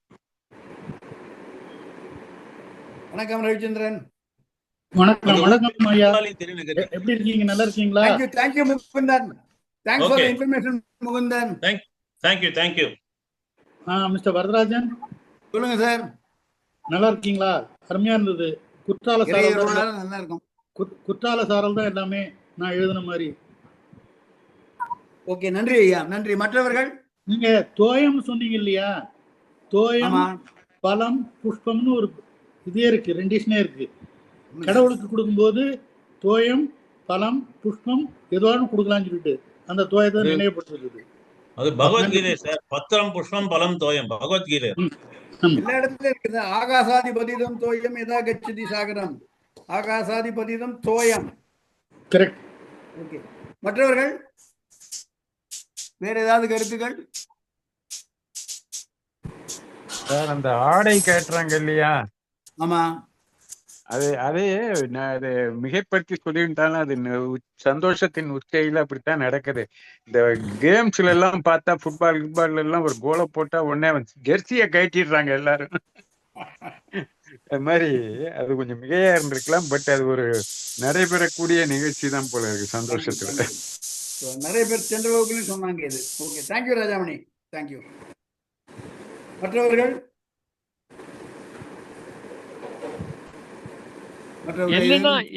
வணக்கம் ரவிச்சந்திரன். வணக்கம். வணக்கம் ஐயா, எப்படி இருக்கீங்க? நல்லா இருக்கீங்களா? Thank you Mukundan. Thanks for the information Mukundan. Thank you. Mister Varadarajan, சொல்லுங்க சார். நல்லா இருக்கீங்களா? அருமையா இருந்தது. குற்றால சாரல் நல்லா இருக்கும். குற்றால சாரல் தான் எல்லாமே நான் எழுதின மாதிரி. ஓகே, நன்றி ஐயா, நன்றி. மற்றவர்கள், நீங்க தோயம் சொன்னீங்க இல்லையா? தோயம், பலம், புஷ்பம்னு ஒரு இதே இருக்கு, ரெண்டிஷனே இருக்கு. கடவுளுக்கு கொடுக்கும்போது தோயம், பலம், புஷ்பம் ஏதோ கொடுக்கலாம்னு சொல்லிட்டு அந்த தோயத்தை நினைவுபடுத்துறது. அது பகவத்கீதை சார். பத்திரம், புஷ்பம், பலம், தோயம் பகவத்கீதை எல்லா இடத்துல இருக்குது. ஆகாசாதிபதிதம் தோயம் எதா கச்சதி சாகரம். ஆகாசாதிபதிதம் தோயம். கரெக்ட். ஓகே, மற்றவர்கள் வேற ஏதாவது கருத்துக்கள்? சார், அந்த ஆடை கேட்டுறாங்க இல்லையா? ஆமா, அதே நான் அது மிகைப்படுத்தி சொல்லிட்டாலும் அது சந்தோஷத்தின் உச்சையில அப்படித்தான் நடக்குது. இந்த கேம்ஸ்ல எல்லாம் பார்த்தா, ஃபுட்பால் எல்லாம் ஒரு கோலை போட்டா உடனே ஜெர்சியை கட்டிடுறாங்க எல்லாரும். அது மாதிரி அது கொஞ்சம் மிகையா இருந்திருக்கலாம். பட் அது ஒரு நடைபெறக்கூடிய நிகழ்ச்சி தான் போல இருக்கு சந்தோஷத்துல. நிறைய பேர் சென்றவர்களும் சொன்னாங்க இது. Okay, thank you Rajamani, thank you. மற்றவர்கள்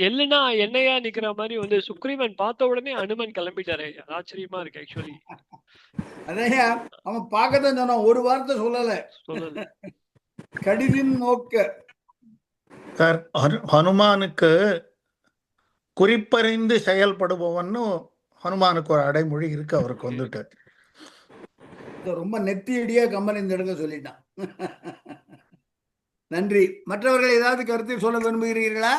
எல்லுனா என்னையா நிக்கிற மாதிரி சுக்ரீவன் பார்த்த உடனே அனுமன் கிளம்பிட்டாரு. ஆச்சரியமா இருக்கு ஆக்சுவலி. அதையா அவன் பார்க்கத்தான் சொன்னான், ஒரு வார்த்தை சொல்லல. கடிதின் நோக்க சார், ஹனுமானுக்கு குறிப்பறிந்து செயல்படுபவன்னு ஹனுமானுக்கு ஒரு அடைமொழி இருக்கு. அவருக்கு வந்துட்டு ரொம்ப நெத்தியடியா கம்பெனி இந்த இடங்க சொல்லிட்டான். நன்றி. மற்றவர்கள் ஏதாவது கருத்தை சொல்ல விரும்புகிறீர்களா?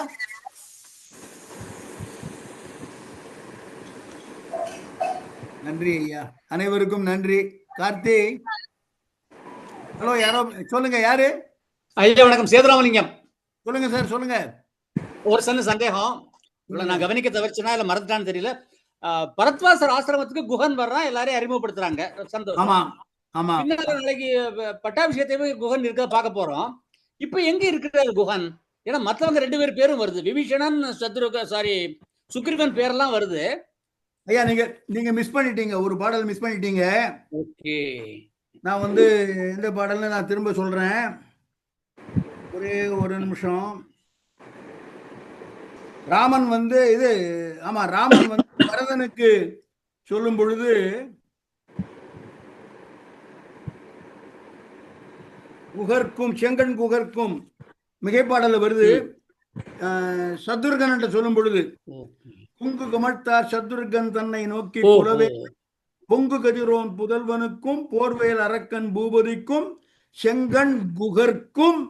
நன்றி ஐயா, அனைவருக்கும் நன்றி. கார்த்தி, ஹலோ, யாரோ சொல்லுங்க. யாரு? ஐயா வணக்கம், சேதுராமலிங்கம். சொல்லுங்க சார், சொல்லுங்க. ஒரு சின்ன சந்தேகம், நான் கவனிக்க தவிர்ச்சுனா இல்ல மறந்துட்டான்னு தெரியல. பரத்வாசர் ஆசிரமத்துக்கு குஹன் வர்றான், எல்லாரையும் அறிமுகப்படுத்துறாங்க. சந்தோஷம். ஆமா ஆமா. இன்னொரு நாளைக்கு பட்டாபிஷேகத்தையுமே குஹன் இருக்க பார்க்க போறோம். இப்ப எங்க இருக்கிறாரு குஹன்? ஏன்னா மத்தவங்க 2 பேரும் வருது, விபீஷணன், சுக்ரீவன் பேரெல்லாம் வருது. ஐயா, நீங்க மிஸ் பண்ணிட்டீங்க, ஒரு பாடல் மிஸ் பண்ணிட்டீங்க. ஓகே, நான் இந்த பாடல்ல நான் திரும்ப சொல்றேன். ஒரே ஒரு நிமிஷம். ராமன் ராமன் பரதனுக்கு சொல்லும் பொழுது குகர்க்கும் செங்கன் குகர்க்கும் மிகைப்பாடல வருது. சத்ருகன் சொல்லும் பொழுது பொங்கு கமழ்த்தார் சத்ருகன் தன்னை நோக்கி புலவே பொங்கு கதிரோன் புதல்வனுக்கும் போர்வேல் அரக்கன் பூபதிக்கும் செங்கன் குகர்க்கும்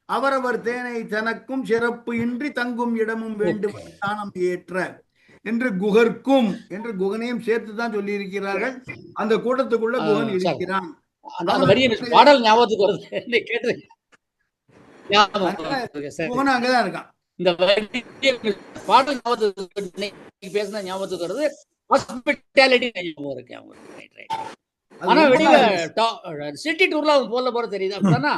அவரவர் தேனை தனக்கும் சிறப்பு இன்றி தங்கும் இடமும் வேண்டும் தானம் ஏற்ற என்று குகர்க்கும் என்று குகனையும் சேர்த்துதான் சொல்லி இருக்கிறார்கள். அந்த கூட்டத்துக்குள்ள குகன் இருக்கிறான். பாடல் ஞாபகத்துக்கு வருது, குகன் அங்கதான் இருக்கான். இந்த பாடல் ஞாபகத்துக்கு பேசின ஞாபகத்துக்கு வருது. ஆனா வெளியில சிட்டி டூர்ல அவன் போல போற தெரியுது. அப்படின்னா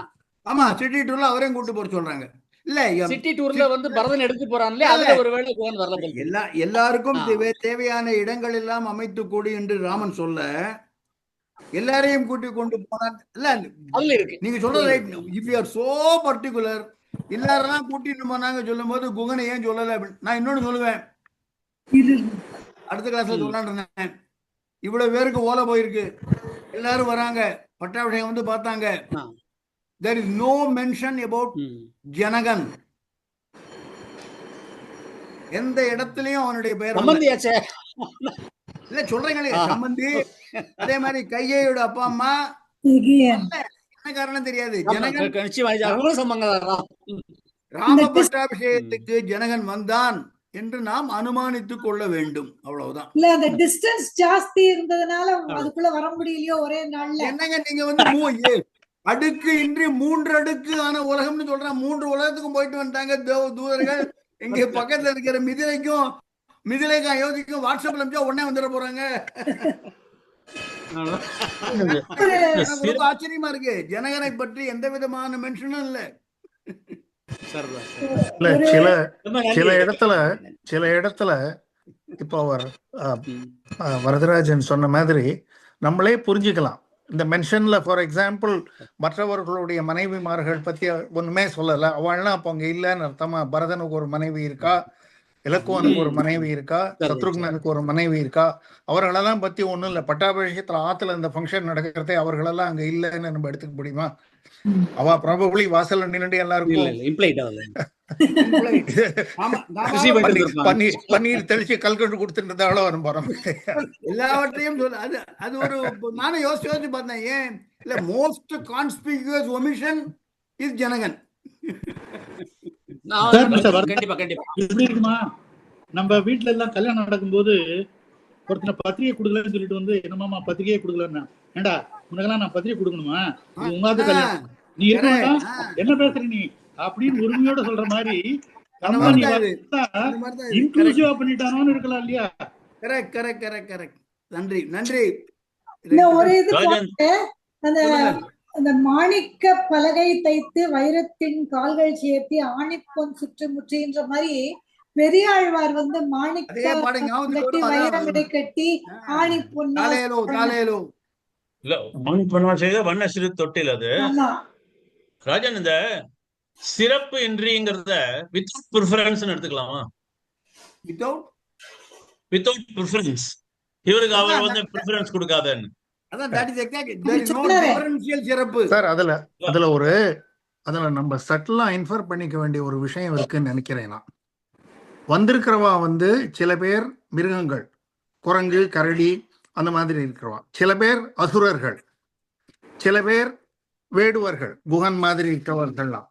ஆமா சிட்டி டூர்ல அவரையும் கூட்டு போற சொல்றாங்க. இல்ல சிட்டி டூர்ல வந்து பரதன் எடுத்து போறான்ல, அதுல ஒருவேளை குகன் வரல போல இருக்கு. எல்லாருக்கும் தேவையான இடங்கள் எல்லாம் அமைத்து கூடி என்று ராமன் சொல்ல எல்லாரையும் கூட்டி கொண்டு போனான். இல்ல அதுல இருக்கு. நீங்க சொல்றது right. If you are so particular எல்லாரெல்லாம் கூட்டிட்டு போனாங்க சொல்லும் போது குகனை ஏன் சொல்லல அப்படின்னு நான் இன்னொன்னு சொல்லுவேன். அடுத்த கிளாஸ்ல சொல்லலான்னு இருந்தேன். இவ்வளவு பேருக்கு ஓலை போயிருக்கு, எல்லாரும் வராங்க, பட்டாபிஷேகம் வந்து பார்த்தாங்க. there is no mention about Janakan. எந்த இடத்துலயும் அவனுடைய பெயர் சம்பந்தியாச்சே. இல்ல சொல்றீங்களே சம்பந்தி. அதே மாதிரி கையோட அப்பா அம்மா என்ன காரணம் தெரியாது. ஜனகன் ராம பட்டாபிஷேகத்துக்கு ஜனகன் வந்தான் என்று நாம் அனுமானித்துக் கொள்ள வேண்டும். அவ்வளவுதான். இல்ல அந்த டிஸ்டன்ஸ் ஜாஸ்தி இருந்ததனால அதுக்குள்ள வர முடியலையோ ஒரே நாள்ல. என்னங்க நீங்க வந்து அடுக்கு இன்றி 3 அடுக்கு ஆன உலகம்னு சொல்றேன். 3 உலகத்துக்கும் போயிட்டு வந்துட்டாங்க தூதர்கள். இங்க பக்கத்துல இருக்கிற மிதிலைக்கும் அயோத்திக்கும் வாட்ஸ்அப்ல அனுப்பிச்சா உடனே வந்துட போறாங்க. ஆச்சரியமா இருக்கு. ஜனகனை பற்றி எந்த விதமான மென்ஷனும் இல்ல. சில இடத்துல இப்போ அவர் வரதராஜன் சொன்ன மாதிரி நம்மளே புரிஞ்சுக்கலாம். இந்த மென்ஷன்ல ஃபார் எக்ஸாம்பிள் மற்றவர்களுடைய மனைவிமார்கள் பத்தி ஒண்ணுமே சொல்லல. அவள்லாம் அப்ப அங்க இல்லைன்னு அர்த்தமா? பரதனுக்கு ஒரு மனைவி இருக்கா, இலக்குவனுக்கு ஒரு மனைவி இருக்கா, சத்ருக்னனுக்கு ஒரு மனைவி இருக்கா? அவர்களெல்லாம் பத்தி ஒண்ணும் இல்ல. பட்டாபிஷேகத்துல ஆத்துல இந்த ஃபங்க்ஷன் நடக்கிறதே அவர்களெல்லாம் அங்க இல்லைன்னு நம்ம எடுத்துக்க முடியுமா? அவ ப்ராபபிளி வாசல்ல நின்று எல்லாருக்கும் பன்னீர் தெளிச்சு கல்கண்டு கொடுத்துட்டு இருந்தாலும் வரும் போறோம். எல்லாவற்றையும் அது ஒரு நானும் யோசிச்சு பார்த்தேன். ஏன் இல்ல மோஸ்ட் கான்ஸ்பிகுவஸ் ஒமிஷன் இஸ் ஜனகன். எப்படி இருக்குமா, நம்ம வீட்டுல எல்லாம் கல்யாணம் நடக்கும்போது ஒருத்தனை பத்திரிகை கொடுக்கலன்னு சொல்லிட்டு வந்து என்னமாமா பத்திரிகையை கொடுக்கலன்னா, ஏண்டா உனக்கெல்லாம் நான் பத்திரிகை கொடுக்கணுமா, உங்காவது கல்யாணம் நீ இருக்க என்ன பேசுற நீ அப்படின்னு உரிமையோட சொல்ற மாதிரி இன்க்ளூசிவா பண்ணிட்டானோன்னு இருக்கலாம் இல்லையா? Correct correct correct correct. நன்றி நன்றி. ஒரு இது அந்த மாணிக்க பலகை தைத்து வைரத்தின் கால்கள் சேர்த்தி ஆணிப்பொன் சுற்றுமுற்றுன்ற மாதிரி பெரியாழ்வார் வந்து மாணிக்க வைரம் கட்டி ஆணிப்பொன்னா செய்த வண்ண சிறு தொட்டில். அது ராஜன் இந்த சிறப்பு இன்றிங்கிறத வித்வுட் ப்ரிஃபரன்ஸ் எடுத்துக்கலாமா? Without preference. இவருக்கு அவர் வந்து ப்ரிஃபரன்ஸ் கொடுக்காதன்னு. சார் அதுல நம்ம சட்டலா இன்ஃபர் பண்ணிக்க வேண்டிய ஒரு விஷயம் இருக்குன்னு நினைக்கிறேன். நான் வந்திருக்கிறவா வந்து சில பேர் மிருகங்கள், குரங்கு, கரடி அந்த மாதிரி இருக்கிறவா, சில பேர் அசுரர்கள், சில பேர் வேடுவர்கள், குகன் மாதிரி இருக்கிறவர்கள்லாம்.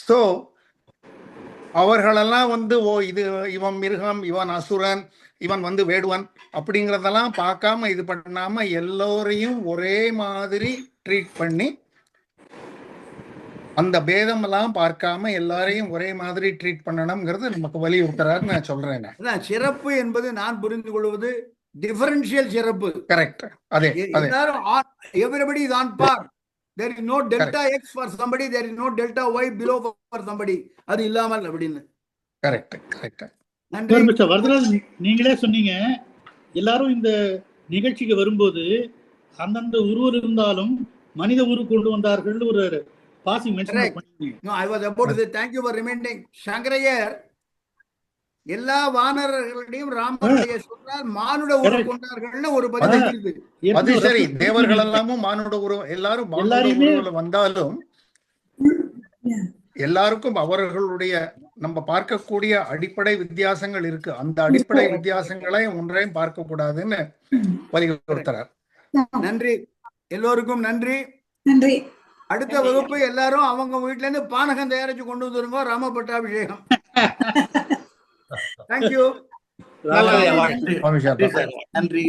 சோ அவர்களெல்லாம் வந்து இவன் மிருகம், இவன் அசுரன், இவன் வந்து வேடுவன் அப்படிங்கிறதெல்லாம் பார்க்காம இது பண்ணாம எல்லோரையும் ஒரே மாதிரி ட்ரீட் பண்ணி, அந்த பேதம் எல்லாம் பார்க்காம எல்லாரையும் ஒரே மாதிரி ட்ரீட் பண்ணணும்ங்கிறது நமக்கு வலியுறுத்துறாரு நான் சொல்றேன். சிறப்பு என்பது நான் புரிந்து கொள்வது டிஃபரன்ஷியல் சிறப்பு. கரெக்ட். அதே everybody is on par. There is no delta x for somebody, there is no delta y below for somebody. அது இல்லாமல் அப்படின்னு. Correct correct. வரதராஜ் நீங்களே சொன்னீங்க எல்லாரும் இந்த நிகழ்ச்சிக்கு வரும்போது அந்தந்த உருவர் இருந்தாலும் மனித உரு கொண்டு வந்தார்கள் ஒரு பாசி மென்ஷன் பண்ணீங்க. No, I was about to say thank you for reminding. Sankaraiyar எல்லா வானரர்களையும் ராமனுடைய சொன்னார் மானுட உருவம் கொண்டார்கள்னு ஒரு பதிவு இருக்கு. அது சரி, தேவர்கள் எல்லாமும் மானுட உருவம், எல்லாரும் மானுட வந்தாலும் எல்லாருக்கும் அவர்களுடைய நம்ம பார்க்கக்கூடிய அடிப்படை வித்தியாசங்கள் இருக்கு. அந்த அடிப்படை வித்தியாசங்களை ஒன்றையும் பார்க்க கூடாதுன்னு வலியுறுத்துறார். நன்றி எல்லோருக்கும் நன்றி. நன்றி. அடுத்த வகுப்பு எல்லாரும் அவங்க வீட்டுல இருந்து பானகம் தயாரிச்சு கொண்டு வந்துருங்க. ராம பட்டாபிஷேகம். தேங்க்யூ. நன்றி.